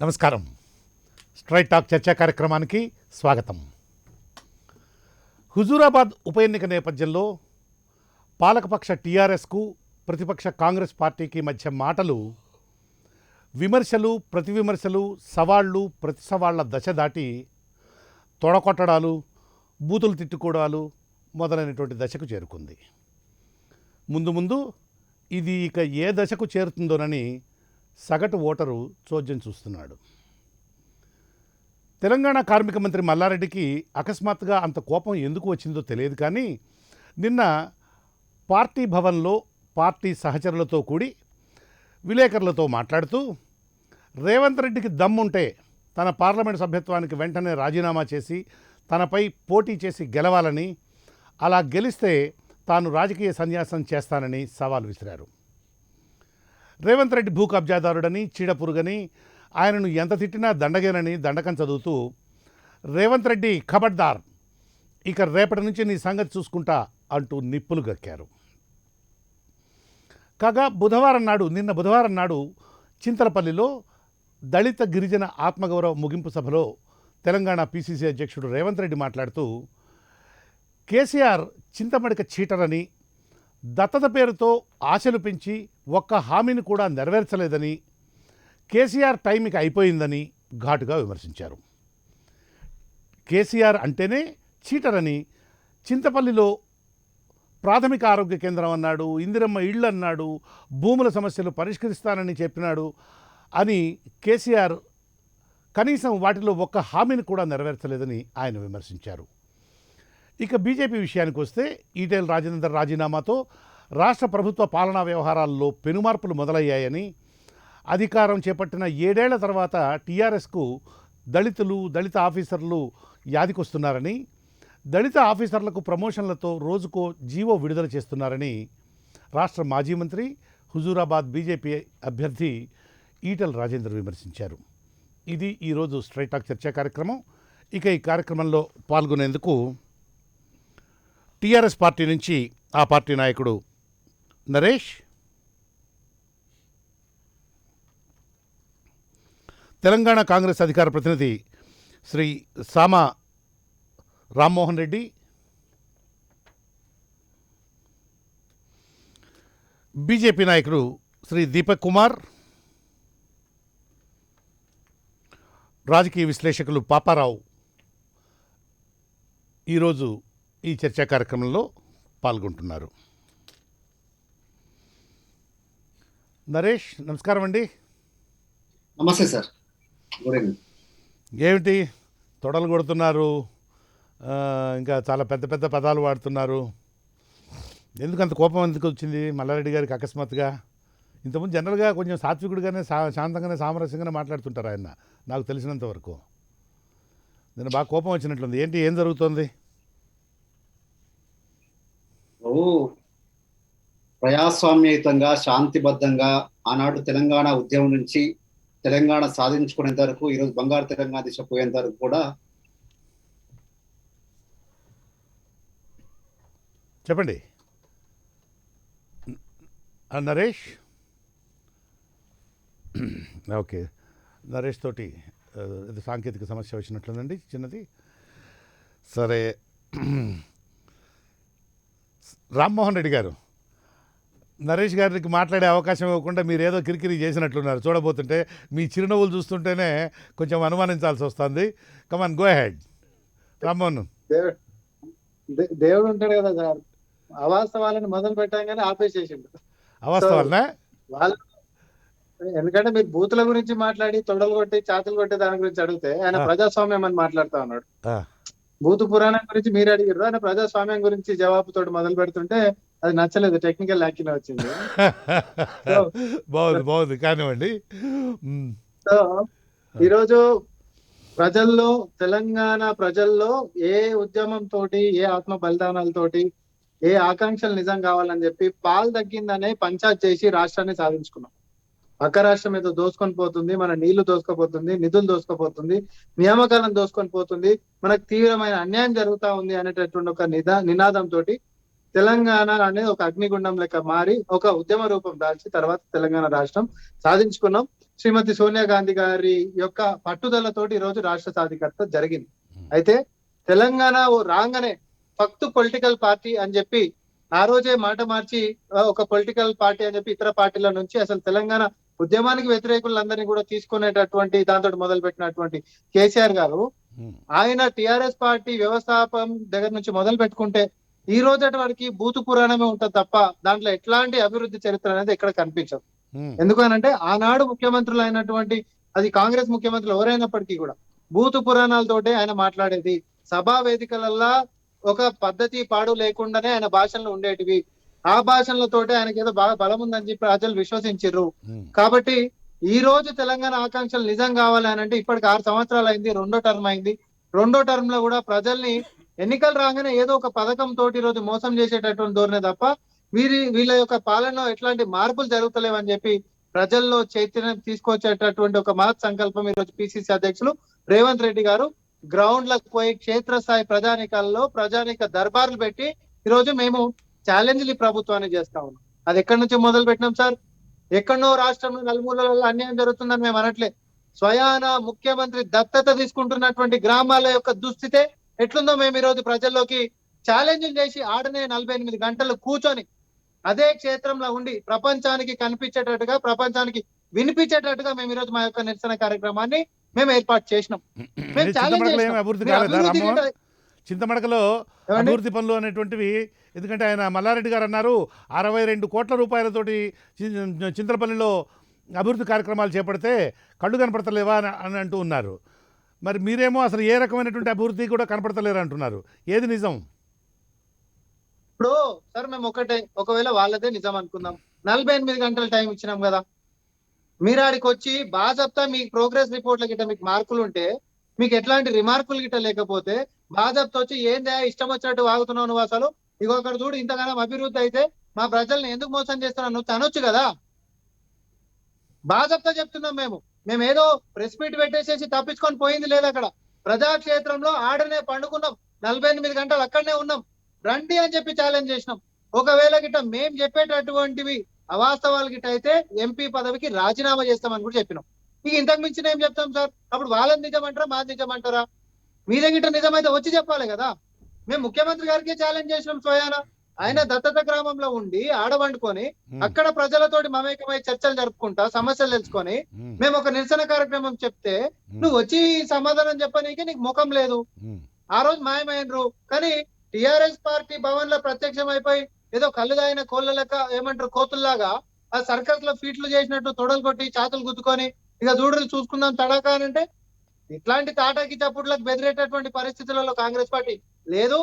నమస్కారం. Straight talk చర్చా కార్యక్రమానికి స్వాగతం. హుజూరాబాద్ ఉప ఎన్నిక నేపథ్యంలో పాలకపక్ష టీఆర్ఎస్కు ప్రతిపక్ష కాంగ్రెస్ పార్టీకి మధ్య మాటలు, విమర్శలు, ప్రతి విమర్శలు, సవాళ్లు, ప్రతి సవాళ్ల దశ దాటి తొడకొట్టడాలు, బూతులు తిట్టుకోవడాలు మొదలైనటువంటి దశకు చేరుకుంది. ముందు ముందు ఇది ఇక ఏ దశకు చేరుతుందోనని సగటు ఓటరు చోద్యం చూస్తున్నాడు. తెలంగాణ కార్మిక మంత్రి మల్లారెడ్డికి అకస్మాత్తుగా అంత కోపం ఎందుకు వచ్చిందో తెలియదు. కానీ నిన్న పార్టీ భవన్లో పార్టీ సహచరులతో కూడి విలేకరులతో మాట్లాడుతూ, రేవంత్ రెడ్డికి దమ్ముంటే తన పార్లమెంట్ సభ్యత్వానికి వెంటనే రాజీనామా చేసి తనపై పోటీ చేసి గెలవాలని, అలా గెలిస్తే తాను రాజకీయ సన్యాసం చేస్తానని సవాల్ విసిరారు. రేవంత్ రెడ్డి భూ కబ్జాదారుడని, చీడపురుగని, ఆయనను ఎంత తిట్టినా దండగేనని దండకం చదువుతూ, రేవంత్ రెడ్డి ఖబర్దార్, ఇక రేపటి నుంచి నీ సంగతి చూసుకుంటా అంటూ నిప్పులు గక్కారు. కాగా నిన్న బుధవారం నాడు చింతలపల్లిలో దళిత గిరిజన ఆత్మగౌరవ ముగింపు సభలో తెలంగాణ పీసీసీ అధ్యక్షుడు రేవంత్ రెడ్డి మాట్లాడుతూ, కేసీఆర్ చింతమడిక చీటరని, దత్తత పేరుతో ఆశలు పెంచి ఒక్క హామీని కూడా నెరవేర్చలేదని, కేసీఆర్ టైం ఇక అయిపోయిందని ఘాటుగా విమర్శించారు. కేసీఆర్ అంటేనే చీటరని, చింతపల్లిలో ప్రాథమిక ఆరోగ్య కేంద్రం అన్నాడు, ఇందిరమ్మ ఇళ్ళు అన్నాడు, భూముల సమస్యలు పరిష్కరిస్తానని చెప్పినాడు అని కేసీఆర్ కనీసం వాటిలో ఒక్క హామీని కూడా నెరవేర్చలేదని ఆయన విమర్శించారు. ఇక బీజేపీ విషయానికి వస్తే, ఈటెల రాజేందర్ రాజీనామాతో రాష్ట్ర ప్రభుత్వ పాలనా వ్యవహారాల్లో పెనుమార్పులు మొదలయ్యాయని, అధికారం చేపట్టిన 7 ఏళ్ల తర్వాత టీఆర్ఎస్కు దళితులు, దళిత ఆఫీసర్లు యాదికొస్తున్నారని, దళిత ఆఫీసర్లకు ప్రమోషన్లతో రోజుకో జీవో విడుదల చేస్తున్నారని రాష్ట్ర మాజీ మంత్రి, హుజూరాబాద్ బీజేపీ అభ్యర్థి ఈటెల రాజేందర్ విమర్శించారు. ఇది ఈరోజు స్ట్రైట్ టాక్ చర్చా కార్యక్రమం. ఇక ఈ కార్యక్రమంలో పాల్గొనేందుకు టీఆర్ఎస్ పార్టీ నుంచి ఆ పార్టీ నాయకుడు నరేష్, తెలంగాణ కాంగ్రెస్ అధికార ప్రతినిధి శ్రీ సామా రామ్మోహన్ రెడ్డి, బీజేపీ నాయకుడు శ్రీ దీపక్ కుమార్, రాజకీయ విశ్లేషకులు పాపారావు ఈరోజు ఈ చర్చా కార్యక్రమంలో పాల్గొంటున్నారు. నరేష్, నమస్కారం అండి. నమస్తే సార్. Good evening. ఏమిటి తొడలు కొడుతున్నారు, ఇంకా చాలా పెద్ద పెద్ద పదాలు వాడుతున్నారు? ఎందుకు అంత కోపం ఎందుకు వచ్చింది మల్లారెడ్డి గారికి అకస్మాత్తుగా? ఇంతకుముందు జనరల్గా కొంచెం సాత్వికుడిగానే, శాంతంగానే, సామరస్యంగానే మాట్లాడుతుంటారు ఆయన, నాకు తెలిసినంత వరకు. నేను బాగా కోపం వచ్చినట్లుంది. ఏంటి, ఏం జరుగుతోంది? ప్రజాస్వామ్యయుతంగా, శాంతిబద్ధంగా ఆనాడు తెలంగాణ ఉద్యమం నుంచి తెలంగాణ సాధించుకునేంత వరకు, ఈరోజు బంగారు తెలంగాణ దిశ పోయేంత వరకు కూడా. చెప్పండి నరేష్. ఓకే, నరేష్ తోటి ఇది సాంకేతిక సమస్య వచ్చినట్లుందండి, చిన్నది. సరే, రామ్మోహన్ రెడ్డి గారు, నరేష్ గారికి మాట్లాడే అవకాశం ఇవ్వకుండా మీరు ఏదో కిరికిరి చేసినట్లున్నారు. చూడబోతుంటే మీ చిరునవ్వులు చూస్తుంటేనే కొంచెం అనుమానించాల్సి వస్తుంది. కమాన్, గో హెడ్ రామ్మోహన్. దేవుడు ఉంటాడు కదా సార్, అవాస్తవాలను మొదలు పెట్టాగానే ఆపేసేసిండు. అవాస్తవాలనా? వాళ్ళు ఎందుకంటే మీరు బూతుల గురించి మాట్లాడి, తొడలు కొట్టి, చాతులు కొట్టి దాని గురించి అడిగితే ఆయన ప్రజాస్వామ్యం అని మాట్లాడుతా ఉన్నాడు. భూత పురాణం గురించి మీరు అడిగారు, ఆయన ప్రజాస్వామ్యం గురించి జవాబుతోటి మొదలు పెడుతుంటే అది నచ్చలేదు, టెక్నికల్ లాకిన వచ్చింది. బాగుంది కానివ్వండి. సో ఈరోజు ప్రజల్లో, తెలంగాణ ప్రజల్లో ఏ ఉద్యమం తోటి, ఏ ఆత్మ బలిదానాలతోటి, ఏ ఆకాంక్షలు నిజం కావాలని చెప్పి పాలు తగ్గిందనే పంచాయత్ చేసి రాష్ట్రాన్ని సాధించుకున్నాం. పక్క రాష్ట్రం ఏదో దోసుకొని పోతుంది, మన నీళ్లు దోసుకపోతుంది, నిధులు దోసుకపోతుంది, నియామకాలను దోసుకొని పోతుంది, మనకు తీవ్రమైన అన్యాయం జరుగుతా ఉంది అనేటటువంటి ఒక నినాదంతో తెలంగాణ అనేది ఒక అగ్నిగుండం లెక్క మారి ఒక ఉద్యమ రూపం దాల్చి తర్వాత తెలంగాణ రాష్ట్రం సాధించుకున్నాం. శ్రీమతి సోనియా గాంధీ గారి యొక్క పట్టుదలతోటి ఈ రోజు రాష్ట్ర సాధికారత జరిగింది. అయితే తెలంగాణ రాగానే ఫక్తు పొలిటికల్ పార్టీ అని చెప్పి ఆ రోజే మాట మార్చి ఒక పొలిటికల్ పార్టీ అని చెప్పి ఇతర పార్టీల నుంచి అసలు తెలంగాణ ఉద్యమానికి వ్యతిరేకులందరినీ కూడా తీసుకునేటటువంటి దాంతో మొదలు పెట్టినటువంటి కేసీఆర్ గారు ఆయన టిఆర్ఎస్ పార్టీ వ్యవస్థాపం దగ్గర నుంచి మొదలు పెట్టుకుంటే ఈ రోజటి వరకు బూతు పురాణమే ఉంటది తప్ప దాంట్లో ఎట్లాంటి అభివృద్ధి చరిత్ర అనేది ఎక్కడ కనిపించదు. ఎందుకనంటే ఆనాడు ముఖ్యమంత్రులు అయినటువంటి అది కాంగ్రెస్ ముఖ్యమంత్రులు ఎవరైనప్పటికీ కూడా బూతు పురాణాలతోటే ఆయన మాట్లాడేది. సభా వేదికలల్లా ఒక పద్ధతి పాడు లేకుండానే ఆయన భాషలు ఉండేటివి. ఆ భాషలతోటే ఆయనకి ఏదో బాగా బలం ఉందని చెప్పి ప్రజలు విశ్వసించారు. కాబట్టి ఈ రోజు తెలంగాణ ఆకాంక్షలు నిజం కావాలి అని అంటే ఇప్పటికి 6 సంవత్సరాలు అయింది, 2వ టర్మ్ అయింది. 2వ టర్మ్ లో కూడా ప్రజల్ని ఎన్నికలు రాగానే ఏదో ఒక పథకం తోటి ఈ రోజు మోసం చేసేటటువంటి ధోరణి తప్ప వీళ్ళ యొక్క పాలనలో ఎట్లాంటి మార్పులు జరుగుతలేవని చెప్పి ప్రజల్లో చైతన్యం తీసుకొచ్చేటటువంటి ఒక మహత్ సంకల్పం ఈ రోజు పిసిసి అధ్యక్షులు రేవంత్ రెడ్డి గారు గ్రౌండ్ లకు పోయి క్షేత్రస్థాయి ప్రజానికాల్లో ప్రజానిక దర్బార్లు పెట్టి ఈ రోజు మేము ఛాలెంజ్లు ప్రభుత్వాన్ని చేస్తా ఉన్నాం. అది ఎక్కడి నుంచి మొదలు పెట్టినాం సార్? ఎక్కడో రాష్ట్రంలో నలుమూలలో అన్యాయం జరుగుతుందని మేము అనట్లే. స్వయాన ముఖ్యమంత్రి దత్తత తీసుకుంటున్నటువంటి గ్రామాల యొక్క దుస్థితే ఎట్లుందో మేము ఈ రోజు ప్రజల్లోకి ఛాలెంజ్ చేసి ఆడనే 48 గంటలు కూర్చొని అదే క్షేత్రంలో ఉండి ప్రపంచానికి కనిపించేటట్టుగా ప్రపంచానికి వినిపించేటట్టుగా మేము ఈ రోజు మా యొక్క నిరసన కార్యక్రమాన్ని మేము ఏర్పాటు చేసినాం. మేము ఛాలెంజ్ చింతమడకలో అభివృద్ధి పనులు అనేటువంటివి, ఎందుకంటే ఆయన మల్లారెడ్డి గారు అన్నారు 62 కోట్ల రూపాయలతోటి చింతలపల్లిలో అభివృద్ధి కార్యక్రమాలు చేపడితే కళ్ళు కనపడతలేవా అని అంటూ ఉన్నారు. మరి మీరేమో అసలు ఏ రకమైనటువంటి అభివృద్ధి కూడా కనపడతలేరు అంటున్నారు. ఏది నిజం? ఇప్పుడు సార్ మేము ఒకవేళ వాళ్ళదే నిజం అనుకుందాం, 48 గంటల టైం ఇచ్చినాం కదా. మీరు ఆడికి వచ్చి బాగా చెప్తా మీకు ప్రోగ్రెస్ రిపోర్ట్ల గిట్ట మీకు మార్కులు ఉంటే, మీకు ఎట్లాంటి రిమార్కులు గిట్ట లేకపోతే బాగా చెప్తా వచ్చి ఏందా ఇష్టం వచ్చినట్టు వాగుతున్నావు నువ్వు, అసలు ఇగో అక్కడ చూడు ఇంతగానో అభివృద్ధి అయితే మా ప్రజల్ని ఎందుకు మోసం చేస్తున్నావు నువ్వు అనొచ్చు కదా. బాగా చెప్తున్నాం మేము ఏదో ప్రెస్ మీట్ పెట్టేసేసి తప్పించుకొని పోయింది లేదు. అక్కడ ప్రజాక్షేత్రంలో ఆడనే పండుకున్నాం, 48 గంటలు అక్కడనే ఉన్నాం, రండి అని చెప్పి ఛాలెంజ్ చేసినాం. ఒకవేళ గిట్ట మేము చెప్పేటటువంటివి అవాస్తవాలు గిట్ట అయితే ఎంపీ పదవికి రాజీనామా చేస్తామని కూడా చెప్పినాం. ఇక ఇంతకు మించిన ఏం చెప్తాం సార్? అప్పుడు వాళ్ళని నిజమంటారా మాది నిజమంటారా? మీద గిట్ట నిజమైతే వచ్చి చెప్పాలి కదా. మేము ముఖ్యమంత్రి గారికి ఛాలెంజ్ చేసినాం. స్వయాన ఆయన దత్తత గ్రామంలో ఉండి ఆడవండుకొని అక్కడ ప్రజలతోటి మమేకమై చర్చలు జరుపుకుంటా సమస్యలు తెలుసుకొని మేము ఒక నిరసన కార్యక్రమం చెప్తే నువ్వు వచ్చి సమాధానం చెప్పనీకి నీకు ముఖం లేదు. ఆ రోజు మాయమైనరు. కానీ టిఆర్ఎస్ పార్టీ భవన్ లో ప్రత్యక్షం అయిపోయి ఏదో కళ్ళు దాగిన కోళ్ళ లెక్క ఏమంటారు కోతుల్లాగా ఆ సర్కస్ లో ఫీట్లు చేసినట్టు తొడలు కొట్టి చాతులు గుద్దుకొని ఇక దూడలు చూసుకుందాం తడాకా అంటే ఇట్లాంటి తాటాకి చప్పుట్లకు బెదిరేటటువంటి పరిస్థితులలో కాంగ్రెస్ పార్టీ లేదు.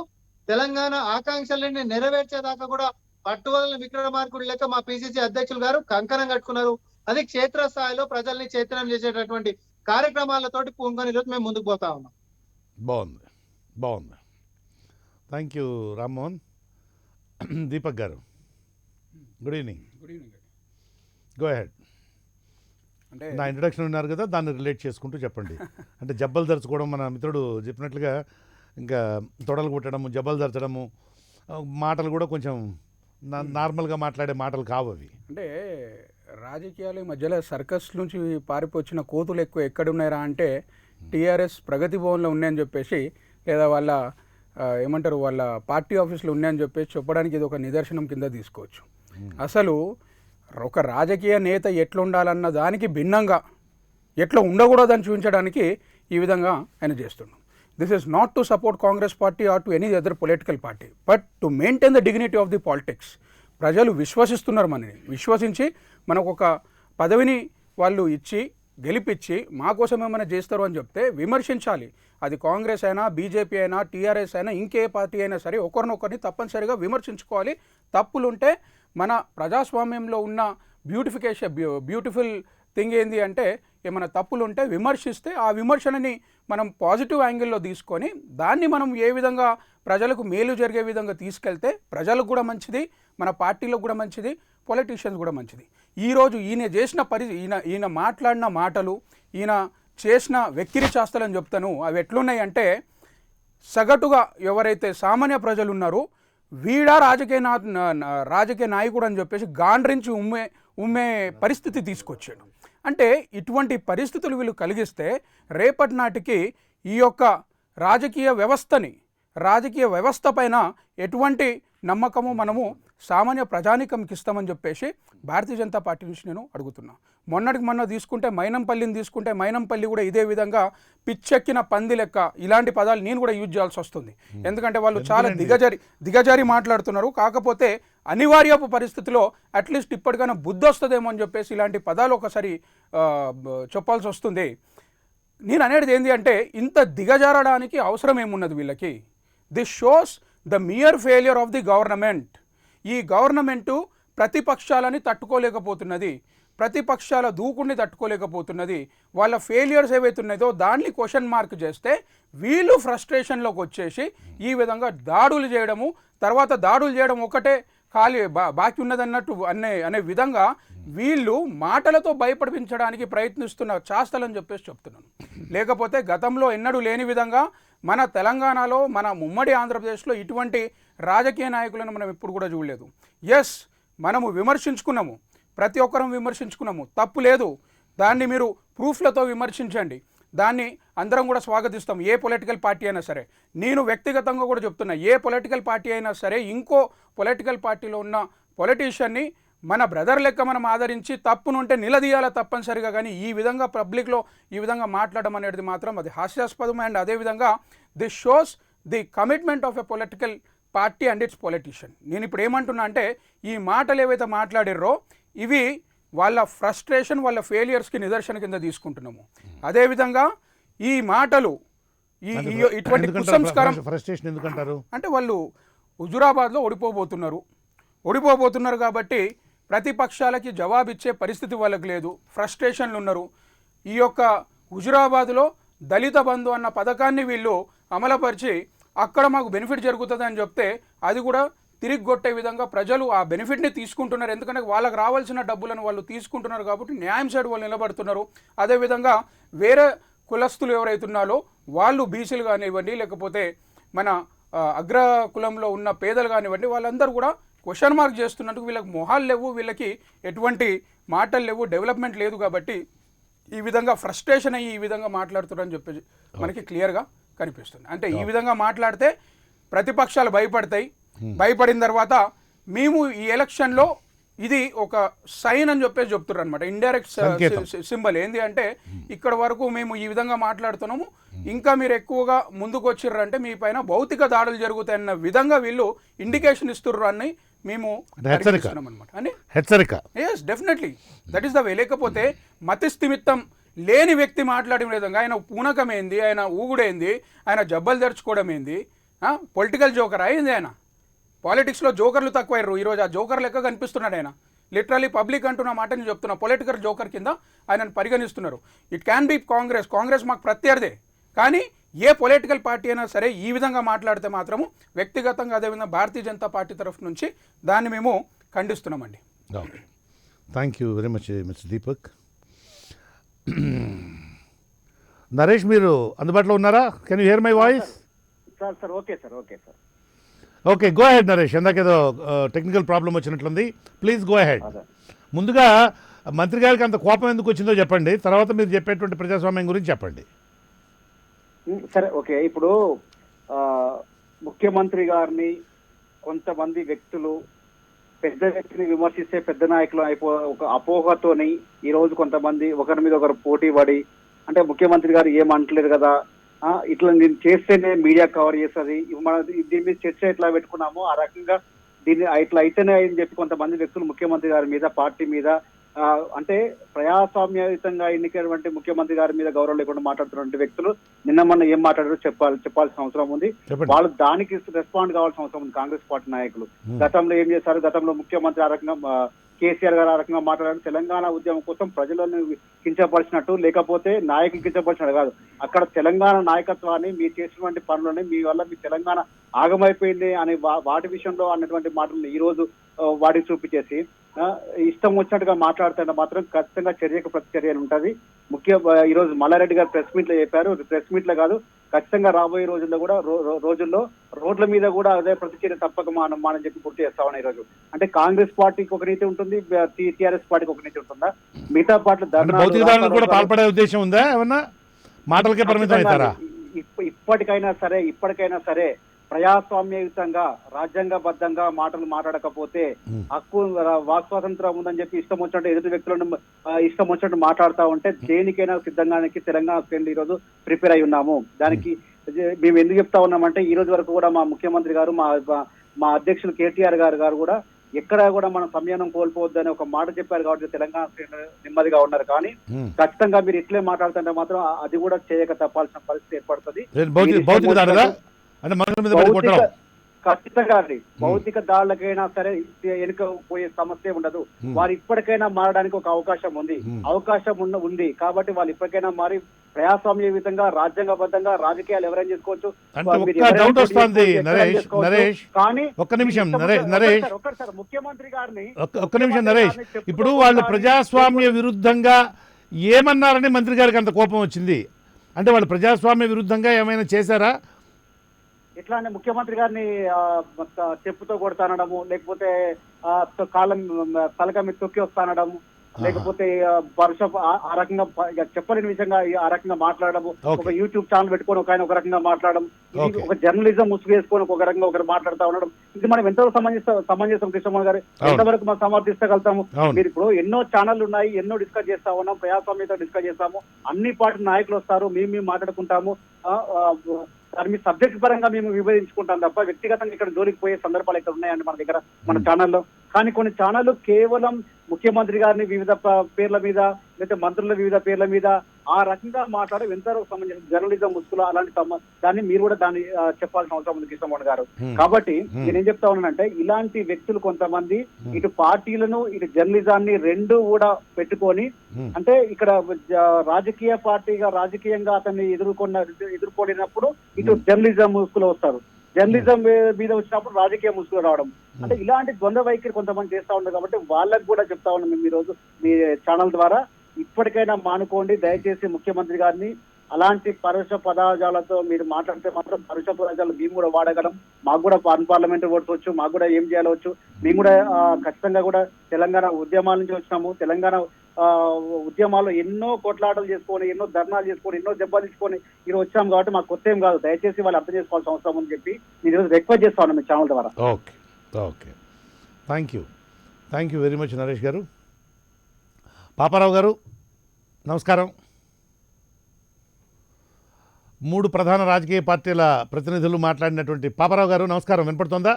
తెలంగాణ ఆకాంక్షలన్నీ నెరవేర్చేదాకా కూడా పట్టువదలని విక్రమార్కుడు లెక్క మా పిసిసి అధ్యక్షులు గారు కంకణం కట్టుకున్నారు. అది క్షేత్రస్థాయిలో ప్రజల్ని చైతన్యం చేసేటటువంటి కార్యక్రమాలతోటి పూనుకొని ఈరోజు మేము ముందుకు పోతా ఉన్నాం. బాగుంది. Thank you Rammohan. దీపక్ గారు, గుడ్ ఈవినింగ్. Go ahead. అంటే నా ఇంట్రడక్షన్ ఉన్నారు కదా, దాన్ని రిలేట్ చేసుకుంటూ చెప్పండి. అంటే జబ్బలు ధరుచుకోవడం, మన మిత్రుడు చెప్పినట్లుగా ఇంకా తొడలు కుట్టడము, జబ్బలు ధరచడము, మాటలు కూడా కొంచెం నార్మల్గా మాట్లాడే మాటలు కావు అవి. అంటే రాజకీయాలు మధ్యలో సర్కస్ నుంచి పారిపోవచ్చిన కోతులు ఎక్కువ ఎక్కడున్నారా అంటే టీఆర్ఎస్ ప్రగతి భవన్లో ఉన్నాయని చెప్పేసి, లేదా వాళ్ళ ఏమంటారు వాళ్ళ పార్టీ ఆఫీస్లో ఉన్నాయని చెప్పేసి చెప్పడానికి ఇది ఒక నిదర్శనం కింద తీసుకోవచ్చు. అసలు ఒక రాజకీయ నేత ఎట్లా ఉండాలన్న దానికి భిన్నంగా ఎట్లా ఉండకూడదని చూపించడానికి ఈ విధంగా ఆయన చేస్తున్నాం. This is not to support Congress party or to any other political party, but to maintain the dignity of the politics. ప్రజలు విశ్వసిస్తున్నారు మనని, విశ్వసించి మనకు ఒక పదవిని వాళ్ళు ఇచ్చి గెలిపించి మా కోసం ఏమైనా చేస్తారు అని చెప్తే విమర్శించాలి. అది కాంగ్రెస్ అయినా, బీజేపీ అయినా, టీఆర్ఎస్ అయినా, ఇంకే పార్టీ అయినా సరే ఒకరినొకరిని తప్పనిసరిగా విమర్శించుకోవాలి. తప్పులుంటే మన ప్రజాస్వామ్యంలో ఉన్న బ్యూటిఫుల్ థింగ్ ఏంది అంటే ఏమైనా తప్పులు ఉంటే విమర్శిస్తే ఆ విమర్శనని మనం పాజిటివ్ యాంగిల్లో తీసుకొని దాన్ని మనం ఏ విధంగా ప్రజలకు మేలు జరిగే విధంగా తీసుకెళ్తే ప్రజలకు కూడా మంచిది, మన పార్టీలకు కూడా మంచిది, పొలిటీషియన్స్ కూడా మంచిది. ఈరోజు ఈయన చేసిన ఈయన మాట్లాడిన మాటలు, ఈయన చేసిన వెక్కిరి చేస్తలని చెప్తాను. అవి ఎట్లున్నాయి అంటే సగటుగా ఎవరైతే సామాన్య ప్రజలు ఉన్నారో వీడా రాజకీయ నాయకుడు అని చెప్పేసి గాండ్రించి ఉమ్మే పరిస్థితి తీసుకొచ్చాడు. అంటే ఇటువంటి పరిస్థితులు వీళ్ళు కలిగిస్తే రేపటి నాటికి ఈ యొక్క రాజకీయ వ్యవస్థ పైన ఎటువంటి నమ్మకము మనము సామాన్య ప్రజానికంకి ఇస్తామని చెప్పేసి భారతీయ జనతా పార్టీ నుంచి నేను అడుగుతున్నా. మొన్న తీసుకుంటే మైనంపల్లిని తీసుకుంటే మైనంపల్లి కూడా ఇదే విధంగా పిచ్చెక్కిన పంది లెక్క ఇలాంటి పదాలు నేను కూడా యూజ్ చేయాల్సి వస్తుంది. ఎందుకంటే వాళ్ళు చాలా దిగజారి మాట్లాడుతున్నారు. కాకపోతే అనివార్యపు పరిస్థితిలో అట్లీస్ట్ ఇప్పటికైనా బుద్ధి వస్తుందేమో అని చెప్పేసి ఇలాంటి పదాలు ఒకసారి చెప్పాల్సి వస్తుంది. నేను అనేది ఏంటి అంటే ఇంత దిగజారడానికి అవసరం ఏమున్నది వీళ్ళకి? This shows the mere failure of the government. ఈ గవర్నమెంటు ప్రతిపక్షాలని తట్టుకోలేకపోతున్నది, ప్రతిపక్షాల దూకుడిని తట్టుకోలేకపోతున్నది. వాళ్ళ ఫెయిల్యూర్స్ ఏవైతున్నాయో దాన్ని క్వశ్చన్ మార్క్ చేస్తే వీళ్ళు ఫ్రస్ట్రేషన్లోకి వచ్చేసి ఈ విధంగా దాడులు చేయడము, తర్వాత దాడులు చేయడం ఒకటే బాకీ ఉన్నదన్నట్టు అనే విధంగా వీళ్ళు మాటలతో భయపడిపించడానికి ప్రయత్నిస్తున్న చేస్తలని చెప్పేసి చెప్తున్నాను. లేకపోతే గతంలో ఎన్నడూ లేని విధంగా మన తెలంగాణలో, మన ఉమ్మడి ఆంధ్రప్రదేశ్లో ఇటువంటి రాజకీయ నాయకులను మనం ఎప్పుడు కూడా చూడలేదు. ఎస్, మనము విమర్శించుకున్నాము, ప్రతి ఒక్కరం విమర్శించుకున్నాము, తప్పు లేదు. దాన్ని మీరు ప్రూఫ్లతో విమర్శించండి, దాన్ని అందరం కూడా స్వాగతిస్తాం. ఏ పొలిటికల్ పార్టీ అయినా సరే, నేను వ్యక్తిగతంగా కూడా చెప్తున్నా, ఏ పొలిటికల్ పార్టీ అయినా సరే ఇంకో పొలిటికల్ పార్టీలో ఉన్న పొలిటీషియన్ని మన బ్రదర్ లెక్క మనం ఆదరించి తప్పునుంటే నిలదీయాల తప్పనిసరిగా. కానీ ఈ విధంగా పబ్లిక్లో ఈ విధంగా మాట్లాడడం అనేది మాత్రం అది హాస్యాస్పదం. అండ్ అదేవిధంగా this shows the commitment of a political party and it's politician. నేను ఇప్పుడు ఏమంటున్నా అంటే ఈ మాటలు ఏవైతే మాట్లాడారో ఇవి వాళ్ళ ఫ్రస్ట్రేషన్, వాళ్ళ ఫెయిలియర్స్కి నిదర్శన కింద తీసుకుంటున్నాము. అదేవిధంగా ఈ మాటలు ఇటువంటి కుసంస్కారం ఫ్రస్ట్రేషన్ ఎందుకంటారు అంటే వాళ్ళు హుజురాబాద్లో ఓడిపోబోతున్నారు కాబట్టి ప్రతిపక్షాలకి జవాబిచ్చే పరిస్థితి వాళ్ళకి లేదు, ఫ్రస్ట్రేషన్లు ఉన్నారు. ఈ యొక్క హుజురాబాద్లో దళిత బంధు అన్న పథకాన్ని వీళ్ళు అమలుపరిచి అక్కడ మాకు బెనిఫిట్ జరుగుతుంది అని చెప్తే అది కూడా తిరిగి కొట్టే విధంగా ప్రజలు ఆ బెనిఫిట్ని తీసుకుంటున్నారు. ఎందుకంటే వాళ్ళకి రావాల్సిన డబ్బులను వాళ్ళు తీసుకుంటున్నారు కాబట్టి న్యాయం సైడ్ వాళ్ళు నిలబడుతున్నారు. అదేవిధంగా వేరే కులస్తులు ఎవరైతున్నారో వాళ్ళు బీసీలు కానివ్వండి, లేకపోతే మన అగ్ర కులంలో ఉన్న పేదలు కానివ్వండి, వాళ్ళందరూ కూడా క్వశ్చన్ మార్క్ చేస్తున్నట్టు వీళ్ళకి మొహాలు లేవు, వీళ్ళకి ఎటువంటి మాటలు లేవు, డెవలప్మెంట్ లేదు. కాబట్టి ఈ విధంగా ఫ్రస్ట్రేషన్ అయ్యి ఈ విధంగా మాట్లాడుతున్నారని చెప్పేసి మనకి క్లియర్గా కనిపిస్తుంది. అంటే ఈ విధంగా మాట్లాడితే ప్రతిపక్షాలు భయపడిన తర్వాత మేము ఈ ఎలక్షన్లో ఇది ఒక సైన్ అని చెప్పేసి చెప్తున్నారు అనమాట. ఇండైరెక్ట్ సింబల్ ఏంది అంటే ఇక్కడ వరకు మేము ఈ విధంగా మాట్లాడుతున్నాము, ఇంకా మీరు ఎక్కువగా ముందుకు వచ్చిర్రంటే మీ పైన భౌతిక దాడులు జరుగుతాయన్న విధంగా వీళ్ళు ఇండికేషన్ ఇస్తుర్రు అని మేము హెచ్చరిక. Yes, definitely that is the way. లేకపోతే మతిస్థిమిత్తం లేని వ్యక్తి మాట్లాడిన విధంగా ఆయన పూనకం ఏంది, ఆయన ఊగుడేంది, ఆయన జబ్బలు తెరుచుకోవడం ఏంది, పొలిటికల్ జోకర్ అయింది. ఆయన పాలిటిక్స్లో జోకర్లు తక్కువయ్యారు. ఈరోజు ఆ జోకర్ లెక్క కనిపిస్తున్నాడు ఆయన. లిటరలీ పబ్లిక్ అంటున్న మాట నేను చెప్తున్నా, పొలిటికల్ జోకర్ కింద ఆయనను పరిగణిస్తున్నారు. ఇట్ క్యాన్ బి కాంగ్రెస్ మాకు ప్రత్యర్థే, కానీ ఏ పొలిటికల్ పార్టీ అయినా సరే ఈ విధంగా మాట్లాడితే మాత్రము వ్యక్తిగతంగా అదేవిధంగా భారతీయ జనతా పార్టీ తరఫు నుంచి దాన్ని మేము ఖండిస్తున్నామండి. Thank you very much mister Deepak. Naresh, మీరు అందుబాటులో ఉన్నారా? Can you hear my voice? Sir okay sir. Okay, go ahead Naresh. ఎందాకేదో టెక్నికల్ ప్రాబ్లం వచ్చినట్లుంది, ప్లీజ్ గో అహెడ్. ముందుగా మంత్రి గారికి అంత కోపం ఎందుకు వచ్చిందో చెప్పండి, తర్వాత మీరు చెప్పేటువంటి ప్రజాస్వామ్యం గురించి చెప్పండి. సరే, ఓకే. ఇప్పుడు ముఖ్యమంత్రి గారిని కొంతమంది వ్యక్తులు పెద్ద వ్యక్తిని విమర్శిస్తే పెద్ద నాయకులు ఒక అపోహతోని ఈ రోజు కొంతమంది ఒకరి మీద ఒకరు పోటీ పడి, అంటే ముఖ్యమంత్రి గారు ఏమంటలేరు కదా, ఇట్లా నేను చేస్తేనే మీడియా కవర్ చేస్తుంది, మన దీని మీద చర్చ ఎట్లా పెట్టుకున్నామో ఆ రకంగా దీన్ని ఇట్లా అయితేనే అని చెప్పి కొంతమంది వ్యక్తులు ముఖ్యమంత్రి గారి మీద, పార్టీ మీద, అంటే ప్రజాస్వామ్యయుతంగా ఎన్నికైనటువంటి ముఖ్యమంత్రి గారి మీద గౌరవం లేకుండా మాట్లాడుతున్నటువంటి వ్యక్తులు నిన్న మొన్న ఏం మాట్లాడారో చెప్పాల్సిన అవసరం ఉంది. వాళ్ళు దానికి రెస్పాండ్ కావాల్సిన అవసరం ఉంది. కాంగ్రెస్ పార్టీ నాయకులు గతంలో ఏం చేశారు, గతంలో ముఖ్యమంత్రి ఆ రకంగా కేసీఆర్ గారు ఆ రకంగా మాట్లాడారు. తెలంగాణ ఉద్యమం కోసం ప్రజలను కించపరిచినట్టు, లేకపోతే నాయకులు కించపరిచినట్టు కాదు, అక్కడ తెలంగాణ నాయకత్వాన్ని మీరు చేసినటువంటి పనులని మీ వల్ల మీ తెలంగాణ ఆగమైపోయింది అనే వాటి విషయంలో అన్నటువంటి మాటలను ఈ రోజు వాడికి చూపించేసి, ఇష్టం వచ్చినట్టుగా మాట్లాడుతుంటే మాత్రం ఖచ్చితంగా చర్యకు ప్రతిచర్య అని ఉంటుంది. ఈ రోజు మల్లారెడ్డి గారు ప్రెస్ మీట్ లో చెప్పారు. ప్రెస్ మీట్ లో కాదు, ఖచ్చితంగా రాబోయే రోజుల్లో కూడా రోజుల్లో రోడ్ల మీద కూడా అదే ప్రతిచర్య తప్పక మానని చెప్పి గుర్తు చేస్తామని. ఈ రోజు అంటే కాంగ్రెస్ పార్టీకి ఒక నీతి ఉంటుంది, టీఆర్ఎస్ పార్టీకి ఒక నీతి ఉంటుందా? మిగతా పార్టీలు భౌతిక దాడులకు కూడా పాల్పడే ఉద్దేశం ఉందా? ఏమన్నా మాటలకే పరిమితం అవుతారా? ఇప్పటికైనా సరే ప్రజాస్వామ్యయుతంగా రాజ్యాంగబద్ధంగా మాటలు మాట్లాడకపోతే హక్కు వాక్ స్వాతంత్రం ఉందని చెప్పి ఇష్టం వచ్చినట్టు ఎదుటి వ్యక్తులను ఇష్టం వచ్చినట్టు మాట్లాడుతూ ఉంటే దేనికైనా సిద్ధంగానికి తెలంగాణ శ్రేణులు ఈ రోజు ప్రిపేర్ అయి ఉన్నాము. దానికి మేము ఎందుకు చెప్తా ఉన్నామంటే ఈ రోజు వరకు కూడా మా ముఖ్యమంత్రి గారు మా అధ్యక్షులు కేటీఆర్ గారు కూడా ఎక్కడ కూడా మనం సంయమనం కోల్పోవద్దని ఒక మాట చెప్పారు కాబట్టి తెలంగాణ శ్రేణులు నెమ్మదిగా ఉన్నారు. కానీ ఖచ్చితంగా మీరు ఇట్లే మాట్లాడుతుంటే మాత్రం అది కూడా చేయక తప్పాల్సిన పరిస్థితి ఏర్పడుతుంది. ఖచ్చితంగా అండి. భౌతిక దాడులకైనా సరే వెనుక పోయే సమస్య ఉండదు. వారు ఇప్పటికైనా మారడానికి ఒక అవకాశం ఉంది కాబట్టి వాళ్ళు ఇప్పటికైనా మారి ప్రజాస్వామ్యయుతంగా రాజ్యాంగబద్ధంగా రాజకీయాలు ఎవరైనా చేసుకోవచ్చు. కానీ ఒక్కసారి ముఖ్యమంత్రి గారిని నరేష్, ఇప్పుడు వాళ్ళు ప్రజాస్వామ్య విరుద్ధంగా ఏమన్నారని మంత్రి గారికి అంత కోపం వచ్చింది అంటే వాళ్ళు ప్రజాస్వామ్య విరుద్ధంగా ఏమైనా చేశారా? ఇట్లానే ముఖ్యమంత్రి గారిని చెప్పుతో కొడతానడము, లేకపోతే తలక మీద తొక్కి వస్తానడము, లేకపోతే ఆ రకంగా చెప్పలేని విషయంగా ఆ రకంగా మాట్లాడము, ఒక యూట్యూబ్ ఛానల్ పెట్టుకొని ఒక రకంగా మాట్లాడడం, ఒక జర్నలిజం ముసుగు వేసుకొని ఒక రకంగా ఒకరు మాట్లాడుతూ ఉండడం, ఇది మనం ఎంతో సమంజసం కృష్ణమోహన్ గారు ఎంతవరకు మనం సమర్థించగలుగుతాము? మీరు ఇప్పుడు ఎన్నో ఛానళ్లు ఉన్నాయి, ఎన్నో డిస్కస్ చేస్తా ఉన్నాం, ప్రజాస్వామ్యంతో డిస్కస్ చేస్తాము, అన్ని పార్టీ నాయకులు వస్తారు, మేము మాట్లాడుకుంటాము, మీ సబ్జెక్ట్ పరంగా మేము విభజించుకుంటాం తప్ప వ్యక్తిగతంగా ఇక్కడ జోలికి పోయే సందర్భాలు ఇక్కడ ఉన్నాయండి మన దగ్గర మన ఛానల్లో. కానీ కొన్ని ఛానళ్లు కేవలం ముఖ్యమంత్రి గారిని వివిధ పేర్ల మీద లేకపోతే మంత్రుల వివిధ పేర్ల మీద ఆ రకంగా మాట్లాడే ఎంతవరకు సంబంధించిన జర్నలిజం ముసుగులో అలాంటి దాన్ని మీరు కూడా దాన్ని చెప్పాల్సిన అవసరం ఉంది కృష్ణమోహన్ గారు. కాబట్టి నేనేం చెప్తా ఉన్నానంటే ఇలాంటి వ్యక్తులు కొంతమంది ఇటు పార్టీలను ఇటు జర్నలిజాన్ని రెండు కూడా అంటే ఇక్కడ రాజకీయ పార్టీగా రాజకీయంగా అతన్ని ఎదుర్కొనినప్పుడు ఇటు జర్నలిజం ముసుగులో వస్తారు, జర్నలిజం మీద వచ్చినప్పుడు రాజకీయ ముసుగులో రావడం, అంటే ఇలాంటి ద్వంద్వ వైఖరి కొంతమంది చేస్తా ఉన్నారు. కాబట్టి వాళ్ళకు కూడా చెప్తా ఉన్నాం మేము ఈ రోజు మీ ఛానల్ ద్వారా, ఇప్పటికైనా మానుకోండి దయచేసి. ముఖ్యమంత్రి గారిని అలాంటి పరుష పదాజాలతో మీరు మాట్లాడితే మాత్రం పరుష పదాజాలు మేము కూడా వాడగలం, మాకు కూడా పార్లమెంట్ ఓట్స్ వచ్చు, మాకు కూడా ఏం చేయాలవచ్చు. మేము కూడా ఖచ్చితంగా కూడా తెలంగాణ ఉద్యమాల నుంచి వచ్చినాము, తెలంగాణ ఉద్యమాల్లో ఎన్నో కొట్లాటలు చేసుకొని, ఎన్నో ధర్నాలు చేసుకొని, ఎన్నో దెబ్బలు తీసుకొని ఈరోజు వచ్చాము కాబట్టి మాకు కొత్త ఏం కాదు. దయచేసి వాళ్ళు అర్థం చేసుకోవాల్సిన అవసరం అని చెప్పి నేను ఈరోజు రిక్వెస్ట్ చేస్తా ఉన్నాను మీ ఛానల్ ద్వారా. Okay thank you very much Naresh గారు. పాపారావు గారు నమస్కారం. 3 ప్రధాన రాజకీయ పార్టీల ప్రతినిధులు మాట్లాడినటువంటి పాపారావు గారు నమస్కారం. వినపడుతుందా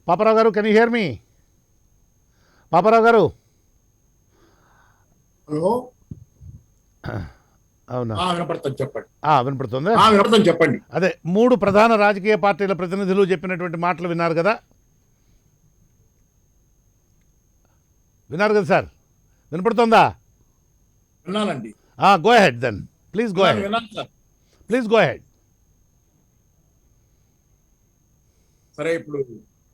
పాపారావు గారు? కెన్ యూ హియర్ మీ? పాపారావు గారు అవునా? వినపడుతుంది చెప్పండి. అదే 3 ప్రధాన రాజకీయ పార్టీల ప్రతినిధులు చెప్పినటువంటి మాటలు విన్నారు కదా సార్? వినపడుతుందా? విన్నానండి. Go ahead then please go ahead. సరే, ఇప్పుడు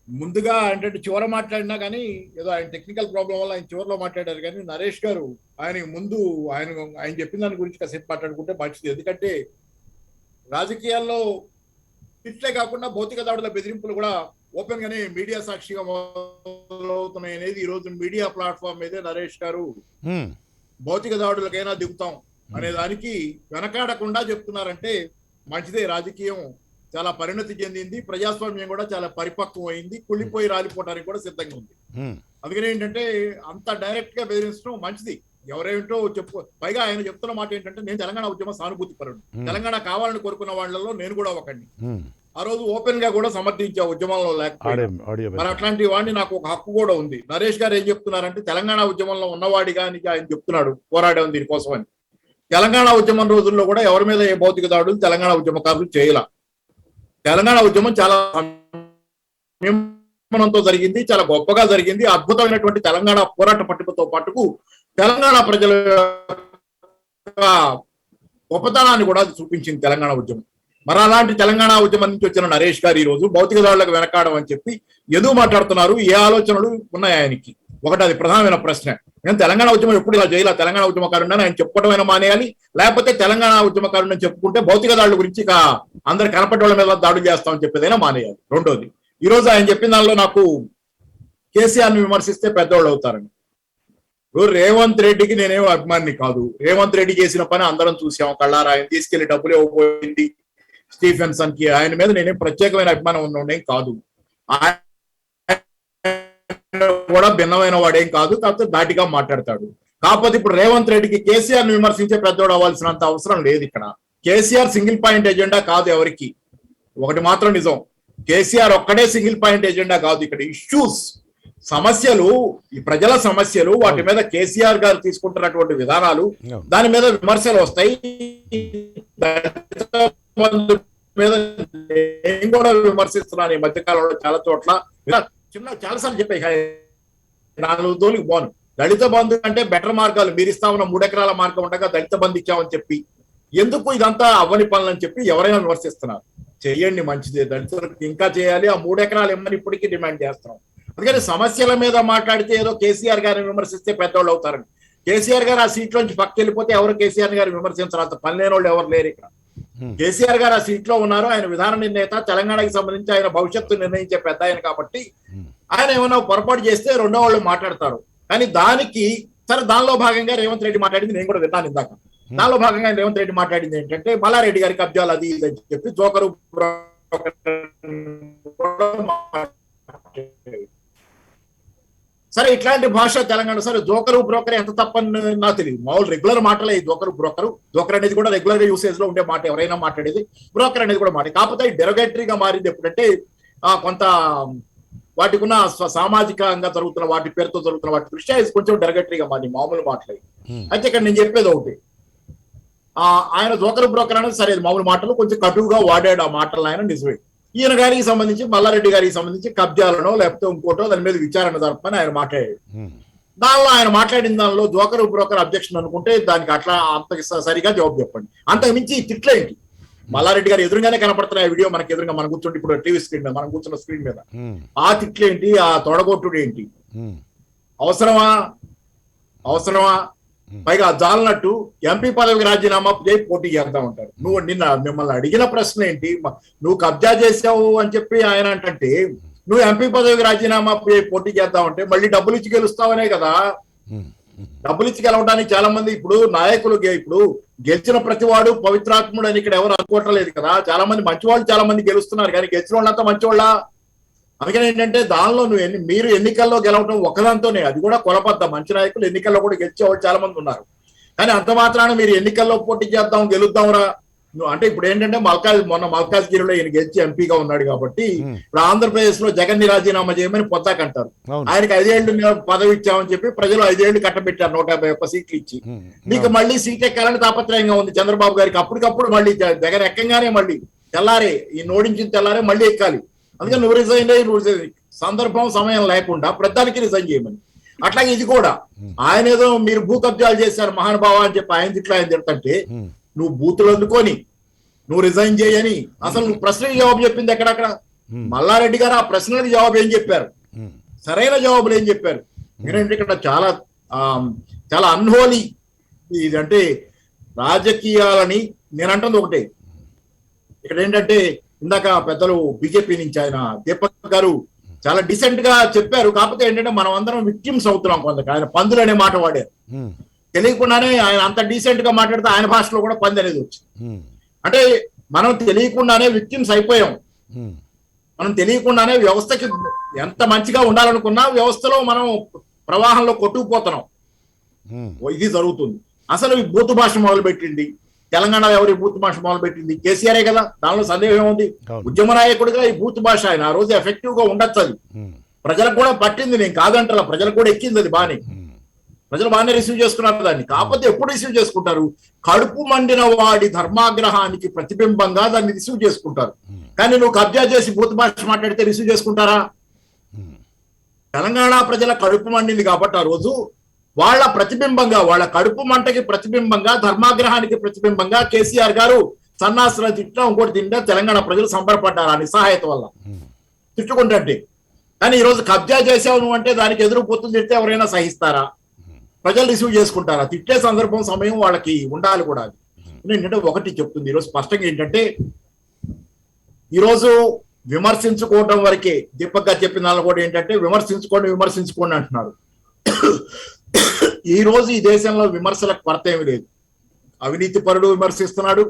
ముందుగా అంటే చివర మాట్లాడినా కానీ ఏదో ఆయన టెక్నికల్ ప్రాబ్లం వల్ల ఆయన చివరిలో మాట్లాడారు. కానీ నరేష్ గారు ఆయన ముందు ఆయన చెప్పిన దాని గురించి కాసేపు మాట్లాడుకుంటే మంచిది. ఎందుకంటే రాజకీయాల్లో ఇట్లే కాకుండా భౌతిక దాడుల బెదిరింపులు కూడా ఓపెన్ గానే మీడియా సాక్షిగా మొదలవుతున్నాయి అనేది ఈ రోజు మీడియా ప్లాట్ఫామ్ మీదే నరేష్ గారు భౌతిక దాడులకైనా దిగుతాం అనే దానికి వెనకాడకుండా చెప్తున్నారంటే మంచిదే. రాజకీయం చాలా పరిణతి చెందింది, ప్రజాస్వామ్యం కూడా చాలా పరిపక్వం అయింది, కుళ్ళిపోయి రాలిపోవడానికి కూడా సిద్ధంగా ఉంది. అందుకని ఏంటంటే అంత డైరెక్ట్ గా బెదిరించడం మంచిది. ఎవరేంటో పైగా ఆయన చెప్తున్న మాట ఏంటంటే నేను తెలంగాణ ఉద్యమ సానుభూతి పరుడు, తెలంగాణ కావాలని కోరుకున్న వాళ్ళలో నేను కూడా ఒకడిని. ఆ రోజు ఓపెన్ గా కూడా సమర్థించా ఉద్యమంలో లేకపోతే. మరి అట్లాంటి వాడిని నాకు ఒక హక్కు కూడా ఉంది. నరేష్ గారు ఏం చెప్తున్నారంటే తెలంగాణ ఉద్యమంలో ఉన్నవాడిగా ఆయన చెప్తున్నాడు పోరాడాం దీనికోసం అని. తెలంగాణ ఉద్యమం రోజుల్లో కూడా ఎవరి మీద ఏ భౌతిక దాడులు తెలంగాణ ఉద్యమకారులు చేయాల. తెలంగాణ ఉద్యమం చాలా సంయమనంతో జరిగింది, చాలా గొప్పగా జరిగింది. అద్భుతమైనటువంటి తెలంగాణ పోరాట పట్టుకతో పాటుకు తెలంగాణ ప్రజల గొప్పతనాన్ని కూడా చూపించింది తెలంగాణ ఉద్యమం. మరి అలాంటి తెలంగాణ ఉద్యమం నుంచి వచ్చిన నరేష్ గారు ఈ రోజు భౌతిక దాడులకు వెనకాడం అని చెప్పి ఎందుకు మాట్లాడుతున్నారు? ఏ ఆలోచనలు ఉన్నాయి ఆయనకి? ఒకటి అది ప్రధానమైన ప్రశ్న. నేను తెలంగాణ ఉద్యమం ఎప్పుడు ఇలా చేయాలి, తెలంగాణ ఉద్యమకారుడు ఆయన చెప్పుకోవడమైనా మానేయాలి, లేకపోతే తెలంగాణ ఉద్యమకారుడు చెప్పుకుంటే భౌతిక దాడుల గురించి ఇక అందరు కనపడ్డ మీద దాడులు చేస్తామని చెప్పేదైనా మానేయాలి. రెండోది, ఈ రోజు ఆయన చెప్పిన దానిలో నాకు కేసీఆర్ని విమర్శిస్తే పెద్దవాళ్ళు అవుతారని. ఇప్పుడు రేవంత్ రెడ్డికి నేనేమో అభిమాని కాదు. రేవంత్ రెడ్డి చేసిన పని అందరం చూసాం కళ్ళారా. ఆయన తీసుకెళ్లి డబ్బులు ఇవ్వబోయింది స్టీఫెన్సన్ కి. ఆయన మీద నేనేం ప్రత్యేకమైన అభిమానం ఉన్నోడేం కాదు, కూడా భిన్నమైన వాడేం కాదు, కాకపోతే దాటిగా మాట్లాడతాడు. కాకపోతే ఇప్పుడు రేవంత్ రెడ్డికి కేసీఆర్ ని విమర్శించే పెద్దోడు అవ్వాల్సినంత అవసరం లేదు. ఇక్కడ కేసీఆర్ సింగిల్ పాయింట్ ఎజెండా కాదు ఎవరికి. ఒకటి మాత్రం నిజం, కేసీఆర్ ఒక్కడే సింగిల్ పాయింట్ ఎజెండా కాదు. ఇక్కడ ఇష్యూస్, సమస్యలు, ఈ ప్రజల సమస్యలు, వాటి మీద కేసీఆర్ గారు తీసుకుంటున్నటువంటి విధానాలు, దాని మీద విమర్శలు వస్తాయి. మీద నేను కూడా విమర్శిస్తున్నాను ఈ మధ్యకాలంలో చాలా చోట్ల. చాలాసార్లు చెప్పాయి 4 తోలికి బాను దళిత బంధు అంటే బెటర్ మార్గాలు మీరు ఇస్తా ఉన్న 3 ఎకరాల మార్గం ఉండగా దళిత బంధు ఇచ్చామని చెప్పి ఎందుకు ఇదంతా అవ్వని పనులని చెప్పి ఎవరైనా విమర్శిస్తున్నారు. చేయండి, మంచిదే, దళితులకు ఇంకా చేయాలి, ఆ 3 ఎకరాలు ఇమ్మని ఇప్పటికీ డిమాండ్ చేస్తున్నాం. అందుకని సమస్యల మీద మాట్లాడితే ఏదో కేసీఆర్ గారిని విమర్శిస్తే పెద్దవాళ్ళు అవుతారని. కేసీఆర్ గారు ఆ సీట్ లోంచి పక్కకి వెళ్ళిపోతే ఎవరు కేసీఆర్ గారిని విమర్శించరు, అంత పని లేని వాళ్ళు ఎవరు లేరు ఇక్కడ. కేసీఆర్ గారు ఆ సీట్ లో ఉన్నారు, ఆయన విధాన నిర్ణేత, తెలంగాణకి సంబంధించి ఆయన భవిష్యత్తు నిర్ణయించే పెద్ద ఆయన కాబట్టి ఆయన ఏమైనా పొరపాటు చేస్తే రెండో వాళ్ళు మాట్లాడతారు. కానీ దానికి సరే, దానిలో భాగంగా రేవంత్ రెడ్డి మాట్లాడింది నేను కూడా విన్నాను ఇందాక. దానిలో భాగంగా రేవంత్ రెడ్డి మాట్లాడింది ఏంటంటే మల్లారెడ్డి గారి కబ్జాలు అది ఇది అని చెప్పి జోకరు సరే ఇట్లాంటి భాష తెలంగాణ. సరే జోకరు బ్రోకర్ ఎంత తప్పని నాకు తెలియదు, మామూలు రెగ్యులర్ మాటలే ఈ జోకరు బ్రోకరు. జోకర్ అనేది కూడా రెగ్యులర్ గా యూసేజ్ లో ఉండే మాట, ఎవరైనా మాట్లాడేది. బ్రోకర్ అనేది కూడా మాట, కాకపోతే డెరోగేటరీగా మారింది ఎప్పుడంటే కొంత వాటికి ఉన్న సామాజికంగా జరుగుతున్న వాటి పేరుతో జరుగుతున్న వాటి దృష్ట్యా కొంచెం డెరోగేటరీగా మారింది, మామూలు మాటలే. అయితే ఇక్కడ నేను చెప్పేది ఒకటి, ఆయన జోకరు బ్రోకర్ అనేది సరే మామూలు మాటలు కొంచెం కటువుగా వాడాడు ఆ మాటలు ఆయన, నిజమే. ఈయన గారికి సంబంధించి మల్లారెడ్డి గారికి సంబంధించి కబ్జాలనో లేకపోతే ఇంకోటో దాని మీద విచారణ జరపని ఆయన మాట్లాడాడు. దానిలో ఆయన మాట్లాడిన దానిలో జోకరు బ్రోకర్ అబ్జెక్షన్ అనుకుంటే దానికి అట్లా అంత సరిగా జవాబు చెప్పండి. అంతకు మించి తిట్లేంటి, మల్లారెడ్డి గారు ఎదురుగానే కనపడుతున్న వీడియో మనకి ఎదురుగా మనం కూర్చుంటే ఇప్పుడు టీవీ స్క్రీన్ మీద మనం కూర్చున్న స్క్రీన్ మీద ఆ తిట్లేంటి, ఆ తొడగొట్టుడు ఏంటి, అవసరమా? పైగా జాలనట్టు ఎంపీ పదవికి రాజీనామా చేయి పోటీ చేస్తా ఉంటారు. నువ్వు నిన్న మిమ్మల్ని అడిగిన ప్రశ్న ఏంటి, నువ్వు కబ్జా చేసావు అని చెప్పి ఆయన అంటే నువ్వు ఎంపీ పదవికి రాజీనామా పోటీ చేద్దాం అంటే మళ్ళీ డబ్బులు ఇచ్చి గెలుస్తావనే కదా. డబ్బులు ఇచ్చి గెలవడానికి చాలా మంది ఇప్పుడు నాయకులు ఇప్పుడు గెలిచిన ప్రతి వాడు పవిత్రాత్ముడు అని ఇక్కడ ఎవరు అనుకోవట్లేదు కదా. చాలా మంది మంచివాళ్ళు చాలా మంది గెలుస్తున్నారు, కానీ గెలిచిన వాళ్ళంతా మంచివాళ్ళ. అందుకని ఏంటంటే దానిలో మీరు ఎన్నికల్లో గెలవటం ఒకదాంతోనే, అది కూడా కొలబద్ద. మంచి నాయకులు ఎన్నికల్లో కూడా గెలిచేవాళ్ళు చాలా మంది ఉన్నారు, కానీ అంత మాత్రాన మీరు ఎన్నికల్లో పోటీ చేద్దాం గెలుద్దాంరా అంటే ఇప్పుడు ఏంటంటే మొన్న మల్కాజ్గిరిలో ఈయన గెలిచి ఎంపీగా ఉన్నాడు కాబట్టి ఇప్పుడు ఆంధ్రప్రదేశ్ లో జగన్ ని రాజీనామా చేయమని పొత్తాకంటారు. ఆయనకి 5 ఏళ్ళు పదవి ఇచ్చామని చెప్పి ప్రజలు 5 ఏళ్ళు కట్టబెట్టారు 151 సీట్లు ఇచ్చి. మీకు మళ్ళీ సీట్ ఎక్కాలని తాపత్రయంగా ఉంది చంద్రబాబు గారికి. అప్పటికప్పుడు మళ్ళీ జగన్ ఎక్కంగానే మళ్ళీ తెల్లారే ఈ నోడించిన తెల్లారే మళ్ళీ ఎక్కాలి. అందుకని నువ్వు రిజైన్ సందర్భం సమయం లేకుండా ప్రధానికి రిజైన్ చేయమని. అట్లాగే ఇది కూడా ఆయన ఏదో మీరు భూ కబ్జాలు చేశారు మహానుభావ అని చెప్పి ఆయన తిడుతుంటే నువ్వు బూతులు అందుకొని నువ్వు రిజైన్ చేయని అసలు నువ్వు ప్రశ్నకి జవాబు చెప్పింది ఎక్కడక్కడ? మల్లారెడ్డి గారు ఆ ప్రశ్నలకు జవాబు ఏం చెప్పారు, సరైన జవాబులు ఏం చెప్పారు? ఎందుకంటే ఇక్కడ చాలా చాలా అన్హోలీ ఇది అంటే రాజకీయాలని నేను అంటుంది ఒకటే. ఇక్కడ ఏంటంటే ఇందాక పెద్దలు బీజేపీ నుంచి ఆయన దీపక్ గారు చాలా డిసెంట్ గా చెప్పారు. కాకపోతే ఏంటంటే మనం అందరం విక్టిమ్స్ అవుతున్నాం. కొంత ఆయన పందులు అనే మాట వాడారు, తెలియకుండానే ఆయన అంత డీసెంట్ గా మాట్లాడితే ఆయన భాషలో కూడా పంది అనేది వచ్చింది. అంటే మనం తెలియకుండానే విక్టిమ్స్ అయిపోయాం. మనం తెలియకుండానే వ్యవస్థకి ఎంత మంచిగా ఉండాలనుకున్నా వ్యవస్థలో మనం ప్రవాహంలో కొట్టుకుపోతున్నాం. ఇది జరుగుతుంది. అసలు ఈ బూతు భాష మొదలు పెట్టింది తెలంగాణలో ఎవరి బూత్ భాష మొదలు పెట్టింది? కేసీఆరే కదా, దానిలో సందేహం ఏముంది? ఉద్యమ నాయకుడిగా ఈ బూత్ భాష ఆయన ఆ రోజు ఎఫెక్టివ్ గా ఉండొచ్చు. అది ప్రజలకు కూడా పట్టింది, నేను కాదంటారా, ప్రజలకు కూడా ఎక్కింది. అది బానే ప్రజలు బాగానే రిసీవ్ చేసుకున్నారు దాన్ని. కాకపోతే ఎప్పుడు రిసీవ్ చేసుకుంటారు? కడుపు మండిన వాడి ధర్మాగ్రహానికి ప్రతిబింబంగా దాన్ని రిసీవ్ చేసుకుంటారు. కానీ నువ్వు కబ్జా చేసి బూత్ భాష మాట్లాడితే రిసీవ్ చేసుకుంటారా? తెలంగాణ ప్రజల కడుపు మండింది కాబట్టి ఆ రోజు వాళ్ళ ప్రతిబింబంగా, వాళ్ళ కడుపు మంటకి ప్రతిబింబంగా, ధర్మాగ్రహానికి ప్రతిబింబంగా కేసీఆర్ గారు సన్నాసుల తిట్టడం ఇంకోటి తింటే తెలంగాణ ప్రజలు సంబరపడ్డారు ఆ నిస్సహాయత వల్ల. తిట్టుకుంటే కానీ ఈ రోజు కబ్జా చేసావు నువ్వు అంటే దానికి ఎదురు పొత్తులు తిడితే ఎవరైనా సహిస్తారా? ప్రజలు రిసీవ్ చేసుకుంటారా? తిట్టే సందర్భం సమయం వాళ్ళకి ఉండాలి కూడా. ఏంటంటే ఒకటి చెప్తుంది ఈరోజు స్పష్టంగా ఏంటంటే, ఈరోజు విమర్శించుకోవడం వరకే. దీపక్ గారు చెప్పిన దానిలో కూడా ఏంటంటే విమర్శించుకోండి అంటున్నారు. ఈ రోజు ఈ దేశంలో విమర్శలకు కొరత ఏమి లేదు. అవినీతి పరుడు విమర్శిస్తున్నాడు,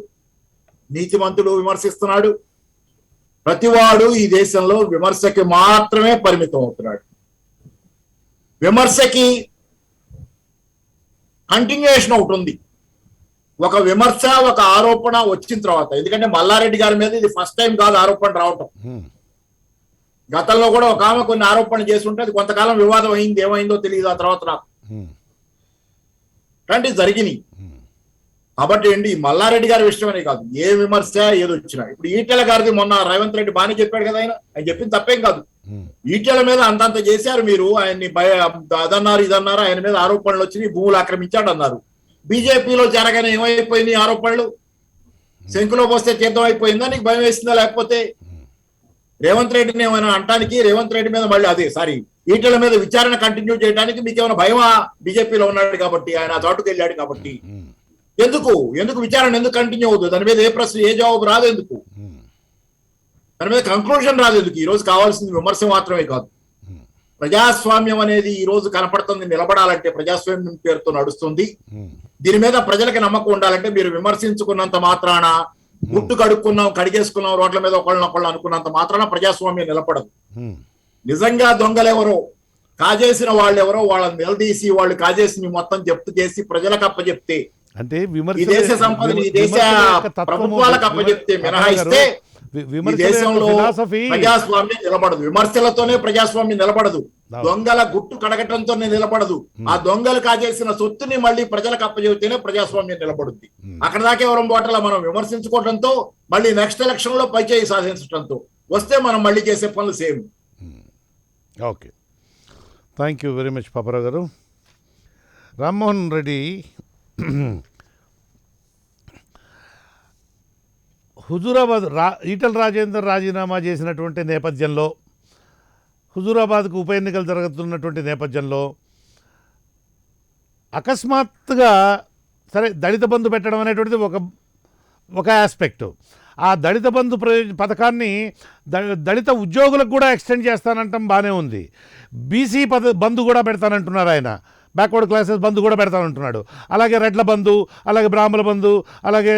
నీతిమంతుడు విమర్శిస్తున్నాడు. ప్రతివాడు ఈ దేశంలో విమర్శకి మాత్రమే పరిమితం అవుతున్నాడు. విమర్శకి కంటిన్యూషన్ ఒకటి ఉంది. ఒక విమర్శ, ఒక ఆరోపణ వచ్చిన తర్వాత, ఎందుకంటే మల్లారెడ్డి గారి మీద ఇది ఫస్ట్ టైం కాదు ఆరోపణ రావటం. గతంలో కూడా ఒక ఆమె కొన్ని ఆరోపణలు చేసి ఉంటే అది కొంతకాలం వివాదం అయింది, ఏమైందో తెలియదు ఆ తర్వాత నాకు. అంటే జరిగినాయి. కాబట్టి ఏంటి, మల్లారెడ్డి గారి విషయమనే కాదు, ఏ విమర్శ ఏది వచ్చినా. ఇప్పుడు ఈటెల గారిది మొన్న రేవంత్ రెడ్డి బాగానే చెప్పాడు కదా, ఆయన చెప్పింది తప్పేం కాదు. ఈటెల మీద అంతంత చేశారు మీరు, ఆయన్ని అదన్నారు ఇదన్నారు, ఆయన మీద ఆరోపణలు వచ్చినాయి, భూములు ఆక్రమించాడు అన్నారు. బీజేపీలో జరగని ఏమైపోయింది ఆరోపణలు? శంకులో పోస్తే తీర్థం అయిపోయిందా? నీకు భయం వేసిందా? లేకపోతే రేవంత్ రెడ్డిని ఏమైనా అంటానికి, రేవంత్ రెడ్డి మీద మళ్ళీ ఈటెల మీద విచారణ కంటిన్యూ చేయడానికి మీకు ఏమైనా భయమా? బీజేపీలో ఉన్నాడు కాబట్టి, ఆయన చాటుకు వెళ్ళాడు కాబట్టి. ఎందుకు విచారణ ఎందుకు కంటిన్యూ అవుతుంది? దాని మీద ఏ ప్రశ్న, ఏ జవాబు రాదు. ఎందుకు దాని మీద కంక్లూజన్ రాదు? ఎందుకు? ఈ రోజు కావాల్సింది విమర్శ మాత్రమే కాదు, ప్రజాస్వామ్యం అనేది ఈ రోజు కనపడుతుంది. నిలబడాలంటే ప్రజాస్వామ్యం పేరుతో నడుస్తుంది. దీని మీద ప్రజలకు నమ్మకం ఉండాలంటే మీరు విమర్శించుకున్నంత మాత్రాన, గుట్టు కడుక్కున్నాం, కడిగేసుకున్నాం, రోడ్ల మీద ఒకళ్ళనొకళ్ళు అనుకున్నంత మాత్రాన ప్రజాస్వామ్యం నిలబడదు. నిజంగా దొంగలెవరో, కాజేసిన వాళ్ళెవరో వాళ్ళని నిలదీసి, వాళ్ళు కాజేసి మొత్తం జప్తు చేసి ప్రజలకు అప్పచెప్తే, అంటే ఈ దేశ సంపదని ఈ దేశ ప్రభుత్వాలకు అప్పచెప్తే మినహాయిస్తే ఈ దేశంలో ప్రజాస్వామ్యం నిలబడదు. విమర్శలతోనే ప్రజాస్వామ్యం నిలబడదు, దొంగల గుట్టు కడగటంతోనే నిలబడదు. ఆ దొంగలు కాజేసిన సొత్తుని మళ్ళీ ప్రజలకు అప్పచెబితేనే ప్రజాస్వామ్యం నిలబడుద్ది. అక్కడ దాకా ఎవరం పోటలా మనం విమర్శించుకోవడంతో, మళ్ళీ నెక్స్ట్ ఎలక్షన్ లో పైచేయి సాధించడంతో వస్తే మనం మళ్ళీ చేసే పనులు same. Okay, thank you very much Paparao గారు. రామ్మోహన్ రెడ్డి, హుజూరాబాద్ ఈటెల రాజేందర్ రాజీనామా చేసినటువంటి నేపథ్యంలో, హుజూరాబాద్కు ఉప ఎన్నికలు జరుగుతున్నటువంటి నేపథ్యంలో అకస్మాత్తుగా సరే దళిత బంధు పెట్టడం అనేటువంటిది ఒక ఆస్పెక్టు. ఆ దళిత బంధు పథకాన్ని దళిత ఉద్యోగులకు కూడా ఎక్స్టెండ్ చేస్తానంటాం, బాగానే ఉంది. బీసీ బంధు కూడా పెడతానంటున్నారు ఆయన, బ్యాక్వర్డ్ క్లాసెస్ బంధు కూడా పెడతానంటున్నాడు. అలాగే రెడ్ల బంధు, అలాగే బ్రాహ్మణ బంధు, అలాగే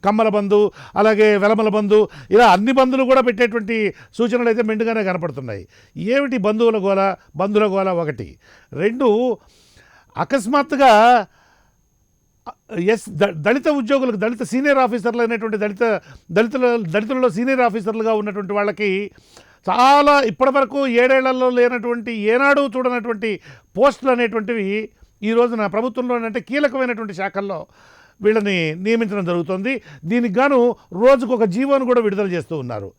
కమ్మల బంధు, అలాగే వెలమల బంధు, ఇలా అన్ని బంధువులు కూడా పెట్టేటువంటి సూచనలు అయితే మెండుగానే కనపడుతున్నాయి. ఏమిటి బంధువుల గోల? ఒకటి. రెండు, అకస్మాత్తుగా దళిత ఉద్యోగులకు, దళిత సీనియర్ ఆఫీసర్లు అనేటువంటి దళితులలో సీనియర్ ఆఫీసర్లుగా ఉన్నటువంటి వాళ్ళకి చాలా ఇప్పటివరకు 7 ఏళ్లలో లేనటువంటి, ఏనాడు చూడనటువంటి పోస్టులు అనేటువంటివి ఈ రోజున ప్రభుత్వంలో అంటే కీలకమైనటువంటి శాఖల్లో వీళ్ళని నియమించడం జరుగుతుంది. దీనికి గాను రోజుకు ఒక జీవోను కూడా విడుదల చేస్తూ ఉన్నారు.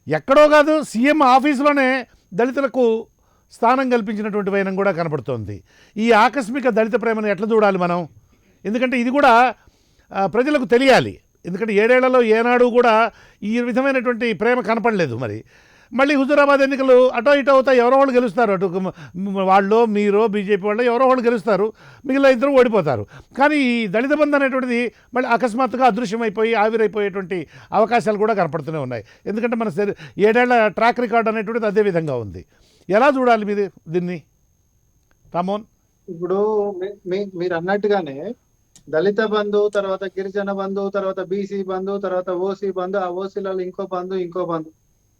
ఎక్కడో కాదు, సీఎం ఆఫీసులోనే దళితులకు స్థానం కల్పించినటువంటి వైనం కూడా కనపడుతోంది. ఈ ఆకస్మిక దళిత ప్రేమను ఎట్లా చూడాలి మనం? ఎందుకంటే ఇది కూడా ప్రజలకు తెలియాలి. ఎందుకంటే 7 ఏళ్లలో ఏనాడు కూడా ఈ విధమైనటువంటి ప్రేమ కనపడలేదు. మళ్ళీ హుజూరాబాద్ ఎన్నికలు అటో ఇటో అవుతాయి, ఎవరో వాళ్ళు గెలుస్తారు. అటు వాళ్ళు, మీరు, బీజేపీ వాళ్ళు ఎవరో వాళ్ళు గెలుస్తారు, మిగిలిన ఇద్దరు ఓడిపోతారు. కానీ ఈ దళిత బంధు అనేటువంటిది మళ్ళీ అకస్మాత్తుగా అదృశ్యమైపోయి ఆవిరైపోయేటువంటి అవకాశాలు కూడా కనపడుతూనే ఉన్నాయి. ఎందుకంటే మన 7 ఏళ్ల ట్రాక్ రికార్డ్ అనేటువంటిది అదే విధంగా ఉంది. ఎలా చూడాలి మీరు దీన్ని రామోహన్? ఇప్పుడు మీరు అన్నట్టుగానే దళిత బంధు, తర్వాత గిరిజన బంధు, తర్వాత బీసీ బంధు, తర్వాత ఓసీ బంధు, ఆ ఓసీలలో ఇంకో బంధు,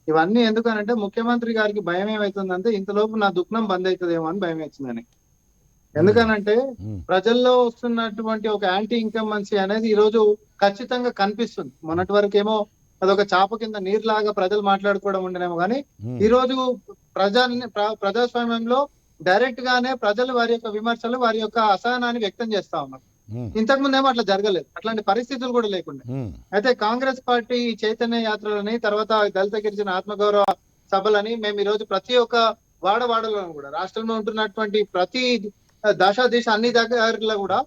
ఇవన్నీ ఎందుకనంటే ముఖ్యమంత్రి గారికి భయం ఏమవుతుందంటే ఇంతలోపు నా దుఃఖం బంద్ అవుతుందేమో అని భయం అవుతుందని. ఎందుకనంటే ప్రజల్లో వస్తున్నటువంటి ఒక యాంటీ ఇన్కమ్బెన్సీ అనేది ఈ రోజు ఖచ్చితంగా కనిపిస్తుంది. మొన్నటి వరకు ఏమో అదొక చాప కింద నీరులాగా ప్రజలు మాట్లాడుకోవడం ఉండేనేమో, కానీ ఈ రోజు ప్రజాస్వామ్యంలో డైరెక్ట్ గానే ప్రజలు వారి యొక్క విమర్శలు, వారి యొక్క అసహనాన్ని వ్యక్తం చేస్తా ఉన్నారు. ఇంతకు ముందేమో అట్లా జరగలేదు, అట్లాంటి పరిస్థితులు కూడా లేకుండా. అయితే కాంగ్రెస్ పార్టీ చైతన్య యాత్రలని, తర్వాత దళిత గిరిజన ఆత్మగౌరవ సభలని మేము ఈ రోజు ప్రతి ఒక్క వాడవాడలో కూడా, రాష్ట్రంలో ఉంటున్నటువంటి ప్రతి దిశ అన్ని దగ్గరలో కూడా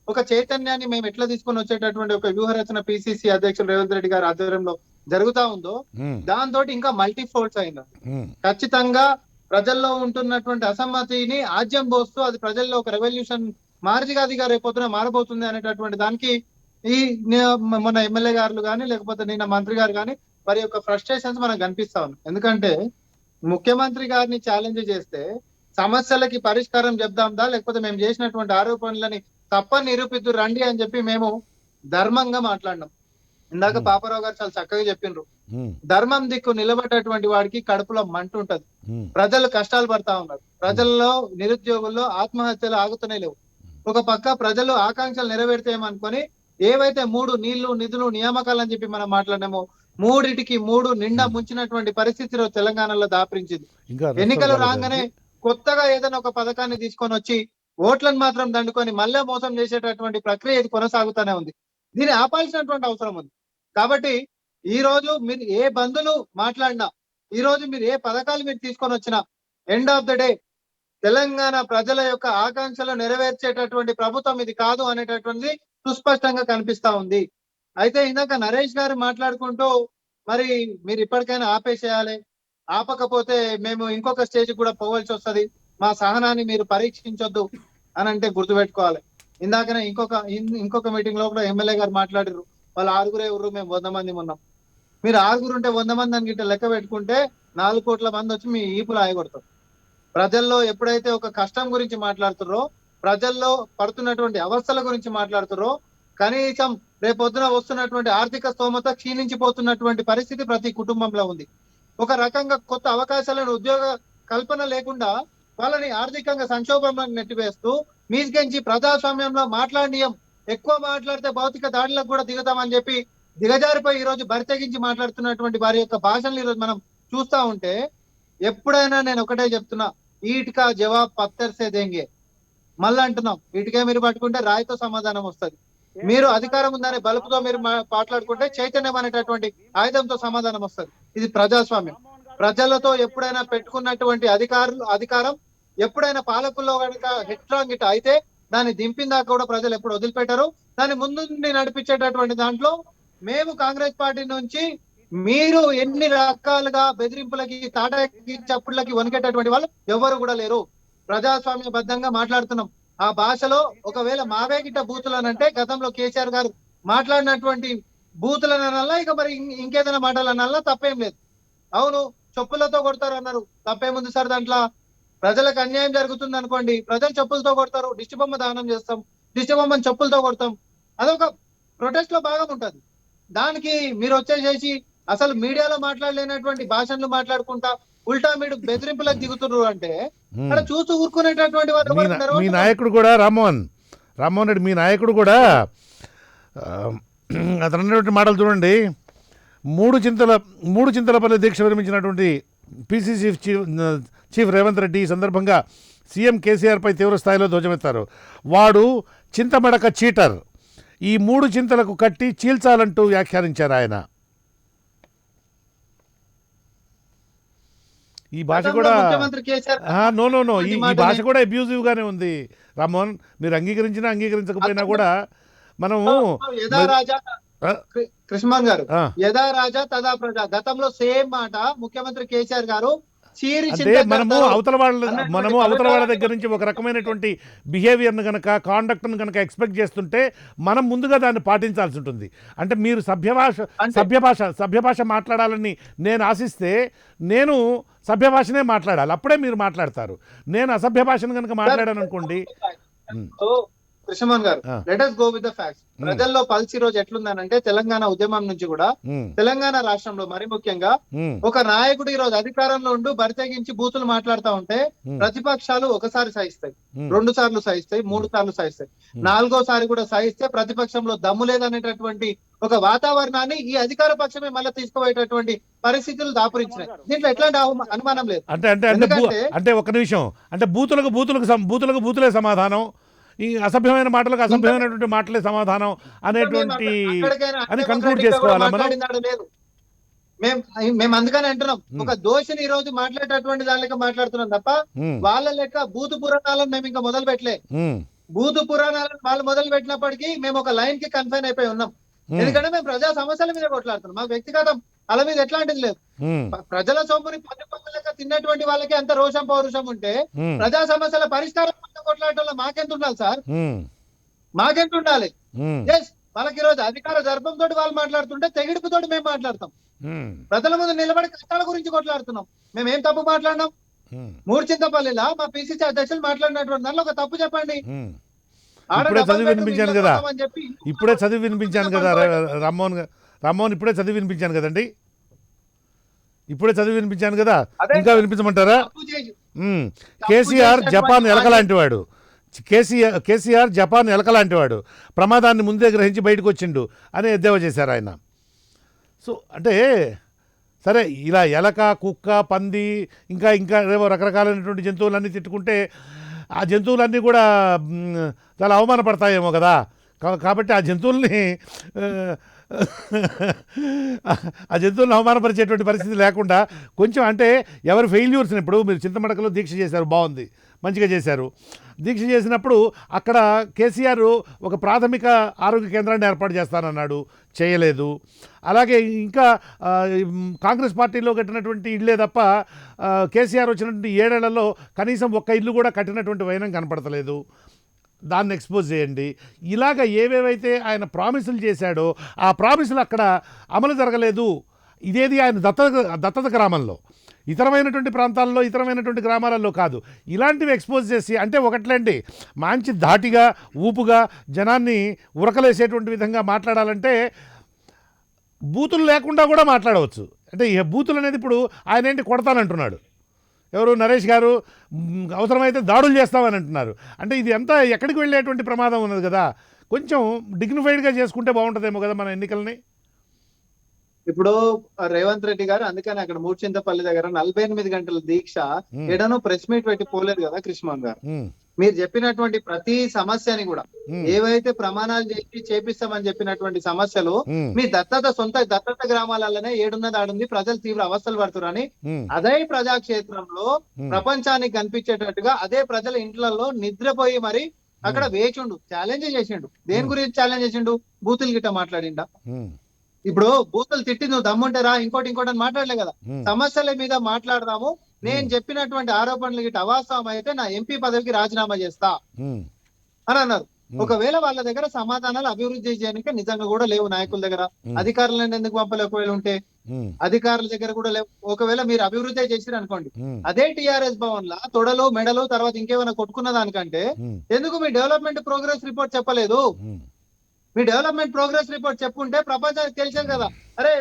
ఒక చైతన్యాన్ని మేము ఎట్లా తీసుకొని వచ్చేటటువంటి ఒక వ్యూహరచన పిసిసి అధ్యక్షులు రేవంత్ రెడ్డి గారి ఆధ్వర్యంలో జరుగుతా ఉందో ఉమ్, దాంతో ఇంకా మల్టీఫోల్డ్స్ అయింది. ఉమ్, ఖచ్చితంగా ప్రజల్లో ఉంటున్నటువంటి అసమ్మతిని ఆజ్యం పోస్తూ అది ప్రజల్లో ఒక రెవల్యూషన్ మార్జిగాదిగా రేపొద్దున మారబోతుంది అనేటటువంటి దానికి ఈ మన ఎమ్మెల్యే గారు కానీ లేకపోతే నిన్న మంత్రి గారు కానీ వారి యొక్క ఫ్రస్ట్రేషన్స్ మనకు కనిపిస్తా ఉన్నాయి. ఎందుకంటే ముఖ్యమంత్రి గారిని ఛాలెంజ్ చేస్తే సమస్యలకి పరిష్కారం చెప్దాందా లేకపోతే మేము చేసినటువంటి ఆరోపణలని తప్పని నిరూపిద్దు రండి అని చెప్పి మేము ధర్మంగా మాట్లాడినాం. ఇందాక పాపారావు గారు చాలా చక్కగా చెప్పిండ్రు, ఉమ్, ధర్మం దిక్కు నిలబడేటువంటి వాడికి కడుపులో మంట ఉంటది. ఉమ్, ప్రజలు కష్టాలు పడతా ఉన్నారు, ప్రజల్లో నిరుద్యోగుల్లో ఆత్మహత్యలు ఆగుతూనే లేవు. ఒక పక్క ప్రజలు ఆకాంక్షలు నెరవేర్తేమనుకొని ఏవైతే 3 నీళ్లు నిధులు నియామకాలు అని చెప్పి మనం మాట్లాడినామో 3టికి 3 నిండా ముంచినటువంటి పరిస్థితిలో తెలంగాణలో దాపరించింది. ఇంకా ఎన్నికలు రెస్టారెంట్ రాగానే కొత్తగా ఏదైనా ఒక పథకాన్ని తీసుకొని వచ్చి ఓట్లను మాత్రం దండుకొని మళ్ళీ మోసం చేసేటటువంటి ప్రక్రియ ఇది కొనసాగుతూనే ఉంది. దీన్ని ఆపాల్సినటువంటి అవసరం ఉంది. కాబట్టి ఈ రోజు మీరు ఏ బంధులు మాట్లాడినా, ఈ రోజు మీరు ఏ పథకాలు మీరు తీసుకొని వచ్చినా, end of the day Telangana ప్రజల యొక్క ఆకాంక్షలు నెరవేర్చేటటువంటి ప్రభుత్వం ఇది కాదు అనేటటువంటిది సుస్పష్టంగా కనిపిస్తా ఉంది. అయితే ఇందాక నరేష్ గారు మాట్లాడుకుంటూ మరి మీరు ఇప్పటికైనా ఆపేసేయాలి, ఆపకపోతే మేము ఇంకొక స్టేజ్ కూడా పోవాల్సి వస్తది, మా సహనాన్ని మీరు పరీక్షించొద్దు అని అంటే గుర్తుపెట్టుకోవాలి. ఇందాకనే ఇంకొక మీటింగ్ లో కూడా ఎమ్మెల్యే గారు మాట్లాడారు, వాళ్ళు 6 ఎవరు, మేము 100 మంది ఉన్నాం. మీరు 6 ఉంటే 100 మంది అని గిట్ట లెక్క పెట్టుకుంటే 4 కోట్ల మంది వచ్చి మీ ఈపులు ఆయగొడతారు. ప్రజల్లో ఎప్పుడైతే ఒక కష్టం గురించి మాట్లాడుతారో, ప్రజల్లో పడుతున్నటువంటి అవస్థల గురించి మాట్లాడుతారో, కనీసం రేపొద్దున వస్తున్నటువంటి ఆర్థిక స్తోమత క్షీణించిపోతున్నటువంటి పరిస్థితి ప్రతి కుటుంబంలో ఉంది. ఒక రకంగా కొత్త అవకాశాలను ఉద్యోగ కల్పన లేకుండా వాళ్ళని ఆర్థికంగా సంక్షోభంలోకి నెట్టివేస్తూ మీదికెంచి ప్రజాస్వామ్యంలో మాట్లాడియం, ఎక్కువ మాట్లాడితే భౌతిక దాడులకు కూడా దిగుతామని చెప్పి దిగజారిపోయి ఈ రోజు బరితెగించి మాట్లాడుతున్నటువంటి వారి యొక్క భాషలు ఈ రోజు మనం చూస్తా ఉంటే, ఎప్పుడైనా నేను ఒకటే చెప్తున్నా, ఈట్కా జవాబ్ పత్తర్ సే దేంగే. మళ్ళీ అంటున్నాం, ఇటుకే మీరు పట్టుకుంటే రాయితో సమాధానం వస్తుంది. మీరు అధికారం ఉందనే బలుపుతో మీరు మాట్లాడుకుంటే చైతన్యం అనేటటువంటి ఆయుధంతో సమాధానం వస్తుంది. ఇది ప్రజాస్వామ్యం. ప్రజలతో ఎప్పుడైనా పెట్టుకున్నటువంటి అధికారం ఎప్పుడైనా పాలకుల్లో కనుక హెడ్స్ట్రాంగ్ ఇట్ అయితే దాన్ని దింపిందాకా కూడా ప్రజలు ఎప్పుడు వదిలిపెట్టారు. దాన్ని ముందు నడిపించేటటువంటి దాంట్లో మేము కాంగ్రెస్ పార్టీ నుంచి మీరు ఎన్ని రకాలుగా బెదిరింపులకి తాటకి చప్పుళ్ళకి వణికేటటువంటి వాళ్ళు ఎవరు కూడా లేరు. ప్రజాస్వామ్యబద్ధంగా మాట్లాడుతున్నాం. ఆ భాషలో ఒకవేళ మావే గిట్ట బూతులనంటే గతంలో కేసీఆర్ గారు మాట్లాడినటువంటి బూతులనల్లా ఇక మరి ఇంకేదైనా మాటలనల్లా తప్పేం లేదు. అవును, చెప్పులతో కొడతారు అన్నారు, తప్పేముంది సార్ దాంట్లో? ప్రజలకు అన్యాయం జరుగుతుంది అనుకోండి, ప్రజలు చెప్పులతో కొడతారు, దిష్టి బొమ్మ దానం చేస్తాం, దిష్టి బొమ్మని చెప్పులతో కొడతాం, అదొక ప్రొటెస్ట్ లో భాగం ఉంటది. దానికి మీరు వచ్చేసేసి అసలు మీడియాలో మాట్లాడలేనటువంటి భాషలు మాట్లాడుకుంటా ఉల్టా మీరు బెదిరింపులకు దిగుతున్నారు అంటే అక్కడ చూస్తూ ఊరుకునేటటువంటి మీ నాయకుడు కూడా రామ్మోహన్ రెడ్డి, మీ నాయకుడు కూడా అతను అన్నటువంటి మాటలు చూడండి. మూడు చింతలపల్లి దీక్ష విరమించినటువంటి పిసిసి చీఫ్ రేవంత్ రెడ్డి ఈ సందర్భంగా సీఎం కేసీఆర్పై తీవ్ర స్థాయిలో ధ్వజమెత్తారు. వాడు చింతమడక చీటర్, ఈ 3 చింతలకు కట్టి చీల్చాలంటూ వ్యాఖ్యానించారు ఆయన. ఈ భాష కూడా నో ఈ భాష కూడా అబ్యూజివ్ గానే ఉంది రామ్మోహన్. మీరు అంగీకరించినా అంగీకరించకపోయినా కూడా మనము కృష్ణమోహన్ గారు యథా రాజా తదా ప్రజా, గతంలో సేమ్ మాట ముఖ్యమంత్రి కేసీఆర్ గారు అంటే మనము అవతల వాళ్ళ దగ్గర నుంచి ఒక రకమైనటువంటి బిహేవియర్ను కనుక కాండక్ట్ను కనుక ఎక్స్పెక్ట్ చేస్తుంటే మనం ముందుగా దాన్ని పాటించాల్సి ఉంటుంది. అంటే మీరు సభ్య భాష మాట్లాడాలని నేను ఆశిస్తే నేను సభ్య భాషనే మాట్లాడాలి, అప్పుడే మీరు మాట్లాడతారు. నేను అసభ్య భాషను కనుక మాట్లాడాను అనుకోండి. కృష్ణమోహన్ గారు, let us go with the facts. ప్రజల్లో పల్స్ ఈ రోజు ఎట్లుందనంటే తెలంగాణ ఉద్యమం నుంచి కూడా తెలంగాణ రాష్ట్రంలో మరి ముఖ్యంగా ఒక నాయకుడు ఈ రోజు అధికారంలో ఉంటూ బరితెగించి బూతులు మాట్లాడుతూ ఉంటే ప్రతిపక్షాలు ఒకసారి సహిస్తాయి, 2 సార్లు సహిస్తాయి, 3 సార్లు సహిస్తాయి, 4వ కూడా సహిస్తే ప్రతిపక్షంలో దమ్ము లేదనేటటువంటి ఒక వాతావరణాన్ని ఈ అధికార పక్షమే మళ్ళీ తీసుకుపోయేటటువంటి పరిస్థితులు దాపురించినాయి. దీంట్లో ఎట్లాంటి అనుమానం లేదు. అంటే ఒక నిమిషం, అంటే బూతులే సమాధానం, ఈ అసభ్యమైన మాటలకు అసభ్యమైనటువంటి మాటలే సమాధానం అనేటువంటి అని కన్క్లూడ్ చేసుకోవాలా మనం? మేము అందుకని అంటున్నాం, ఒక దోషిని ఈ రోజు మాట్లాడేటటువంటి దాని లెక్క మాట్లాడుతున్నాం తప్ప వాళ్ళ లెక్క బూతు పురాణాలను మేము ఇంకా మొదలు పెట్టలే. బూతు పురాణాలను వాళ్ళు మొదలు పెట్టినప్పటికీ మేము ఒక లైన్ కి కన్ఫైన్ అయిపోయి ఉన్నాం. ఎందుకంటే మేము ప్రజా సమస్యల మీద కొట్లాడుతున్నాం. మాకు వ్యక్తిగతం అలా మీద ఎట్లాంటిది లేదు. ప్రజల సొమ్ముని పన్ను లెక్క తిన్నటువంటి వాళ్ళకి అంత రోషం పౌరుషం ఉంటే ప్రజా సమస్యల పరిష్కారం కోసం కొట్లాడటంలో మాకెంత ఉండాలి సార్? మాకెంత ఉండాలి? ఎస్, వాళ్ళకి ఈరోజు అధికార దర్పంతో వాళ్ళు మాట్లాడుతుంటే తెగిడిపుతో మేము మాట్లాడతాం. ప్రజల ముందు నిలబడి కష్టాల గురించి కొట్లాడుతున్నాం. మేము ఏం తప్పు మాట్లాడినాం? మూర్చింతపల్లిలా మా పిసిసి అధ్యక్షులు మాట్లాడినటువంటి దానిలో ఒక తప్పు చెప్పండి. ఇప్పుడే చదివి వినిపించాను కదా, ఇప్పుడే చదివి వినిపించాను కదా రామ్మోహన్ ఇప్పుడే చదివి వినిపించాను కదండి, ఇప్పుడే చదివి వినిపించాను కదా, ఇంకా వినిపించమంటారా? కేసీఆర్ జపాన్ ఎలకలాంటి వాడు, కేసీఆర్ జపాన్ ఎలకలాంటి వాడు, ప్రమాదాన్ని ముందే గ్రహించి బయటకు వచ్చిండు అని ఎద్దేవా చేశారు ఆయన. సో అంటే సరే, ఇలా ఎలక, కుక్క, పంది, ఇంకా ఇంకా ఏవో రకరకాలైనటువంటి జంతువులన్నీ తిట్టుకుంటే ఆ జంతువులన్నీ కూడా చాలా అవమానపడతాయేమో కదా. కాబట్టి ఆ జంతువుల్ని అవమానపరిచేటువంటి పరిస్థితి లేకుండా కొంచెం అంటే ఎవరు ఫెయిల్యూర్స్ని, ఇప్పుడు మీరు చింతమడకలో దీక్ష చేశారు, బాగుంది, మంచిగా చేశారు. దీక్ష చేసినప్పుడు అక్కడ కేసీఆర్ ఒక ప్రాథమిక ఆరోగ్య కేంద్రాన్ని ఏర్పాటు చేస్తానన్నాడు, చేయలేదు. అలాగే ఇంకా కాంగ్రెస్ పార్టీలో కట్టినటువంటి ఇళ్ళే తప్ప కేసీఆర్ వచ్చినటువంటి 7 ఏళ్లలో కనీసం ఒక్క ఇల్లు కూడా కట్టినటువంటి వైనం కనపడతలేదు. దాన్ని ఎక్స్పోజ్ చేయండి. ఇలాగ ఏవేవైతే ఆయన ప్రామిసులు చేశాడో ఆ ప్రామిసులు అక్కడ అమలు జరగలేదు. ఇదేది ఆయన దత్తత గ్రామంలో, ఇతరమైనటువంటి ప్రాంతాల్లో, ఇతరమైనటువంటి గ్రామాలలో కాదు. ఇలాంటివి ఎక్స్పోజ్ చేసి, అంటే ఒకట్లేండి, మంచి ధాటిగా ఊపుగా జనాన్ని ఉరకలేసేటువంటి విధంగా మాట్లాడాలంటే బూతులు లేకుండా కూడా మాట్లాడవచ్చు. అంటే ఈ బూతులు అనేది ఇప్పుడు ఆయన ఏంటి కొడతానంటున్నాడు, ఎవరు నరేష్ గారు, అవసరమైతే దాడులు చేస్తామని అంటున్నారు. అంటే ఇది అంతా ఎక్కడికి వెళ్ళేటువంటి ప్రమాదం ఉన్నది కదా. కొంచెం డిగ్నిఫైడ్గా చేసుకుంటే బాగుంటుందేమో కదా మన ఎన్నికల్ని. ఇప్పుడు రేవంత్ రెడ్డి గారు అందుకని అక్కడ మూర్చింతపల్లి దగ్గర 48 గంటల దీక్ష ఎడనో ప్రెస్ మీట్ పెట్టి పోలేదు కదా కృష్ణమోహన్ గారు. మీరు చెప్పినటువంటి ప్రతి సమస్యని కూడా ఏవైతే ప్రమాణాలు చేసి చేపిస్తామని చెప్పినటువంటి సమస్యలు మీ సొంత దత్తత గ్రామాలలోనే ఏడున్నది ఆడుంది, ప్రజలు తీవ్ర అవస్థలు పడుతున్నారని అదే ప్రజాక్షేత్రంలో ప్రపంచానికి కనిపించేటట్టుగా అదే ప్రజల ఇంట్లలో నిద్రపోయి మరి అక్కడ వేచుండు ఛాలెంజ్ చేసిండు. దేని గురించి ఛాలెంజ్ చేసిండు? బూతులు గిట్ట మాట్లాడిండా? ఇప్పుడు బూతులు తిట్టి నువ్వు దమ్ముంటారా ఇంకోటి అని మాట్లాడలే కదా. సమస్యల మీద మాట్లాడదాము, నేను చెప్పినటువంటి ఆరోపణలు గిట్ట అవాస్తవం అయితే నా ఎంపీ పదవికి రాజీనామా చేస్తా అని అన్నారు. ఒకవేళ వాళ్ళ దగ్గర సమాధానాలు అభివృద్ధి చేయడానికి నిజంగా కూడా లేవు నాయకుల దగ్గర, అధికారులను ఎందుకు పంపలే? ఒకవేళ ఉంటే అధికారుల దగ్గర కూడా లేవు. ఒకవేళ మీరు అభివృద్ధి చేసిరు అనుకోండి, అదే టిఆర్ఎస్ భవన్ లా తొడలు మెడలు తర్వాత ఇంకేమైనా కొట్టుకున్న దానికంటే ఎందుకు మీ డెవలప్మెంట్ ప్రోగ్రెస్ రిపోర్ట్ చెప్పలేదు? మీ డెవలప్మెంట్ ప్రోగ్రెస్ రిపోర్ట్ చెప్పుంటే ప్రపంచానికి తెలిసేది కదా. అరే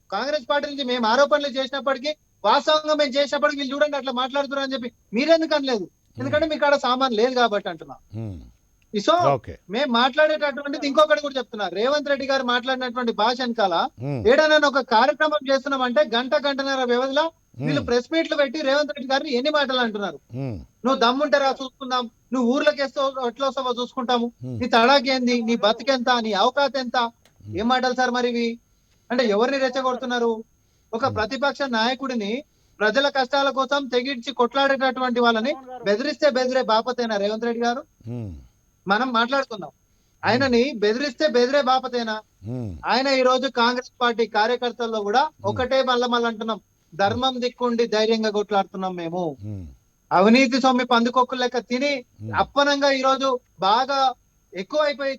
కాంగ్రెస్ పార్టీ నుంచి మేము ఆరోపణలు చేసినప్పటికీ వాస్తవంగా మేము చేసినప్పటికీ వీళ్ళు చూడండి అట్లా మాట్లాడుతున్నారు అని చెప్పి మీరెందుకు అనలేదు? ఎందుకంటే మీకు ఆడ సామాన్ లేదు కాబట్టి అంటున్నా. సో మేము మాట్లాడేటటువంటిది ఇంకొకటి కూడా చెప్తున్నా, రేవంత్ రెడ్డి గారు మాట్లాడినటువంటి భాష వెనకాల ఏడైనా ఒక కార్యక్రమం చేస్తున్నామంటే గంటన్నర వ్యవధిలో వీళ్ళు ప్రెస్ మీట్లు పెట్టి రేవంత్ రెడ్డి గారిని ఎన్ని మాటలు అంటున్నారు. నువ్వు దమ్ముంటారా చూసుకుందాం, నువ్వు ఊర్లోకి ఎట్లా వస్తావో చూసుకుంటాము, నీ తడాకి ఏంది, నీ బతికెంత, నీ అవకాశం ఎంత, ఏం మాటలు సార్ మరి ఇవి? అంటే ఎవరిని రెచ్చగొడుతున్నారు? ఒక ప్రతిపక్ష నాయకుడిని ప్రజల కష్టాల కోసం తెగించి కొట్లాడేటటువంటి వాళ్ళని బెదిరిస్తే బెదిరే బాపతేనా రేవంత్ రెడ్డి గారు? మనం మాట్లాడుకుందాం. ఆయనని బెదిరిస్తే బెదిరే బాపతేనా? ఆయన ఈ రోజు కాంగ్రెస్ పార్టీ కార్యకర్తల్లో కూడా ఒకటే మళ్ళీ అంటున్నాం, ధర్మం దిక్కుండి ధైర్యంగా కొట్లాడుతున్నాం మేము. అవినీతి సొమ్మి పందుకొక్కులు లెక్క తిని అప్పనంగా ఈ రోజు బాగా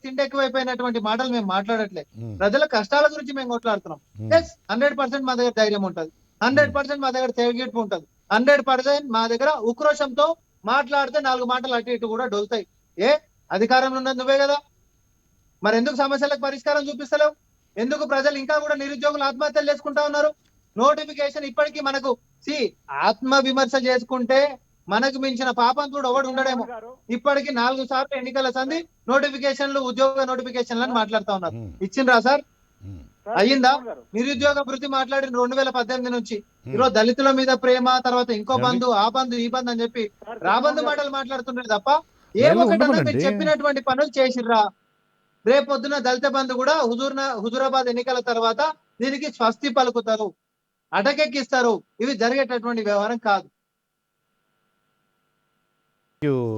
తిండి ఎక్కువైపోయినటువంటి మాటలు మేము మాట్లాడట్లే. ప్రజల కష్టాల గురించి మేము కొట్లాడుతున్నాం. 100% మా దగ్గర ధైర్యం ఉంటది, 100% మా దగ్గర తెగిడ్పు ఉంటది, 100% మా దగ్గర ఉక్రోషంతో మాట్లాడితే 4 మాటలు అటు ఇటు కూడా డొలుతాయి. అధికారంలో ఉన్నది నువ్వే కదా, మరి ఎందుకు సమస్యలకు పరిష్కారం చూపిస్తలేవు? ఎందుకు ప్రజలు ఇంకా కూడా నిరుద్యోగులు ఆత్మహత్యలు చేసుకుంటా ఉన్నారు? నోటిఫికేషన్ ఇప్పటికీ మనకు ఆత్మ విమర్శ చేసుకుంటే మనకు మించిన పాపం కూడా ఒకటి ఉండడేమో. ఇప్పటికి 4 సార్లు ఎన్నికల సంధి నోటిఫికేషన్లు, ఉద్యోగ నోటిఫికేషన్లు అని మాట్లాడుతా ఉన్నారు. ఇచ్చిండ్రా సార్? అయ్యిందా? నిరుద్యోగ వృత్తి మాట్లాడిన 2018 నుంచి ఈరోజు దళితుల మీద ప్రేమ, తర్వాత ఇంకో బంధు, ఆ బంధు, ఈ బంధు అని చెప్పి రాబంధు మాటలు మాట్లాడుతున్నారు తప్ప ఏ ఒక్కటన్నా మీరు చెప్పినటువంటి పనులు చేసిర్రా? రేపొద్దున దళిత బంధు కూడా హుజూరాబాద్ ఎన్నికల తర్వాత దీనికి స్వస్తి పలుకుతారు, అటకెక్కిస్తారు. ఇవి జరిగేటటువంటి వ్యవహారం కాదు.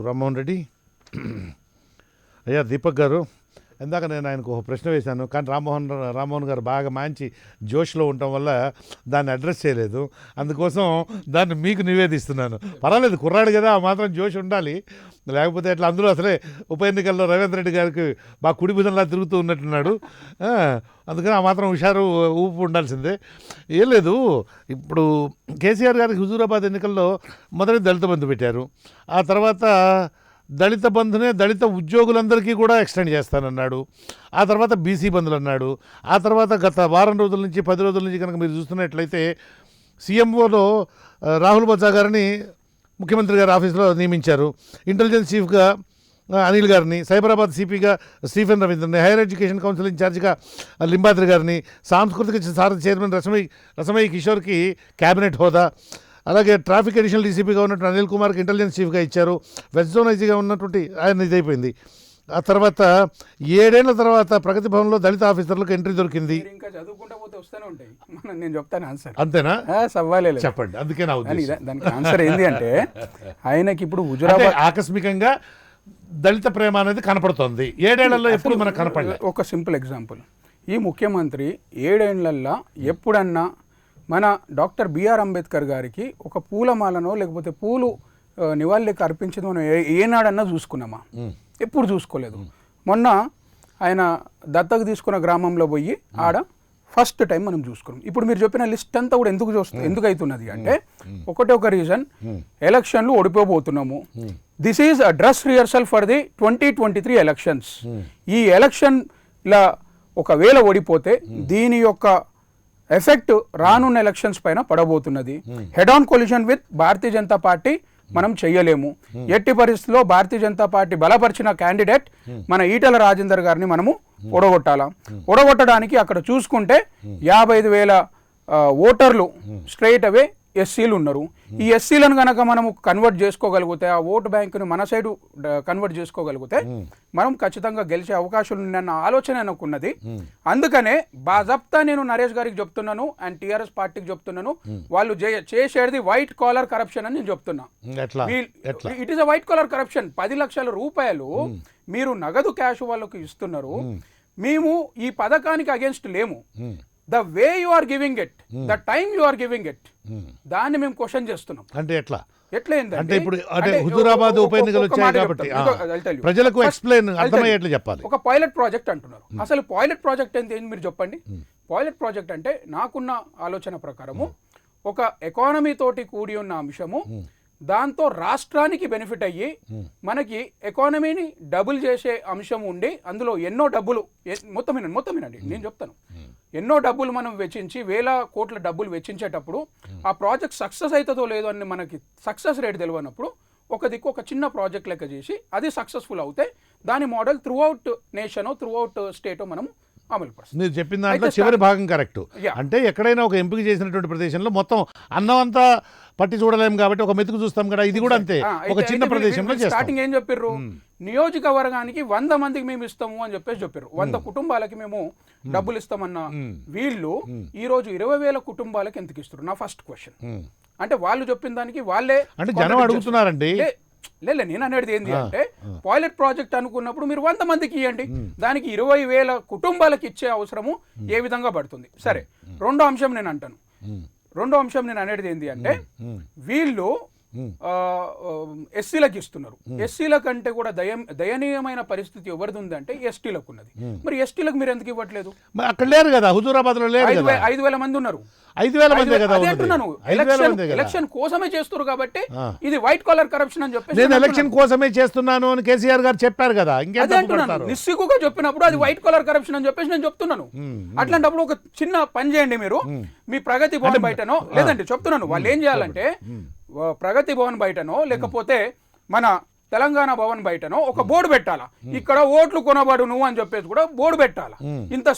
రామ్మోహన్ రెడ్డి. అయ్యా దీపక్ గారు, ఇందాక నేను ఆయనకు ఒక ప్రశ్న వేశాను, కానీ రామ్మోహన్ గారు బాగా మంచి జోష్లో ఉండటం వల్ల దాన్ని అడ్రస్ చేయలేదు. అందుకోసం దాన్ని మీకు నివేదిస్తున్నాను. పర్వాలేదు, కుర్రాడు కదా, ఆ మాత్రం జోష్ ఉండాలి, లేకపోతే అట్లా. అందులో అసలే ఉప ఎన్నికల్లో రవీంద్ర రెడ్డి గారికి బాగా కుడి భుజంలా తిరుగుతూ ఉన్నట్టున్నాడు. అందుకని ఆ మాత్రం హుషారు ఊపు ఉండాల్సిందే. ఏం లేదు, ఇప్పుడు కేసీఆర్ గారికి హుజూరాబాద్ ఎన్నికల్లో మొదటి దళిత బంధు పెట్టారు. ఆ తర్వాత దళిత బంధునే దళిత ఉద్యోగులందరికీ కూడా ఎక్స్టెండ్ చేస్తానన్నాడు. ఆ తర్వాత బీసీ బంధులు అన్నాడు. ఆ తర్వాత గత వారం రోజుల నుంచి 10 రోజుల నుంచి కనుక మీరు చూస్తున్నట్లయితే సీఎంఓలో రాహుల్ బొత్స గారిని ముఖ్యమంత్రి గారి ఆఫీస్లో నియమించారు. ఇంటెలిజెన్స్ చీఫ్గా అనిల్ గారిని, సైబరాబాద్ సిపిగా స్టీఫెన్ రవీంద్రని, హైయర్ ఎడ్యుకేషన్ కౌన్సిల్ ఇన్ఛార్జిగా లింబాద్రి గారిని, సాంస్కృతిక సారథి చైర్మన్ రసమయ్య కిషోర్కి క్యాబినెట్ హోదా, అలాగే ట్రాఫిక్ అడిషనల్ డీసీపీగా ఉన్నటువంటి అనిల్ కుమార్కి ఇంటెలిజెన్స్ చీఫ్గా ఇచ్చారు. వెస్ట్ జోన్ ఐజీగా ఉన్నటువంటి ఆయన ఇదైపోయింది. ఆ తర్వాత 7 ఏళ్ల తర్వాత ప్రగతి భవన్లో దళిత ఆఫీసర్లకు ఎంట్రీ దొరికింది. ఇంకా చదువుకుంటా పోతే వస్తూనే ఉంటాయి. నేను చెప్తాను ఆన్సర్. అంతేనా? సవాలే చెప్పండి. అందుకే నా ఉద్దేశం. దానికి ఆన్సర్ ఏంటి అంటే, ఆయనకి ఇప్పుడు హుజూరాబాద్ ఆకస్మికంగా దళిత ప్రేమ అనేది కనపడుతుంది. 7 ఏళ్లలో ఎప్పుడు మనకు కనపడలేదు. ఒక సింపుల్ ఎగ్జాంపుల్, ఈ ముఖ్యమంత్రి 7 ఏళ్లల్లో ఎప్పుడన్నా మన డాక్టర్ బిఆర్ అంబేద్కర్ గారికి ఒక పూలమాలనో లేకపోతే పూలు నివాళులకి అర్పించడం మనం ఏనాడన్నా చూసుకున్నామా? ఎప్పుడు చూసుకోలేదు. మొన్న ఆయన దత్తకు తీసుకున్న గ్రామంలో పోయి ఆడ ఫస్ట్ టైం మనం చూసుకున్నాం. ఇప్పుడు మీరు చెప్పిన లిస్ట్ అంతా కూడా ఎందుకు అవుతున్నది అంటే, ఒకటే ఒక రీజన్, ఎలక్షన్లు ఓడిపోబోతున్నాము. This is a dress rehearsal for the 2023 elections. ఈ ఎలక్షన్ల ఒకవేళ ఓడిపోతే దీని యొక్క ఎఫెక్ట్ రానున్న ఎలక్షన్స్ పైన పడబోతున్నది. Head on collision with Bharatiya Janata Party మనం చెయ్యలేము. ఎట్టి పరిస్థితుల్లో భారతీయ జనతా పార్టీ బలపరిచిన క్యాండిడేట్ మన ఈటల రాజేందర్ గారిని మనము ఓడగొట్టాలా. ఓడగొట్టడానికి అక్కడ చూసుకుంటే 55,000 ఓటర్లు స్ట్రైట్ అవే ఎస్సీలు ఉన్నారు. ఈ ఎస్సీలను కనుక మనము కన్వర్ట్ చేసుకోగలిగితే, ఆ ఓటు బ్యాంకుని మన సైడు కన్వర్ట్ చేసుకోగలిగితే మనం ఖచ్చితంగా గెలిచే అవకాశాలు ఉన్నాయన్న ఆలోచన నాకు ఉన్నది. అందుకనే బాజప్తా నేను నరేష్ గారికి చెప్తున్నాను అండ్ టీఆర్ఎస్ పార్టీకి చెప్తున్నాను, వాళ్ళు చేసేది వైట్ కాలర్ కరప్షన్ అని నేను చెప్తున్నా. It is a white collar corruption. 10 లక్షల రూపాయలు మీరు నగదు క్యాష్ వాళ్ళకు ఇస్తున్నారు. మేము ఈ పథకానికి అగేన్స్ట్ లేము. The way you are giving it, the time you are giving it, దాన్ని మేము క్వశ్చన్ చేస్తున్నాం. అంటే ఎట్లా అంటే ఇప్పుడు హుజూరాబాద్ ఉప ఎన్నికలు వచ్చాయి కాబట్టి ప్రజలకు ఎక్స్ప్లెయిన్ అర్థమయ్యేట్లు చెప్పాలి. ఒక పైలట్ ప్రాజెక్ట్ అంటున్నారు. అసలు పైలట్ ప్రాజెక్ట్ ఏంటి మీరు చెప్పండి. పైలట్ ప్రాజెక్ట్ అంటే నాకున్న ఆలోచన ప్రకారము ఒక ఎకానమీ తోటి కూడి ఉన్న అంశము, దాంతో రాష్ట్రానికి బెనిఫిట్ అయ్యి మనకి ఎకానమీని డబుల్ చేసే అంశం ఉండి, అందులో ఎన్నో డబ్బులు మొత్తం వినండి నేను చెప్తాను, ఎన్నో డబ్బులు మనం వెచ్చించి 1,000 కోట్ల డబ్బులు వెచ్చించేటప్పుడు ఆ ప్రాజెక్ట్ సక్సెస్ అవుతుందో లేదో అని మనకి సక్సెస్ రేట్ తెలియనప్పుడు ఒక చిన్న ప్రాజెక్ట్ లెక్క చేసి అది సక్సెస్ఫుల్ అవుతే దాని model through out nation, through out state మనము అమలు పరుస్తుంది. మీరు చెప్పిన దాంట్లో చివరి భాగం కరెక్ట్. అంటే ఎక్కడైనా ఒక ఎంపిక చేసినటువంటి ప్రదేశంలో మొత్తం అన్నం అంతా పట్టి చూడలేము కాబట్టి ఒక మెతుకు చూస్తాం కదా, ఇది కూడా అంతే. ఒక చిన్న ప్రదేశంలో స్టార్టింగ్ ఏం చెప్పారు, నియోజకవర్గానికి 100 మందికి మేము ఇస్తాము అని చెప్పారు. 100 కుటుంబాలకి మేము డబ్బులు ఇస్తామన్న వీళ్ళు ఈ రోజు 20,000 కుటుంబాలకి ఎందుకు ఇస్తారు? నా ఫస్ట్ క్వశ్చన్. అంటే వాళ్ళు చెప్పిన దానికి వాళ్ళే అంటే జనం అడుగుతున్నారండి. లేదు, నేను అనేది ఏంటి అంటే, పైలట్ ప్రాజెక్ట్ అనుకున్నప్పుడు మీరు 100 మందికి ఇవ్వండి, దానికి 20,000 కుటుంబాలకు ఇచ్చే అవసరము ఏ విధంగా పడుతుంది? సరే, రెండో అంశం నేను అనేది ఏంటి అంటే, వీళ్ళు ఎస్సీలకు ఇస్తున్నారు. ఎస్సీల కంటే కూడా దయనీయమైన పరిస్థితి ఎవరిది ఉంది అంటే ఎస్టీలకు ఉన్నది. మరి ఎస్టీలకు మీరు ఎందుకు ఇవ్వట్లేదు? అక్కడ లేరు కదా, హుజూరాబాద్ లో లేరు. 5,000 మంది ఉన్నారు. 5,000 మంది కదా అంటున్నాను. ఎలక్షన్ కోసమే చేస్తారు కాబట్టి ఇది వైట్ కాలర్ కరప్షన్ అని చెప్పి నేను ఎలక్షన్ కోసమే చేస్తున్నాను అని కేసీఆర్ గారు చెప్పారు కదా. నిస్సిగ్గుగా చెప్పినప్పుడు అది వైట్ కాలర్ కరప్షన్ అని చెప్పేసి నేను చెప్తున్నాను. అట్లాంటప్పుడు ఒక చిన్న పని చేయండి, మీరు మీ ప్రగతి భవన్ బయటనో, లేదంటే చెప్తున్నాను వాళ్ళు ఏం చేయాలంటే ప్రగతి భవన్ బయటనో లేకపోతే మన తెలంగాణ భవన్ బయటనో ఒక బోర్డు పెట్టాలా, ఇక్కడ ఓట్లు కొనబడు నువ్వు అని చెప్పేసి కూడా బోర్డు పెట్టాలా. ఇంత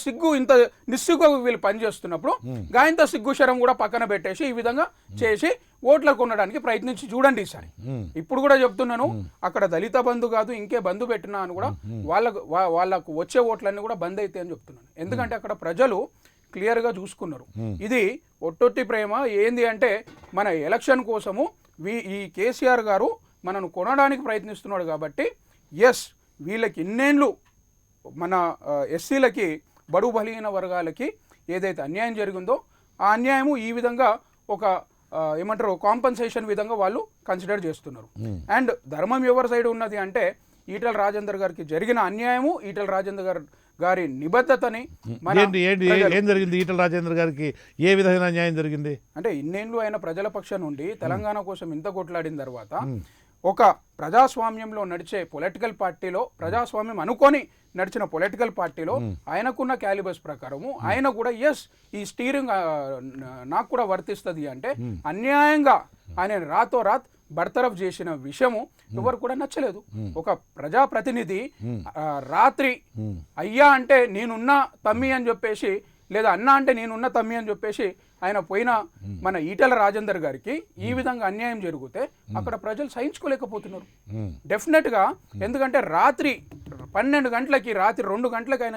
నిస్సిగ్గు వీళ్ళు పనిచేస్తున్నప్పుడు గాయంత సిగ్గు శరం కూడా పక్కన పెట్టేసి ఈ విధంగా చేసి ఓట్లు కొనడానికి ప్రయత్నించి చూడండి ఈసారి. ఇప్పుడు కూడా చెప్తున్నాను, అక్కడ దళిత బంధు కాదు ఇంకే బంధు పెట్టినా అని కూడా వాళ్ళకు వచ్చే ఓట్లన్నీ కూడా బంద్ అయితే అని చెప్తున్నాను. ఎందుకంటే అక్కడ ప్రజలు క్లియర్గా చూసుకున్నారు. ఇది ఒట్టొట్టి ప్రేమ ఏంది అంటే, మన ఎలక్షన్ కోసము ఈ కేసీఆర్ గారు మనను కొనడానికి ప్రయత్నిస్తున్నాడు కాబట్టి, ఎస్ వీళ్ళకి ఇన్నేళ్ళు మన ఎస్సీలకి బడుగు బలహీన వర్గాలకి ఏదైతే అన్యాయం జరిగిందో ఆ అన్యాయము ఈ విధంగా ఒక ఏమంటారు కాంపన్సేషన్ విధంగా వాళ్ళు కన్సిడర్ చేస్తున్నారు. అండ్ ధర్మం ఎవరి సైడ్ ఉన్నది అంటే ఈటల రాజేందర్ గారికి జరిగిన అన్యాయము, ఈటల రాజేందర్ గారి నిబద్ధతని ఏం జరిగింది? ఈటల రాజేందర్ గారికి ఏ విధమైన అన్యాయం జరిగింది అంటే ఇన్నేళ్ళు ఆయన ప్రజల పక్షం నుండి తెలంగాణ కోసం ఇంత కొట్లాడిన తర్వాత ఒక ప్రజాస్వామ్యంలో నడిచే పొలిటికల్ పార్టీలో, ప్రజాస్వామ్యం అనుకొని నడిచిన పొలిటికల్ పార్టీలో ఆయనకున్న క్యాలిబర్స్ ప్రకారము ఆయన కూడా ఎస్ ఈ స్టీరింగ్ నాకు కూడా వర్తిస్తుంది అంటే అన్యాయంగా ఆయన రాతో రాత్ బర్తరఫ్ చేసిన విషయము ఎవరు కూడా నచ్చలేదు. ఒక ప్రజాప్రతినిధి రాత్రి అయ్యా అంటే నేనున్న తమ్మి అని చెప్పేసి, లేదా అన్న అంటే నేనున్న తమ్మి అని చెప్పేసి ఆయన పోయిన మన ఈటల రాజేందర్ గారికి ఈ విధంగా అన్యాయం జరిగితే అక్కడ ప్రజలు సహించుకోలేకపోతున్నారు డెఫినెట్గా. ఎందుకంటే రాత్రి 12 గంటలకి, రాత్రి 2 గంటలకి ఆయన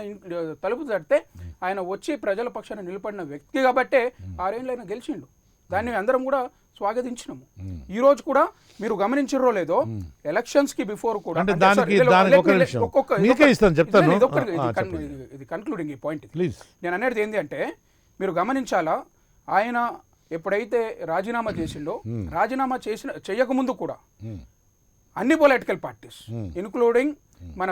తలుపు తడితే ఆయన వచ్చి ప్రజల పక్షాన నిలబడిన వ్యక్తి కాబట్టే 6 ఏళ్ళు ఆయన గెలిచిండు. దాన్ని అందరం కూడా స్వాగతించినాము. ఈ రోజు కూడా మీరు గమనించిర్రో లేదో ఎలక్షన్స్ కి బిఫోర్ కూడా ఇది కన్క్లూడింగ్ ఈ పాయింట్. నేను అనేది ఏంటి అంటే మీరు గమనించాలా, ఆయన ఎప్పుడైతే రాజీనామా చేసిండో, రాజీనామా చేయకముందు కూడా అన్ని పొలిటికల్ పార్టీస్ ఇన్క్లూడింగ్ మన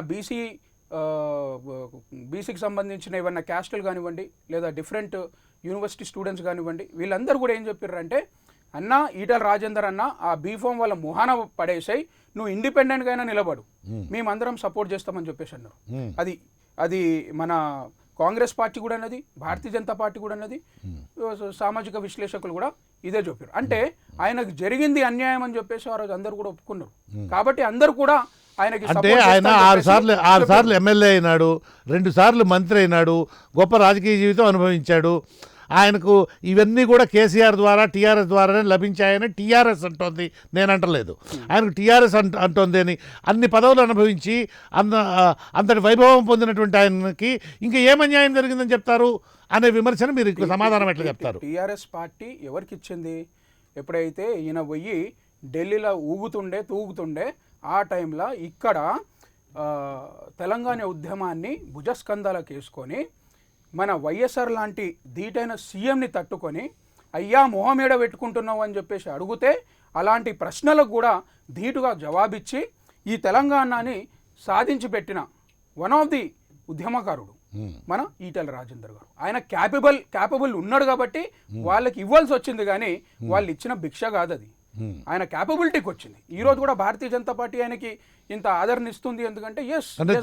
బీసీకి సంబంధించిన ఏమన్నా క్యాస్టులు కానివ్వండి, లేదా డిఫరెంట్ యూనివర్సిటీ స్టూడెంట్స్ కానివ్వండి, వీళ్ళందరూ కూడా ఏం చెప్పారంటే అన్న ఈటల రాజేందర్ అన్న ఆ బీఫామ్ వాళ్ళ మొహాన పడేసాయి, నువ్వు ఇండిపెండెంట్గా అయినా నిలబడు, మేమందరం సపోర్ట్ చేస్తామని చెప్పేసి అన్నారు. అది మన కాంగ్రెస్ పార్టీ కూడా అన్నది, భారతీయ జనతా పార్టీ కూడా అన్నది, సామాజిక విశ్లేషకులు కూడా ఇదే చెప్పారు. అంటే ఆయనకు జరిగింది అన్యాయం అని చెప్పేసి ఆ రోజు అందరు కూడా ఒప్పుకున్నారు. కాబట్టి అందరు కూడా ఆయనకి, అంటే ఆయన 6 సార్లు ఎమ్మెల్యే అయినాడు, 2 సార్లు మంత్రి అయినాడు, గొప్ప రాజకీయ జీవితం అనుభవించాడు. ఆయనకు ఇవన్నీ కూడా కేసీఆర్ ద్వారా, టీఆర్ఎస్ ద్వారానే లభించాయని టీఆర్ఎస్ అంటోంది, నేను అంటలేదు. ఆయనకు టీఆర్ఎస్ అంటోంది అని అన్ని పదవులు అనుభవించి అంతటి వైభవం పొందినటువంటి ఆయనకి ఇంకా ఏం అన్యాయం జరిగిందని చెప్తారు అనే విమర్శను మీరు సమాధానం ఎట్లా చెప్తారు? టీఆర్ఎస్ పార్టీ ఎవరికి ఇచ్చింది? ఎప్పుడైతే ఈయన పోయి ఢిల్లీలో తూగుతుండే ఆ టైంలో ఇక్కడ తెలంగాణ ఉద్యమాన్ని భుజస్కంధాలకు వేసుకొని మన వైఎస్ఆర్ లాంటి ధీటైన సీఎంని తట్టుకొని అయ్యా మొహమేడ పెట్టుకుంటున్నావు అని చెప్పేసి అడిగితే అలాంటి ప్రశ్నలకు కూడా ధీటుగా జవాబిచ్చి ఈ తెలంగాణని సాధించి పెట్టిన వన్ ఆఫ్ ది ఉద్యమకారుడు మన ఈటల రాజేందర్ గారు. ఆయన క్యాపబుల్ ఉన్నాడు కాబట్టి వాళ్ళకి ఇవ్వాల్సి వచ్చింది, కానీ వాళ్ళు ఇచ్చిన భిక్ష కాదు అది, ఆయన క్యాపబిలిటీకి వచ్చింది. ఈ రోజు కూడా భారతీయ జనతా పార్టీ ఆయనకి ఇంత ఆదరణ ఇస్తుంది. ఎందుకంటే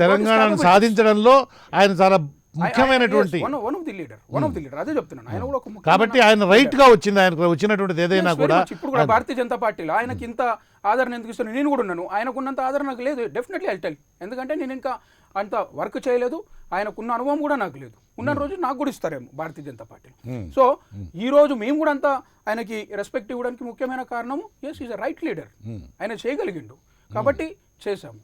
తెలంగాణను సాధించడంలో ఆయన చాలా ముఖ్యమైనటువంటి వన్ ఆఫ్ ది లీడర్ అదే చెప్తున్నాను. ఆయన కూడా కాబట్టి ఆయన రైట్ గా వచ్చింది, ఆయనకు వచ్చినటువంటిది ఏదైనా కూడా. ఇప్పుడు కూడా భారతీయ జనతా పార్టీలో ఆయనకి ఇంత ఆదరణ ఎందుకు ఇస్తున్నాను? నేను కూడా ఉన్నాను, ఆయనకున్నంత ఆదరణ నాకు లేదు. డెఫినెట్లీ ఐ టెల్, ఎందుకంటే నేను ఇంకా అంత వర్క్ చేయలేదు, ఆయనకున్న అనుభవం కూడా నాకు లేదు. ఉన్న రోజు నాకు కూడా ఇస్తారేమో భారతీయ జనతా పార్టీలో. సో ఈ రోజు మేము కూడా అంతా ఆయనకి రెస్పెక్ట్ ఇవ్వడానికి ముఖ్యమైన కారణము yes is a right leader, ఆయన చేయగలిగిండు కాబట్టి చేశాము.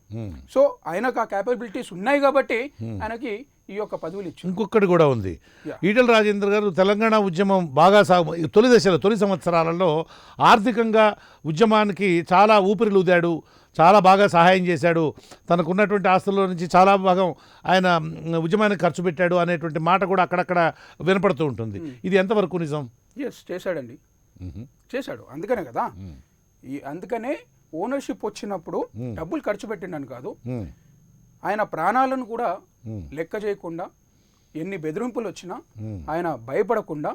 సో ఆయనకు ఆ క్యాపబిలిటీస్ ఉన్నాయి కాబట్టి ఆయనకి ఈ యొక్క పదవులు ఇచ్చారు. ఇంకొకటి కూడా ఉంది, ఈటల రాజేందర్ గారు తెలంగాణ ఉద్యమం బాగా తొలి సంవత్సరాలలో ఆర్థికంగా ఉద్యమానికి చాలా ఊపిరిలూదాడు, చాలా బాగా సహాయం చేశాడు, తనకున్నటువంటి ఆస్తుల్లో నుంచి చాలా భాగం ఆయన ఉద్యమానికి ఖర్చు పెట్టాడు అనేటువంటి మాట కూడా అక్కడక్కడ వినపడుతూ ఉంటుంది. ఇది ఎంతవరకు నిజం? ఎస్ చేశాడండి, చేశాడు. అందుకనే కదా, అందుకనే ఓనర్షిప్ వచ్చినప్పుడు డబ్బులు ఖర్చు పెట్టిండని కాదు, ఆయన ప్రాణాలను కూడా లెక్క చేయకుండా, ఎన్ని బెదిరింపులు వచ్చినా ఆయన భయపడకుండా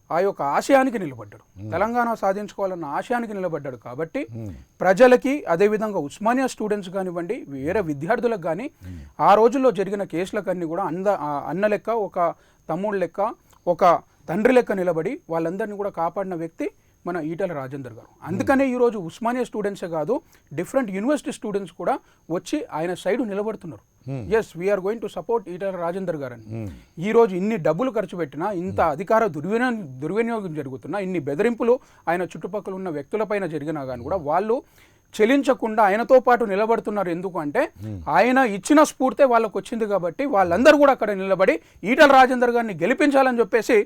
ఆ యొక్క ఆశయానికి నిలబడ్డాడు, తెలంగాణ సాధించుకోవాలన్న ఆశయానికి నిలబడ్డాడు. కాబట్టి ప్రజలకి, అదేవిధంగా ఉస్మానియా స్టూడెంట్స్ కానివ్వండి, వేరే విద్యార్థులకు కానీ ఆ రోజుల్లో జరిగిన కేసులకన్నీ కూడా అన్న లెక్క, ఒక తమ్ముడు లెక్క, ఒక తండ్రి లెక్క నిలబడి వాళ్ళందరినీ కూడా కాపాడిన వ్యక్తి మన ఈటల రాజేందర్ గారు. అందుకనే ఈరోజు ఉస్మానియా స్టూడెంట్సే కాదు, డిఫరెంట్ యూనివర్సిటీ స్టూడెంట్స్ కూడా వచ్చి ఆయన సైడ్ నిలబడుతున్నారు. Yes we're going to support Eatala Rajender గారని. ఈ రోజు ఇన్ని డబ్బులు ఖర్చు పెట్టినా, ఇంత అధికార దుర్వినియోగం జరుగుతున్నా, ఇన్ని బెదిరింపులు ఆయన చుట్టుపక్కల ఉన్న వ్యక్తులపైన జరిగినా కానీ కూడా వాళ్ళు చెలించకుండా ఆయనతో పాటు నిలబడుతున్నారు. ఎందుకు అంటే ఆయన ఇచ్చిన స్ఫూర్తే వాళ్ళకు వచ్చింది కాబట్టి వాళ్ళందరూ కూడా అక్కడ నిలబడి ఈటల రాజేందర్ గారిని గెలిపించాలని చెప్పేసి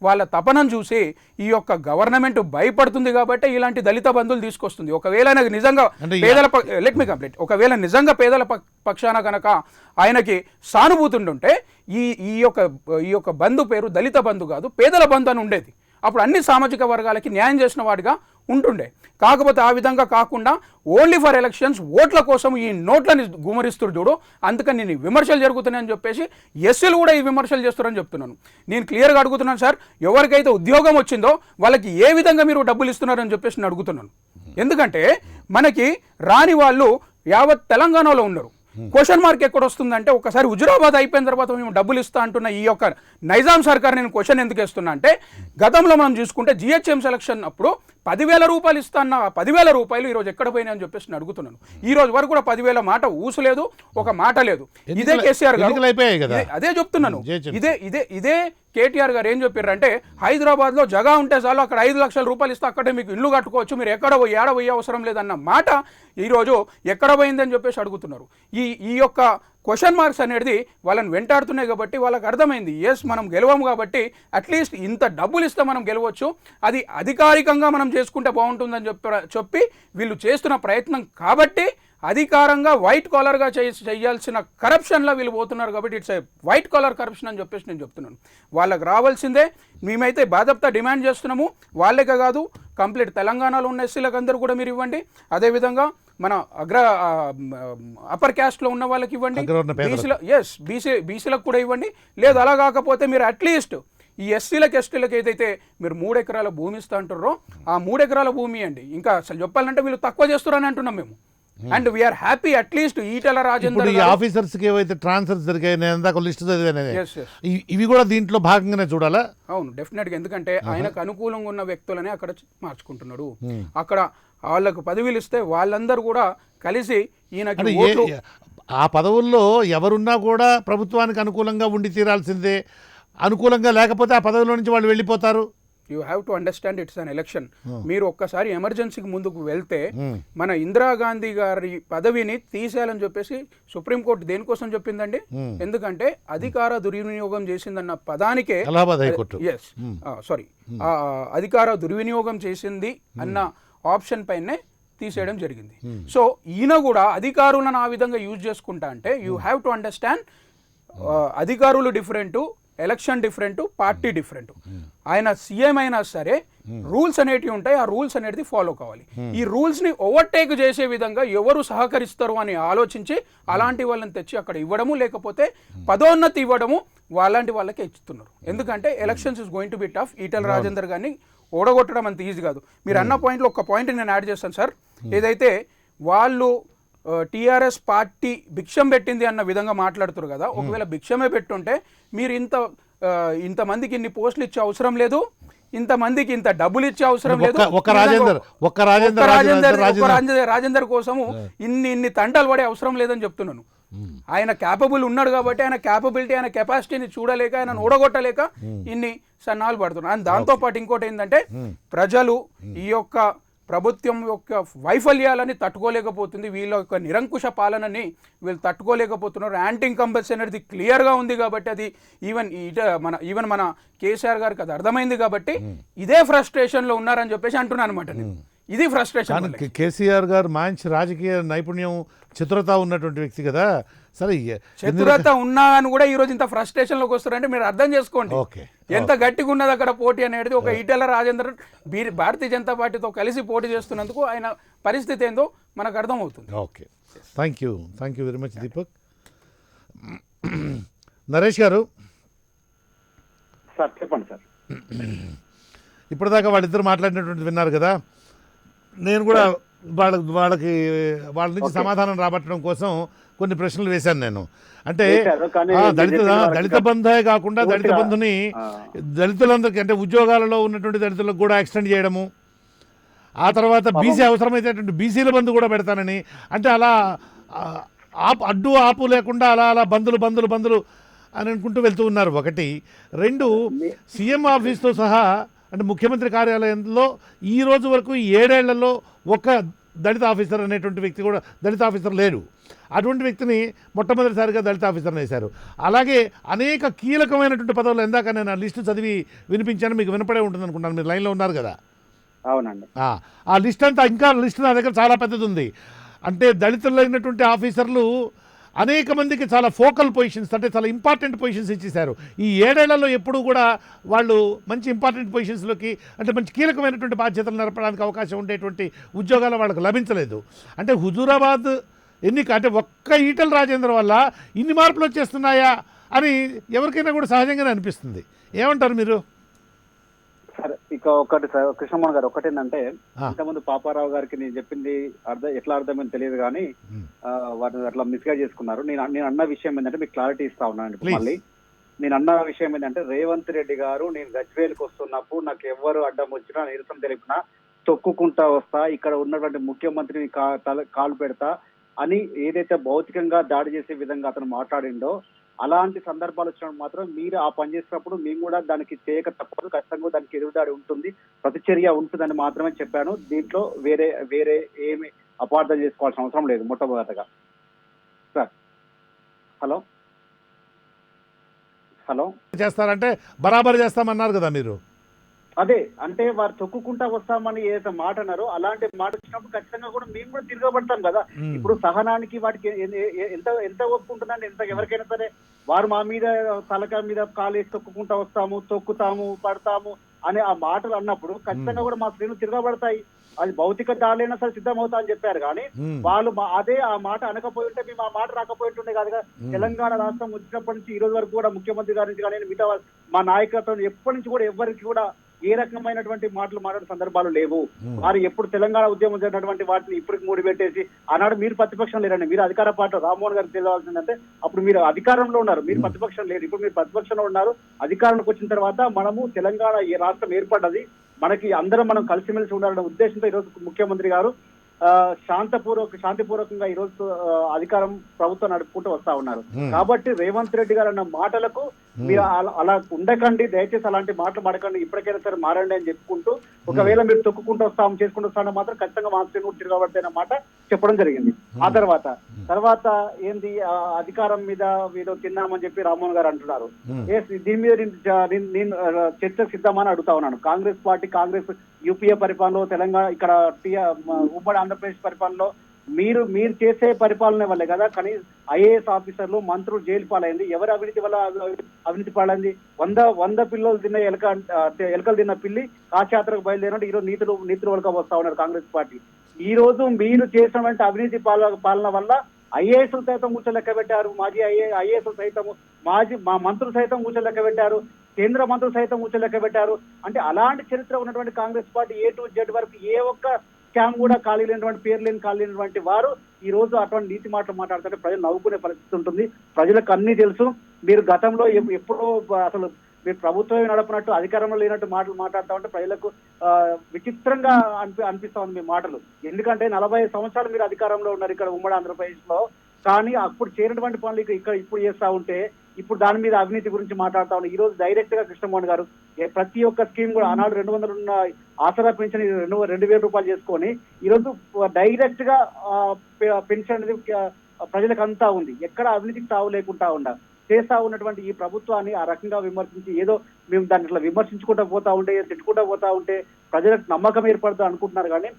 వాళ్ళ తపనను చూసి ఈ యొక్క గవర్నమెంట్ భయపడుతుంది కాబట్టి ఇలాంటి దళిత బంధువులు తీసుకొస్తుంది. ఒకవేళ ఆయనకు నిజంగా పేదల లెట్ మీ కంప్లీట్ ఒకవేళ నిజంగా పేదల పక్షాన కనుక ఆయనకి సానుభూతి ఉంటుంటే ఈ యొక్క బంధు పేరు దళిత బంధు కాదు, పేదల బంధు అని ఉండేది. అప్పుడు అన్ని సామాజిక వర్గాలకి న్యాయం చేసిన వాడిగా ఉంటుండే. కాకపోతే ఆ విధంగా కాకుండా ఓన్లీ ఫర్ ఎలక్షన్స్ ఓట్ల కోసం ఈ నోట్లని గుమరిస్తుడు చూడు, అందుకని నేను విమర్శలు జరుగుతున్నాయని చెప్పేసి ఎస్సీలు కూడా ఈ విమర్శలు చేస్తారని చెప్తున్నాను. నేను క్లియర్గా అడుగుతున్నాను సార్, ఎవరికైతే ఉద్యోగం వచ్చిందో వాళ్ళకి ఏ విధంగా మీరు డబ్బులు ఇస్తున్నారని చెప్పేసి నేను అడుగుతున్నాను. ఎందుకంటే మనకి రాని వాళ్ళు యావత్ తెలంగాణలో ఉన్నారు. క్వశ్చన్ మార్క్ ఎక్కడ వస్తుందంటే ఒకసారి హుజురాబాద్ అయిపోయిన తర్వాత మేము డబ్బులు ఇస్తా అంటున్న ఈ యొక్క నైజాం సర్కార్ నేను క్వశ్చన్ ఎందుకు వేస్తున్నా అంటే గతంలో మనం చూసుకుంటే జిహెచ్ఎం సెలక్షన్ అప్పుడు 10,000 రూపాయలు ఇస్తా అన్న 10,000 రూపాయలు ఈరోజు ఎక్కడ పోయినాయి అని చెప్పేసి నేను అడుగుతున్నాను. ఈ రోజు వరకు కూడా 10,000 మాట ఊసలేదు, ఒక మాట లేదు. ఇదే కేసీఆర్ గారు అదే చెప్తున్నాను. ఇదే కేటీఆర్ గారు ఏం చెప్పారంటే హైదరాబాద్ లో జగా ఉంటే చాలు, అక్కడ 5 లక్షల రూపాయలు ఇస్తే అక్కడే మీకు ఇల్లు కట్టుకోవచ్చు, మీరు ఎక్కడ పోయి ఏడ పోయే అవసరం లేదన్న మాట ఈరోజు ఎక్కడ పోయిందని చెప్పేసి అడుగుతున్నారు. ఈ యొక్క క్వశ్చన్ మార్క్స్ అనేది వాళ్ళని వెంటాడుతున్నాయి కాబట్టి వాళ్ళకి అర్థమైంది, ఎస్ మనం గెలవము కాబట్టి అట్లీస్ట్ ఇంత డబ్బులు ఇస్తే మనం గెలవచ్చు, అది అధికారికంగా మనం చేసుకుంటే బాగుంటుందని చెప్పి వీళ్ళు చేస్తున్న ప్రయత్నం కాబట్టి అధికారంగా వైట్ కాలర్గా చేయాల్సిన కరప్షన్లో వీళ్ళు పోతున్నారు కాబట్టి ఇట్స్ వైట్ కాలర్ కరప్షన్ అని చెప్పేసి నేను చెప్తున్నాను. వాళ్ళకి రావాల్సిందే, మేమైతే బాధ్యత డిమాండ్ చేస్తున్నాము. వాళ్ళకే కాదు కంప్లీట్ తెలంగాణలో ఉన్న ఎస్సీలకు అందరూ కూడా మీరు ఇవ్వండి, అదేవిధంగా మన అప్పర్ క్యాస్ట్లో ఉన్న వాళ్ళకి ఇవ్వండి, బీసీలకు కూడా ఇవ్వండి. లేదు అలా కాకపోతే మీరు అట్లీస్ట్ ఈ ఎస్సీలకు ఎస్టీలకు ఏదైతే మీరు 3 ఎకరాల భూమి ఇస్తా అంటారో ఆ 3 ఎకరాల భూమి అండి. ఇంకా అసలు చెప్పాలంటే వీళ్ళు తక్కువ చేస్తారని అంటున్నాం మేము. And we're happy at least Eatala Rajender officers కి ఏవైతే ట్రాన్స్ఫర్స్ జరిగాయి లిస్ట్ ఇవి కూడా దీంట్లో భాగంగానే చూడాలా? అవును, డెఫినెట్ గా. ఎందుకంటే ఆయనకు అనుకూలంగా ఉన్న వ్యక్తులనే అక్కడ మార్చుకుంటున్నాడు. అక్కడ వాళ్ళకు పదవులు ఇస్తే వాళ్ళందరూ కూడా కలిసి ఈయనకి ఆ పదవుల్లో ఎవరున్నా కూడా ప్రభుత్వానికి అనుకూలంగా ఉండి తీరాల్సిందే. అనుకూలంగా లేకపోతే ఆ పదవిలో నుంచి వాళ్ళు వెళ్ళిపోతారు. You have to understand it's an election. మీరు ఒక్కసారి ఎమర్జెన్సీకి ముందుకు వెళ్తే మన ఇందిరాగాంధీ గారి పదవిని తీసేయాలని చెప్పేసి సుప్రీంకోర్టు దేనికోసం చెప్పిందండి? ఎందుకంటే అధికార దుర్వినియోగం చేసిందన్న పదానికే అధికార దుర్వినియోగం చేసింది అన్న ఆప్షన్ పైనే తీసేయడం జరిగింది. సో ఈయన కూడా అధికారులను ఆ విధంగా యూజ్ చేసుకుంటా అంటే యూ హ్యావ్ టు అండర్స్టాండ్ అధికారులు different, election different, party different. ఆయన సీఎం అయినా సరే రూల్స్ అనేటివి ఉంటాయి, ఆ రూల్స్ అనేది ఫాలో కావాలి. ఈ రూల్స్ ని ఓవర్టేక్ చేసే విధంగా ఎవరు సహకరిస్తారు అని ఆలోచించి అలాంటి వాళ్ళని తెచ్చి అక్కడ ఇవ్వడము, లేకపోతే పదోన్నతి ఇవ్వడము అలాంటి వాళ్ళకే ఇస్తున్నారు. ఎందుకంటే elections is going to be tough. Etela Rajender గారిని ఓడగొట్టడం అంత ఈజీ కాదు. మీరు అన్న పాయింట్లో ఒక పాయింట్ నేను యాడ్ చేస్తాను సార్. ఏదైతే వాళ్ళు టీఆర్ఎస్ పార్టీ భిక్షం పెట్టింది అన్న విధంగా మాట్లాడుతారు కదా, ఒకవేళ భిక్షమే పెట్టుంటే మీరు ఇంతమందికి ఇన్ని పోస్టులు ఇచ్చే అవసరం లేదు, ఇంతమందికి ఇంత డబ్బులు ఇచ్చే అవసరం లేదు. రాజేందర్ కోసము ఇన్ని తంటాలు పడే అవసరం లేదని చెప్తున్నాను. ఆయన క్యాపబుల్ ఉన్నాడు కాబట్టి ఆయన క్యాపబిలిటీ, ఆయన కెపాసిటీని చూడలేక, ఆయన ఓడగొట్టలేక ఇన్ని సన్నాలు పడుతున్నారు. అండ్ దాంతోపాటు ఇంకోటి ఏంటంటే ప్రజలు ఈ యొక్క ప్రభుత్వం యొక్క వైఫల్యాలని తట్టుకోలేకపోతుంది, వీళ్ళ యొక్క నిరంకుశ పాలనని వీళ్ళు తట్టుకోలేకపోతున్నారు. యాంటీ ఇన్కంబెన్సీ అనేది క్లియర్గా ఉంది కాబట్టి అది ఈవెన్ మన కేసీఆర్ గారికి అది అర్థమైంది కాబట్టి ఇదే ఫ్రస్ట్రేషన్లో ఉన్నారని చెప్పేసి అంటున్నాను అనమాట నేను. ఇది ఫ్రస్ట్రేషన్. కేసీఆర్ గారు మంచి రాజకీయ నైపుణ్యం, చతురత ఉన్నటువంటి వ్యక్తి కదా. సరే, చతురత ఉన్నా అని కూడా ఈ రోజు ఇంత ఫ్రస్ట్రేషన్ లోకి వస్తారంటే మీరు అర్థం చేసుకోండి ఎంత గట్టిగా ఉన్నది అక్కడ పోటీ అనేది. ఒక ఈటెల రాజేందర్ భారతీయ జనతా పార్టీతో కలిసి పోటీ చేస్తున్నందుకు ఆయన పరిస్థితి ఏందో మనకు అర్థం అవుతుంది. Okay, thank you very much Deepak. Naresh గారు సార్ చెప్పండి సార్. ఇప్పటిదాకా వాళ్ళిద్దరు మాట్లాడినటువంటి విన్నారు కదా. నేను కూడా వాళ్ళ నుంచి సమాధానం రాబట్టడం కోసం కొన్ని ప్రశ్నలు వేశాను నేను. అంటే దళిత బంధే కాకుండా దళిత బంధుని దళితులందరికీ, అంటే ఉద్యోగాలలో ఉన్నటువంటి దళితులకు కూడా ఎక్స్టెండ్ చేయడము, ఆ తర్వాత బీసీ అవసరమైతే బీసీల బంధు కూడా పెడతానని, అంటే అలా అడ్డు ఆపు లేకుండా అలా బంధులు అని అనుకుంటూ వెళ్తూ ఉన్నారు. ఒకటి. రెండు, సీఎం ఆఫీస్తో సహా అంటే ముఖ్యమంత్రి కార్యాలయంలో ఈ రోజు వరకు 7 ఏళ్లలో ఒక దళిత ఆఫీసర్ అనేటువంటి వ్యక్తి కూడా దళిత ఆఫీసర్ లేడు. అటువంటి వ్యక్తిని మొట్టమొదటిసారిగా దళిత ఆఫీసర్ని వేశారు. అలాగే అనేక కీలకమైనటువంటి పదవులు, ఇందాక నేను ఆ లిస్టు చదివి వినిపించాను, మీకు వినపడే ఉంటుంది అనుకుంటాను, మీరు లైన్లో ఉన్నారు కదా. అవునండి. ఆ లిస్ట్ అంతా, ఇంకా లిస్ట్ నా దగ్గర చాలా పెద్దది ఉంది. అంటే దళితులైనటువంటి ఆఫీసర్లు అనేక మందికి చాలా ఫోకల్ పొజిషన్స్, అంటే చాలా ఇంపార్టెంట్ పొజిషన్స్ ఇచ్చేశారు. ఈ 7 ఏళ్లలో ఎప్పుడూ కూడా వాళ్ళు మంచి ఇంపార్టెంట్ పొజిషన్స్లోకి, అంటే మంచి కీలకమైనటువంటి బాధ్యతలు నడపడానికి అవకాశం ఉండేటువంటి ఉద్యోగాలు వాళ్ళకు లభించలేదు. అంటే హుజూరాబాద్ ఎన్నిక అంటే ఒక్క ఈటల రాజేందర్ వల్ల ఇన్ని మార్పులు వచ్చేస్తున్నాయా అని ఎవరికైనా కూడా సహజంగానే అనిపిస్తుంది. ఏమంటారు మీరు? సరే, ఇక ఒకటి సార్ కృష్ణమోహన్ గారు, ఒకటేంటంటే ఇంతకుముందు పాపారావు గారికి నేను చెప్పింది ఎట్లా అర్థమైంది తెలియదు కానీ వాటిని అట్లా మిస్గా చేసుకున్నారు. నేను అన్న విషయం ఏంటంటే మీకు క్లారిటీ ఇస్తా ఉన్నాను. మళ్ళీ నేను అన్న విషయం ఏంటంటే రేవంత్ రెడ్డి గారు నేను గజ్వేల్కి వస్తున్నప్పుడు నాకు ఎవరు అడ్డం వచ్చినా, నిరసన తెలిపినా తొక్కుకుంటా వస్తా, ఇక్కడ ఉన్నటువంటి ముఖ్యమంత్రిని కాలు పెడతా అని ఏదైతే భౌతికంగా దాడి చేసే విధంగా అతను మాట్లాడిండో, అలాంటి సందర్భాలు వచ్చినప్పుడు మాత్రం మీరు ఆ పని చేసినప్పుడు మేము కూడా దానికి చేయక తప్పదు, ఖచ్చితంగా దానికి ఎదురుదాడి ఉంటుంది, ప్రతిచర్య ఉంటుందని మాత్రమే చెప్పాను. దీంట్లో వేరే ఏమి అపార్థం చేసుకోవాల్సిన అవసరం లేదు. మొట్టమొదటగా సార్, హలో చేస్తారంటే బరాబర్ చేస్తామన్నారు కదా మీరు. అదే అంటే వారు తొక్కుకుంటా వస్తామని ఏదైతే మాట అన్నారో అలాంటి మాట వచ్చినప్పుడు ఖచ్చితంగా కూడా మేము కూడా తిరగబడతాం కదా. ఇప్పుడు సహనానికి వాటికి ఎంత ఒప్పుకుంటుందండి? ఎవరికైనా సరే వారు మా మీద తలక మీద కాలేసి తొక్కుకుంటా వస్తాము, తొక్కుతాము, పడతాము అనే ఆ మాటలు అన్నప్పుడు ఖచ్చితంగా కూడా మా శ్రేణులు తిరగబడతాయి. అది భౌతిక దాడైనా సరే సిద్ధమవుతా అని చెప్పారు కానీ వాళ్ళు అదే ఆ మాట అనకపోయి ఉంటే మేము ఆ మాట రాకపోయి ఉంటుండే కాదుగా. తెలంగాణ రాష్ట్రం వచ్చినప్పటి నుంచి ఈ రోజు వరకు కూడా ముఖ్యమంత్రి గారి నుంచి కానీ మిగతా మా నాయకత్వం ఎప్పటి నుంచి కూడా ఎవరికి కూడా ఏ రకమైనటువంటి మాటలు మాట్లాడే సందర్భాలు లేవు. వారు ఎప్పుడు తెలంగాణ ఉద్యమం జరిగినటువంటి వాటిని ఇప్పటికి మూడి పెట్టేసి, ఆనాడు మీరు ప్రతిపక్షం లేరండి, మీరు అధికార పార్టీ. రామ్మోహన్ గారికి తెలియాల్సిందంటే అప్పుడు మీరు అధికారంలో ఉన్నారు, మీరు ప్రతిపక్షం లేరు. ఇప్పుడు మీరు ప్రతిపక్షంలో ఉన్నారు. అధికారంలోకి వచ్చిన తర్వాత మనము తెలంగాణ ఈ రాష్ట్రం ఏర్పడ్డది, మనకి అందరం మనం కలిసిమెలిసి ఉండాలనే ఉద్దేశంతో ఈరోజు ముఖ్యమంత్రి గారు శాంతిపూర్వకంగా ఈ రోజు అధికారం ప్రభుత్వం నడుపుకుంటూ వస్తా ఉన్నారు. కాబట్టి రేవంత్ రెడ్డి గారు అన్న మాటలకు మీరు అలా ఉండకండి, దయచేసి అలాంటి మాటలు మాడకండి, ఇప్పటికైనా సరే మారండి అని చెప్పుకుంటూ, ఒకవేళ మీరు తొక్కుకుంటూ వస్తాము చేసుకుంటూ వస్తామని మాత్రం ఖచ్చితంగా మా శ్రేణులు తిరగబడితే మాట చెప్పడం జరిగింది. ఆ తర్వాత ఏంది అధికారం మీద ఏదో తిన్నామని చెప్పి రామ్మోహన్ గారు అంటున్నారు. దీని మీద నేను చర్చకు సిద్ధమని అడుగుతా ఉన్నాను. కాంగ్రెస్ యూపీఏ పరిపాలనలో, తెలంగాణ ఇక్కడ ఉమ్మడి ఆంధ్రప్రదేశ్ పరిపాలనలో మీరు చేసే పరిపాలన వల్లే కదా కానీ ఐఏఎస్ ఆఫీసర్లు, మంత్రులు జైలు పాలైంది. ఎవరి అవినీతి వల్ల అవినీతి పాలైంది? 100 పిల్లలు తిన్న ఎలకలు తిన్న పిల్లి కాశయాత్రకు బయలుదేరినట్టు ఈరోజు నీతులు వలక వస్తా ఉన్నారు కాంగ్రెస్ పార్టీ. ఈ రోజు మీరు చేసినటువంటి అవినీతి పాలన వల్ల ఐఏఎస్ సైతం కూర్చోలెక్క పెట్టారు, మాజీ ఐఏఎస్ సైతం, మా మంత్రులు సైతం కూర్చోలెక్క పెట్టారు, కేంద్ర మంత్రులు సైతం కూర్చోలెక్క పెట్టారు. అంటే అలాంటి చరిత్ర ఉన్నటువంటి Congress party A to Z వరకు ఏ ఒక్క స్కామ్ కూడా ఖాళీ లేనటువంటి, పేరు లేని ఖాళీ లేనటువంటి వారు ఈ రోజు అటువంటి నీతి మాటలు మాట్లాడుతుంటే ప్రజలు నవ్వుకునే పరిస్థితి ఉంటుంది. ప్రజలకు అన్ని తెలుసు. మీరు గతంలో ఎప్పుడో అసలు మీరు ప్రభుత్వమే నడపనట్టు, అధికారంలో లేనట్టు మాటలు మాట్లాడుతూ ఉంటే ప్రజలకు విచిత్రంగా అనిపిస్తా ఉంది మీ మాటలు. ఎందుకంటే 40 సంవత్సరాలు మీరు అధికారంలో ఉన్నారు ఇక్కడ ఉమ్మడి ఆంధ్రప్రదేశ్ లో, కానీ అప్పుడు చేరినటువంటి పనులు ఇక్కడ ఇప్పుడు చేస్తా ఉంటే ఇప్పుడు దాని మీద అవినీతి గురించి మాట్లాడుతా ఉన్నారు. ఈ రోజు డైరెక్ట్ గా కృష్ణమోహన్ గారు ప్రతి ఒక్క స్కీమ్ కూడా ఆనాడు 200 ఉన్న ఆసరా పెన్షన్ 2,000 రూపాయలు చేసుకొని ఈ రోజు డైరెక్ట్ గా పెన్షన్ అనేది ప్రజలకు అంతా ఉంది. ఎక్కడ అవినీతికి తావు లేకుండా చేస్తా ఉన్నటువంటి ఈ ప్రభుత్వాన్ని ఆ రకంగా విమర్శించి ఏదో మేము దాన్ని ఇట్లా విమర్శించుకుంటూ పోతా ఉంటే, తిట్టుకుంటూ పోతా ఉంటే ప్రజలకు నమ్మకం ఏర్పడుతుంది అనుకుంటున్నారు. కానీ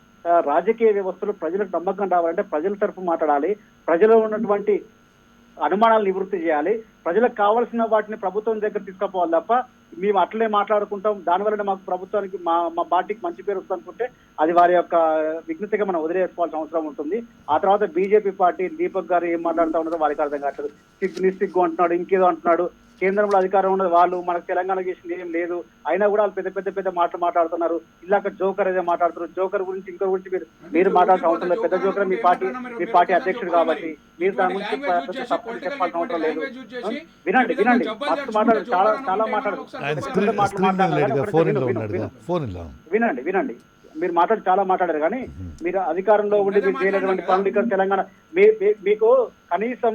రాజకీయ వ్యవస్థలో ప్రజలకు నమ్మకం రావాలంటే ప్రజల తరఫు మాట్లాడాలి, ప్రజల్లో ఉన్నటువంటి అనుమానాలు నివృత్తి చేయాలి, ప్రజలకు కావాల్సిన వాటిని ప్రభుత్వం దగ్గర తీసుకుపోవాలి తప్ప మేము అట్లనే మాట్లాడుకుంటాం దానివల్ల మాకు ప్రభుత్వానికి మా పార్టీకి మంచి పేరు వస్తుంది అనుకుంటే అది వారి యొక్క విఘ్నతగా మనం వదిలేసుకోవాల్సిన అవసరం ఉంటుంది. ఆ తర్వాత బీజేపీ పార్టీ దీపక్ గారు ఏం మాట్లాడుతూ ఉన్నారో వారికి అర్థం కావట్లేదు. నిస్సిగ్గు అంటున్నాడు, ఇంకేదో అంటున్నాడు. కేంద్రంలో అధికారం ఉన్నది వాళ్ళు, మనకు తెలంగాణ చేసింది ఏం లేదు, అయినా కూడా వాళ్ళు పెద్ద మాటలు మాట్లాడుతున్నారు. ఇలాక జోకర్ ఏదో మాట్లాడుతున్నారు. జోకర్ గురించి ఇంకో గురించి మీరు మాట్లాడాల్సిన అవసరం లేదు. పెద్ద జోకర్ మీ పార్టీ అధ్యక్షుడు కాబట్టి మీరు దాని గురించి చెప్పాల్సిన అవసరం లేదు. వినండి చాలా మాట్లాడుతున్నారు. వినండి మీరు చాలా మాట్లాడారు కానీ మీరు అధికారంలో ఉండి మీరు చేయలేటువంటి పనులు ఇక్కడ తెలంగాణ మీకు కనీసం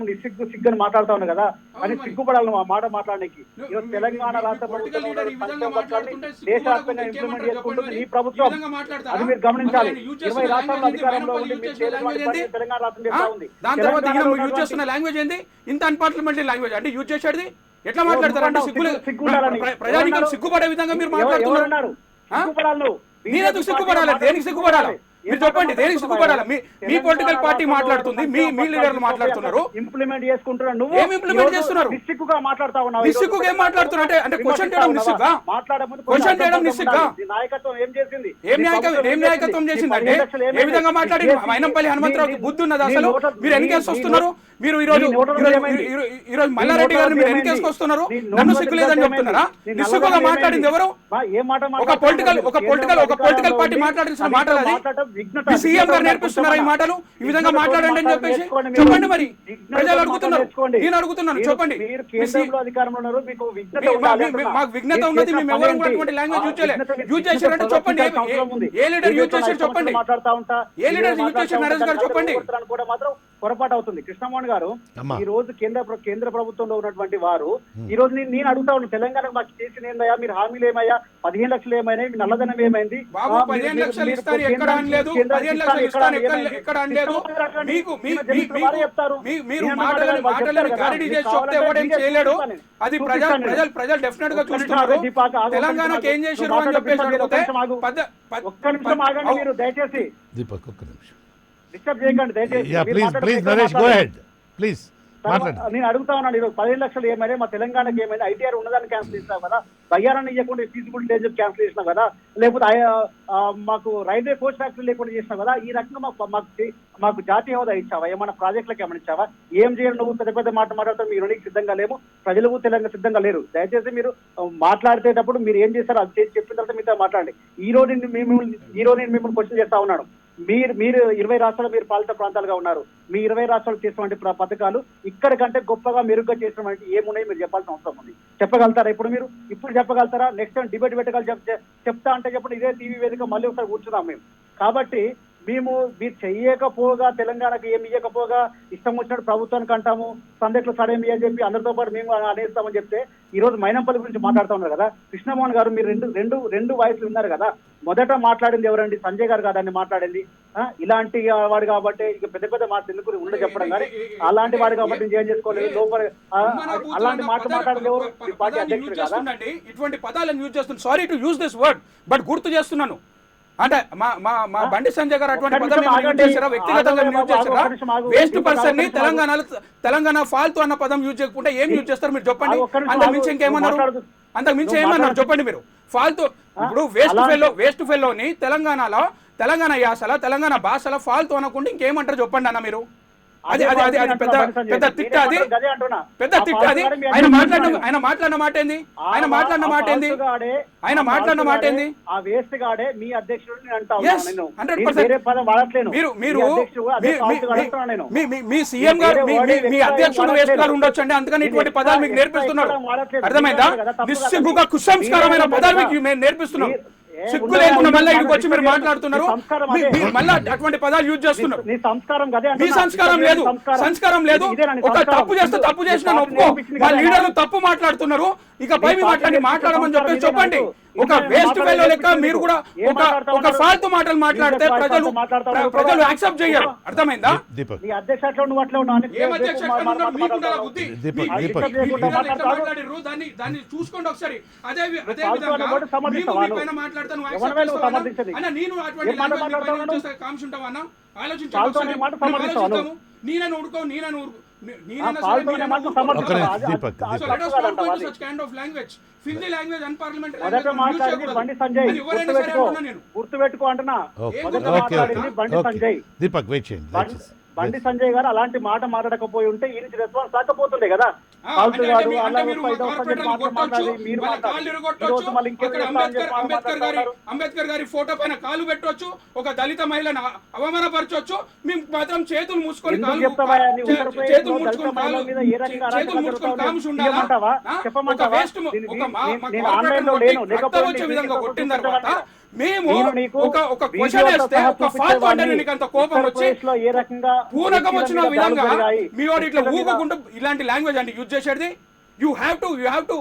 సిగ్గుని మాట్లాడుతా ఉన్నారు కదా, కానీ సిగ్గుపడాలి ఆ మాట మాట్లాడడానికి. ఈరోజు తెలంగాణ రాష్ట్ర ప్రభుత్వం దేశవ్యాప్తంగా ఇంప్లిమెంట్ చేసుకుంటుంది ఈ ప్రభుత్వం, అది మీరు గమనించాలి. 20 రాష్ట్రాల్లో అధికారంలో ఉండి మీరు తెలంగాణ రాష్ట్రం చేస్తా ఉంది. దాని తర్వాత యూజ్ చేస్తున్న లాంగ్వేజ్ ఏంది? ఇంత అన్పార్లమెంటరీ లాంగ్వేజ్ అంటే యూజ్ చేసేది ఎట్లా మాట్లాడతారంటే ప్రజానికం సిగ్గుపడే విధంగా మీరు మాట్లాడుతున్నారు. నేనెందుకు సిగ్గుపడాలి? దేనికి సిగ్గుపడాలి మీరు చెప్పండి, దేనికి సిగ్గుపడాలి? మీ పొలిటికల్ పార్టీ మాట్లాడుతుంది, మీ లీడర్లు మాట్లాడుతున్నారు, ఇంప్లిమెంట్ చేసుకుంటున్నారు. నువ్వు ఏం ఇంప్లిమెంట్ చేస్తున్నారు? నిస్సిగ్గుగా మాట్లాడుతా ఉన్నావు. నిస్సిగ్గుగా ఏం మాట్లాడుతున్నారు? అంటే క్వశ్చన్ చేయడం నిస్సిగ్గా? క్వశ్చన్ చేయడం నిస్సిగ్గా? నాయకత్వం ఏం చేసింది? ఏం నాయకత్వం చేసిందంటే ఏ విధంగా మాట్లాడి మైనంపల్లి హనుమంతరావుకి బుద్ధి ఉన్నది అసలు? మీరు ఎన్నికేసి వస్తున్నారు? మీరు ఈరోజు మల్లారెడ్డి గారిని మీరు ఎన్నికేసి వస్తున్నారు, నన్ను సిగ్గు లేదని చెప్తున్నారా? నిస్సిగ్గుగా మాట్లాడింది ఎవరు? ఒక పొలిటికల్ పార్టీ మాట్లాడిన మాటలు అది సీఎం గారు నేర్పిస్తున్నారా ఈ మాటలు? ఈ విధంగా మాట్లాడండి అని చెప్పేసి చెప్పండి. మరి ప్రజలు అడుగుతున్నారు, నేను అడుగుతున్నాను, చెప్పండి. మాకు విఘ్నత ఉన్నది, మేము ఎవరు కూడా అటువంటి లాంగ్వేజ్ యూజ్ చేశారంటే చెప్పండి. ఏ లీడర్ యూజ్ చేశారు చెప్పండి, ఏ లీడర్ యూజ్ చేశారు నరేష్ గారు చెప్పండి. పొరపాటు అవుతుంది. కృష్ణమోహన్ గారు ఈ రోజు కేంద్ర ప్రభుత్వంలో ఉన్నటువంటి వారు ఈ రోజు నేను అడుగుతా ఉన్నాను, తెలంగాణకు మాకు చేసిన ఏందయ్యా? మీరు హామీలు ఏమయ్యా? 15 లక్షలు ఏమైనా? మీ నల్లధనం ఏమైంది? 15 లక్షలు ఇస్తారు ఎక్కడ అనలేదు, 15 లక్షలు ఇస్తాను ఎక్కడ అనలేదు. మీరు మాటలను గారిడీ చేసి చెప్తే ఎవడేం చేయలేడు. అది ప్రజలు డెఫినెట్ గా చూస్తున్నారు. తెలంగాణకి ఏం చేసారు అని చెప్పేసి అడిగితే ఒక్క నిమిషం ఆగండి మీరు దయచేసి. దీపక్ ఒక్క నిమిషం డిస్టర్బ్ చేయకండి దయచేసి. Please Naresh go ahead please. నేను అడుగుతా ఉన్నాను, ఈరోజు 15 లక్షలు ఏమైనా? మా తెలంగాణకి ఏమైనా? ఐటీఆర్ ఉన్నదాన్ని క్యాన్సిల్ చేసినావు కదా, బయ్యారాన్ని ఇవ్వకుండా ఫీజిబుల్ స్టేజ్ క్యాన్సిల్ చేసినావు కదా, లేకపోతే మాకు రైల్వే కోచ్ ఫ్యాక్టరీ లేకుండా చేసినావు కదా. ఈ రకంగా మాకు జాతీయ హోదా ఇచ్చావా? ఏమన్నా ప్రాజెక్టులకు ఏమైనా ఇచ్చావా? ఏం చేయాలి? నువ్వు పెద్ద పెద్ద మాట్లాడతావు, మీరు సిద్ధంగా లేము, ప్రజలకు తెలంగాణ సిద్ధంగా లేరు. దయచేసి మీరు మాట్లాడేటప్పుడు మీరు ఏం చేస్తారో అది చేసి చెప్పిన తర్వాత మీతో మాట్లాడండి. ఈ రోజు నేను మిమ్మల్ని క్వశ్చన్ చేస్తా ఉన్నాను. మీరు 20 రాష్ట్రాలు మీరు పాలిత ప్రాంతాలుగా ఉన్నారు. మీ 20 రాష్ట్రాలు చేసినటువంటి పథకాలు ఇక్కడ కంటే గొప్పగా మెరుగ్గా చేసినటువంటి ఏమున్నాయి మీరు చెప్పాల్సిన అవసరం ఉంది. చెప్పగలుగుతారా? ఇప్పుడు చెప్పగలుగుతారా? నెక్స్ట్ టైం డిబేట్ పెట్టగల చెప్తా అంటే చెప్పండి, ఇదే టీవీ వేదిక మళ్ళీ ఒకసారి కూర్చున్నాం మేము. కాబట్టి మీరు చెయ్యకపోగా, తెలంగాణకు ఏమి ఇవ్వకపోగా ఇష్టం వచ్చినట్టు ప్రభుత్వానికి అంటాము, సందెట్లు సడేమి అని చెప్పి అందరితో పాటు మేము అనేస్తామని చెప్తే ఈ రోజు మైనంపల్లి గురించి మాట్లాడుతూ ఉన్నారు కదా. కృష్ణమోహన్ గారు మీరు రెండు వాయిస్లు ఉన్నారు కదా. మొదట మాట్లాడింది ఎవరండి? సంజయ్ గారు కాదండి మాట్లాడింది. ఇలాంటి వాడు కాబట్టి ఇక పెద్ద పెద్ద మాటలు ఎందుకు ఉండే చెప్పడం, కానీ అలాంటి వాడు కాబట్టి ఏం చేసుకోలేదు లోపల అలాంటి మాట్లాడింది ఎవరు? పార్టీ అధ్యక్షుడు కదా. ఇటువంటి పదాలను యూజ్ చేస్తున్నాను, sorry to use this word, but గుర్తు చేస్తున్నాను. అంటే మా బండి సంజయ్ గారు అటువంటి పదం యూజ్ చేశారా? వ్యక్తిగతంగా యూజ్ చేశారా? వేస్ట్ పర్సన్ ని తెలంగాణ ఫాల్తూ అన్న పదం యూజ్ చేయకుండా ఏం యూజ్ చేస్తారు మీరు చెప్పండి. అంతకు మించి ఏమన్నారు చెప్పండి మీరు. ఫాల్తూ ఇప్పుడు వేస్ట్ ఫెలోని తెలంగాణ యాసల తెలంగాణ భాషల ఫాల్తూ అనకుండా ఇంకేమంటారు చెప్పండి అన్న మీరు. అది పెద్ద తిట్ట, అది పెద్ద తిట్ట. అది ఆయన మాట్లాడిన మాట ఏంది? ఆ వేస్ట్ గాడే మీ అధ్యక్షుడు. మీ సీఎం గారు మీ అధ్యక్షుడు వేస్ట్ గారు ఉండొచ్చు అండి, అందుకని ఇటువంటి పదాలు మీకు నేర్పిస్తున్నారు. అర్థమైందా? నిస్సిగ్గుగా కుసంస్కారమైన పదాలు మీకు మేము నేర్పిస్తున్నాం. సిగ్గు లేకుండా మళ్ళీ ఇక్కడికి వచ్చి మీరు మాట్లాడుతున్నారు, మళ్ళీ అటువంటి పదాలు యూజ్ చేస్తున్నారు. మీ సంస్కారం లేదు. ఒక తప్పు చేస్తే తప్పు చేసిన ఒప్పుకో. మా లీడర్లు తప్పు మాట్లాడుతున్నారు, ఇక పై మాట్లాడమని చెప్పండి. ఒక వేస్ట్ ఫెలో లెక్క మీరు కూడా ఒక ఫాల్తు మాటలు మాట్లాడితే ప్రజలు యాక్సెప్ట్ చేయరు. అర్థమైందా? దాన్ని చూసుకోండి ఒకసారి. అదే విధంగా మాట్లాడతాను ఆలోచించాము. నేనని ఊరుకో గుర్తుపెట్టుకో అంటున్నా. బండి సంజయ్ గారు అలాంటి మాట మాట్లాడకపోయి ఉంటే ఈ నుంచి రెస్పాన్స్ రాకపోతుండే కదా. అంబేద్కర్ గారి ఫోటో పైన కాలు పెట్టవచ్చు, ఒక దళిత మహిళను అవమానపరచవచ్చు, మేము మాత్రం చేతులు మూసుకొని వచ్చే విధంగా కొట్టిన తర్వాత మేము నేను నీకు ఒక క్వశ్చన్ వీడియోతో వేస్తే సహా ఒక ఫాల్తు అంటే చూపించేవాడిని. నీకు అంత కోపం వచ్చి ఉత్తరప్రదేశ్లో ఏ రకంగా పూనకం వచ్చిన విధంగా జరిగాయి, మీ వాడు ఇట్లా వ్యక్తుల మీద ఊగుకుంటూ ఇలాంటి లాంగ్వేజ్ అంటే యూజ్ చేసేది. You have to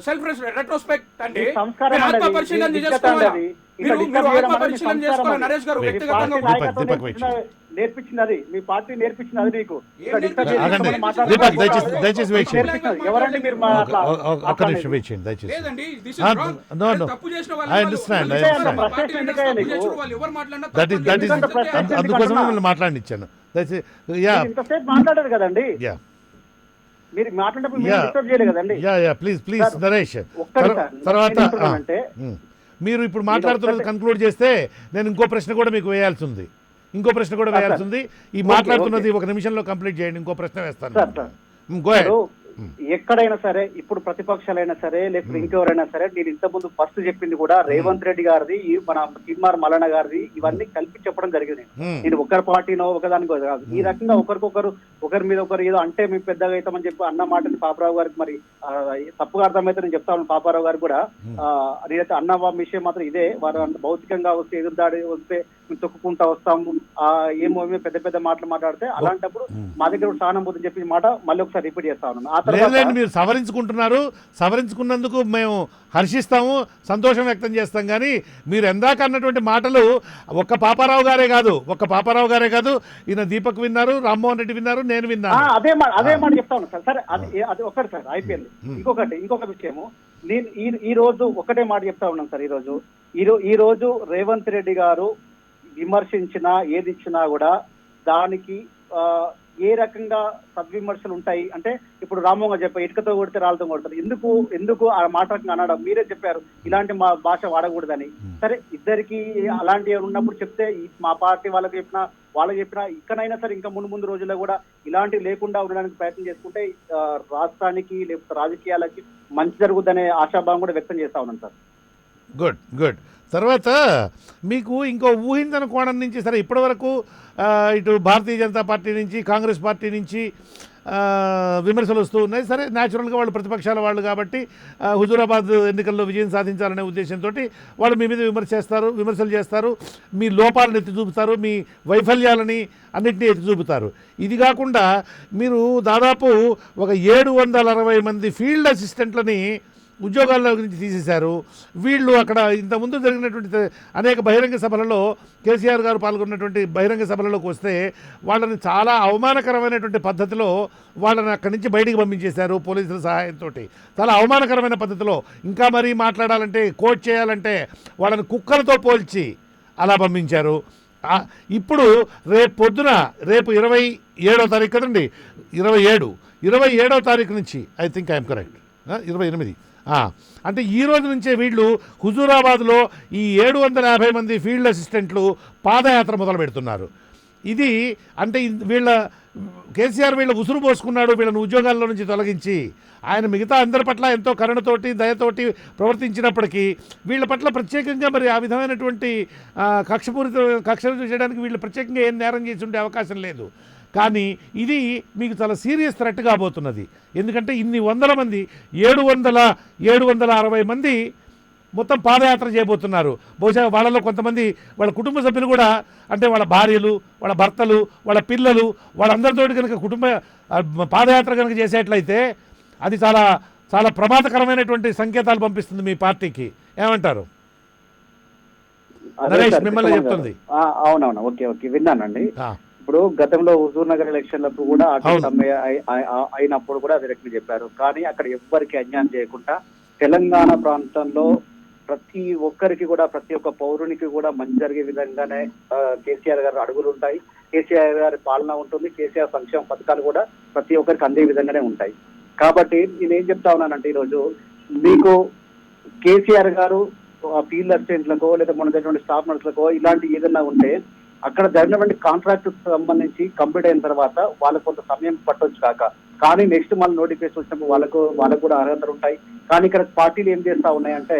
self retrospect అండి. ఈ సంస్కారం మీరు ఆత్మ అనేది, పరిశీలన ఈ చేసుకోవాలా? ఇది, మీరు ఇట్లా మీరు చేయడం ఆత్మ అనేది పరిశీలన సంస్కారం చేసుకోవాలి. అది. నరేష్ గారు Wait, వ్యక్తిగతంగా పార్టీ నాయకత్వం నేర్పించింది అది, మీ పార్టీ నేర్పించింది అది నీకు. ఇక్కడ discuss చేసి ఆగండి. మనం మాట్లాడుకుంటే దీపక్, దయచేసి వెయిట్ చేయండి. నేర్పించినది. ఎవరండి మీరు మా అట్లా ఒక్క నిమిషం వెయిట్ చేయండి దయచేసి. లేదండి, this is Ah, wrong. no, అరే no. తప్పు చేసిన I వాళ్ళు understand, I వాళ్ళు understand. మా పార్టీ leaders ఎందుకయ్యా తప్పు నీకు? చేసిన వాళ్ళు ఎవరు మాట్లాడినా దట్ ఈస్ ఎందుకంటే అందుకోసం మిమ్మల్ని మాట్లాడినిచ్చాను. దయచేసి యా మీరు ఇంతసేపు మాట్లాడారు కదండి, యా మీరు మాట్లాడేటప్పుడు మీరు Yeah. డిస్టర్బ్ చేయలేదు కదండి. Yeah please sir, Naresh. ఒక్కటి సార్, తర్వాత నేను ఏమంటున్నానంటే, మీరు ఇప్పుడు మాట్లాడుతున్నది కన్క్లూడ్ చేస్తే నేను ఇంకో ప్రశ్న కూడా మీకు వేయాల్సి ఉంది. ఈ మాట్లాడుతున్నది ఒక నిమిషంలో కంప్లీట్ చేయండి, ఇంకో ప్రశ్న వేస్తాను. సార్. Go head. ఇప్పుడు ఎక్కడైనా సరే, ఇప్పుడు ప్రతిపక్షాలైనా సరే, లేకపోతే ఇంకెవరైనా సరే, నేను ఇంతకుముందు ఫస్ట్ చెప్పింది కూడా రేవంత్ రెడ్డి గారిది, ఈ మన తిమ్మార్ మల్లన్న గారిది, ఇవన్నీ కలిపి చెప్పడం జరిగింది. నేను ఒకరి పార్టీనో ఒకదానికో కాదు, ఈ రకంగా ఒకరి మీద ఒకరు ఏదో అంటే మేము పెద్దగా అవుతామని చెప్పి అన్న మాటని పాపారావు గారికి మరి తప్పుగా అర్థమైతే నేను చెప్తాను. పాపారావు గారు కూడా నేనైతే అన్న విషయం మాత్రం ఇదే, వారు భౌతికంగా వస్తే, ఎదురుదాడి వస్తే మేము తొక్కుకుంటా వస్తాము, ఏమో పెద్ద మాటలు మాట్లాడితే, అలాంటప్పుడు మా దగ్గర సానుభూతి చెప్పిన మాట మళ్ళీ ఒకసారి రిపీట్ చేస్తా ఉన్నాను. ఆ తర్వాత లేదండి, మీరు సవరించుకున్నందుకు మేము హర్షిస్తాము, సంతోషం వ్యక్తం చేస్తాం. కానీ మీరు ఎందాక అన్నటువంటి మాటలు ఒక్క పాపారావు గారే కాదు, ఈయన దీపక్ విన్నారు, రామ్మోహన్ రెడ్డి విన్నారు, నేను విన్నాను. అదే మాట చెప్తా ఉన్నాను సార్. సరే, అది ఒకటి సార్ అయిపోయింది. ఇంకొక విషయము, నేను ఈ రోజు ఒకటే మాట చెప్తా ఉన్నాను సార్. ఈ రోజు రేవంత్ రెడ్డి గారు విమర్శించినా ఏది ఇచ్చినా కూడా దానికి ఏ రకంగా సద్విమర్శలు ఉంటాయి అంటే, ఇప్పుడు రామోగా చెప్పారు, ఇటుకతో కొడితే రాళ్ళతో కొడతారు. ఎందుకు ఆ మాట అనడం? మీరే చెప్పారు ఇలాంటి మా భాష వాడకూడదని. సరే, ఇద్దరికి అలాంటివి ఉన్నప్పుడు చెప్తే, మా పార్టీ వాళ్ళకి చెప్పినా ఇక్కడైనా సరే ఇంకా ముందు రోజుల్లో కూడా ఇలాంటివి లేకుండా ఉండడానికి ప్రయత్నం చేసుకుంటే రాష్ట్రానికి లేకపోతే రాజకీయాలకి మంచి జరుగుద్దనే ఆశాభావం కూడా వ్యక్తం చేస్తా ఉన్నాను సార్. గుడ్. తర్వాత మీకు ఇంకో ఊహించని కోణం నుంచి, సరే ఇప్పటివరకు ఇటు భారతీయ జనతా పార్టీ నుంచి, కాంగ్రెస్ పార్టీ నుంచి విమర్శలు వస్తూ ఉన్నాయి. సరే, న్యాచురల్గా వాళ్ళు ప్రతిపక్షాల వాళ్ళు కాబట్టి హుజూరాబాద్ ఎన్నికల్లో విజయం సాధించాలనే ఉద్దేశంతో వాళ్ళు మీ మీద విమర్శలు చేస్తారు, మీ లోపాలను ఎత్తి చూపుతారు, మీ వైఫల్యాలని అన్నింటినీ ఎత్తి చూపుతారు. ఇది కాకుండా మీరు దాదాపు ఒక 760 మంది ఫీల్డ్ అసిస్టెంట్లని ఉద్యోగాల్లో గురించి తీసేశారు. వీళ్ళు అక్కడ ఇంతకుముందు జరిగినటువంటి అనేక బహిరంగ సభలలో కేసీఆర్ గారు పాల్గొన్నటువంటి బహిరంగ సభలలోకి వస్తే వాళ్ళని చాలా అవమానకరమైనటువంటి పద్ధతిలో వాళ్ళని అక్కడి నుంచి బయటికి పంపించేశారు పోలీసుల సహాయంతో. చాలా అవమానకరమైన పద్ధతిలో, ఇంకా మరీ మాట్లాడాలంటే, కోట్ చేయాలంటే వాళ్ళని కుక్కలతో పోల్చి అలా పంపించారు. ఇప్పుడు రేపు 27వ తారీఖు కదండి, 27వ తారీఖు నుంచి, ఐ థింక్ ఐఎమ్ కరెక్ట్, 28, అంటే ఈ రోజు నుంచే వీళ్ళు హుజూరాబాద్లో ఈ 750 మంది ఫీల్డ్ అసిస్టెంట్లు పాదయాత్ర మొదలు పెడుతున్నారు. ఇది అంటే కేసీఆర్ వీళ్ళ ఉసురు పోసుకున్నాడు, వీళ్ళని ఉద్యోగాల్లో నుంచి తొలగించి. ఆయన మిగతా అందరి పట్ల ఎంతో కరుణతోటి, దయతోటి ప్రవర్తించినప్పటికీ వీళ్ళ పట్ల ప్రత్యేకంగా మరి ఆ విధమైనటువంటి కక్షలు చేయడానికి వీళ్ళు ప్రత్యేకంగా ఏం నేరం చేసి ఉండే అవకాశం లేదు. కానీ ఇది మీకు చాలా సీరియస్ థ్రెట్ కాబోతున్నది. ఎందుకంటే ఇన్ని వందల మంది, 760 మంది మొత్తం పాదయాత్ర చేయబోతున్నారు. బహుశా వాళ్ళలో కొంతమంది వాళ్ళ కుటుంబ సభ్యులు కూడా, అంటే వాళ్ళ భార్యలు, వాళ్ళ భర్తలు, వాళ్ళ పిల్లలు, వాళ్ళందరితో కనుక పాదయాత్ర కనుక చేసేట్లయితే అది చాలా చాలా ప్రమాదకరమైనటువంటి సంకేతాలు పంపిస్తుంది మీ పార్టీకి. ఏమంటారు? నరేష్ మిమ్మల్ని చెప్తుంది. అవునవును, ఓకే విన్నానండి. ఇప్పుడు గతంలో హుజూర్ నగర్ ఎలక్షన్లప్పుడు కూడా అయినప్పుడు కూడా అది రెట్లు చెప్పారు. కానీ అక్కడ ఎవ్వరికి అన్యాయం చేయకుండా తెలంగాణ ప్రాంతంలో ప్రతి ఒక్కరికి కూడా, ప్రతి ఒక్క పౌరునికి కూడా మంచి జరిగే విధంగానే కేసీఆర్ గారి అడుగులు ఉంటాయి, కేసీఆర్ గారి పాలన ఉంటుంది, కేసీఆర్ సంక్షేమ పథకాలు కూడా ప్రతి ఒక్కరికి అందే విధంగానే ఉంటాయి. కాబట్టి నేనేం చెప్తా ఉన్నానంటే, ఈరోజు మీకు కేసీఆర్ గారు ఫీల్డ్ అసిస్టెంట్లకో లేదా మొన్న స్టాఫ్ నర్సులకో ఇలాంటి ఏదైనా ఉంటే అక్కడ జరిగినటువంటి కాంట్రాక్ట్ సంబంధించి కంప్లీట్ అయిన తర్వాత వాళ్ళకు కొంత సమయం పట్టొచ్చు కాక, కానీ నెక్స్ట్ మళ్ళీ నోటిఫికేషన్ వచ్చినప్పుడు వాళ్ళకు కూడా అర్హతలు ఉంటాయి. కానీ ఇక్కడ పార్టీలు ఏం చేస్తా ఉన్నాయంటే,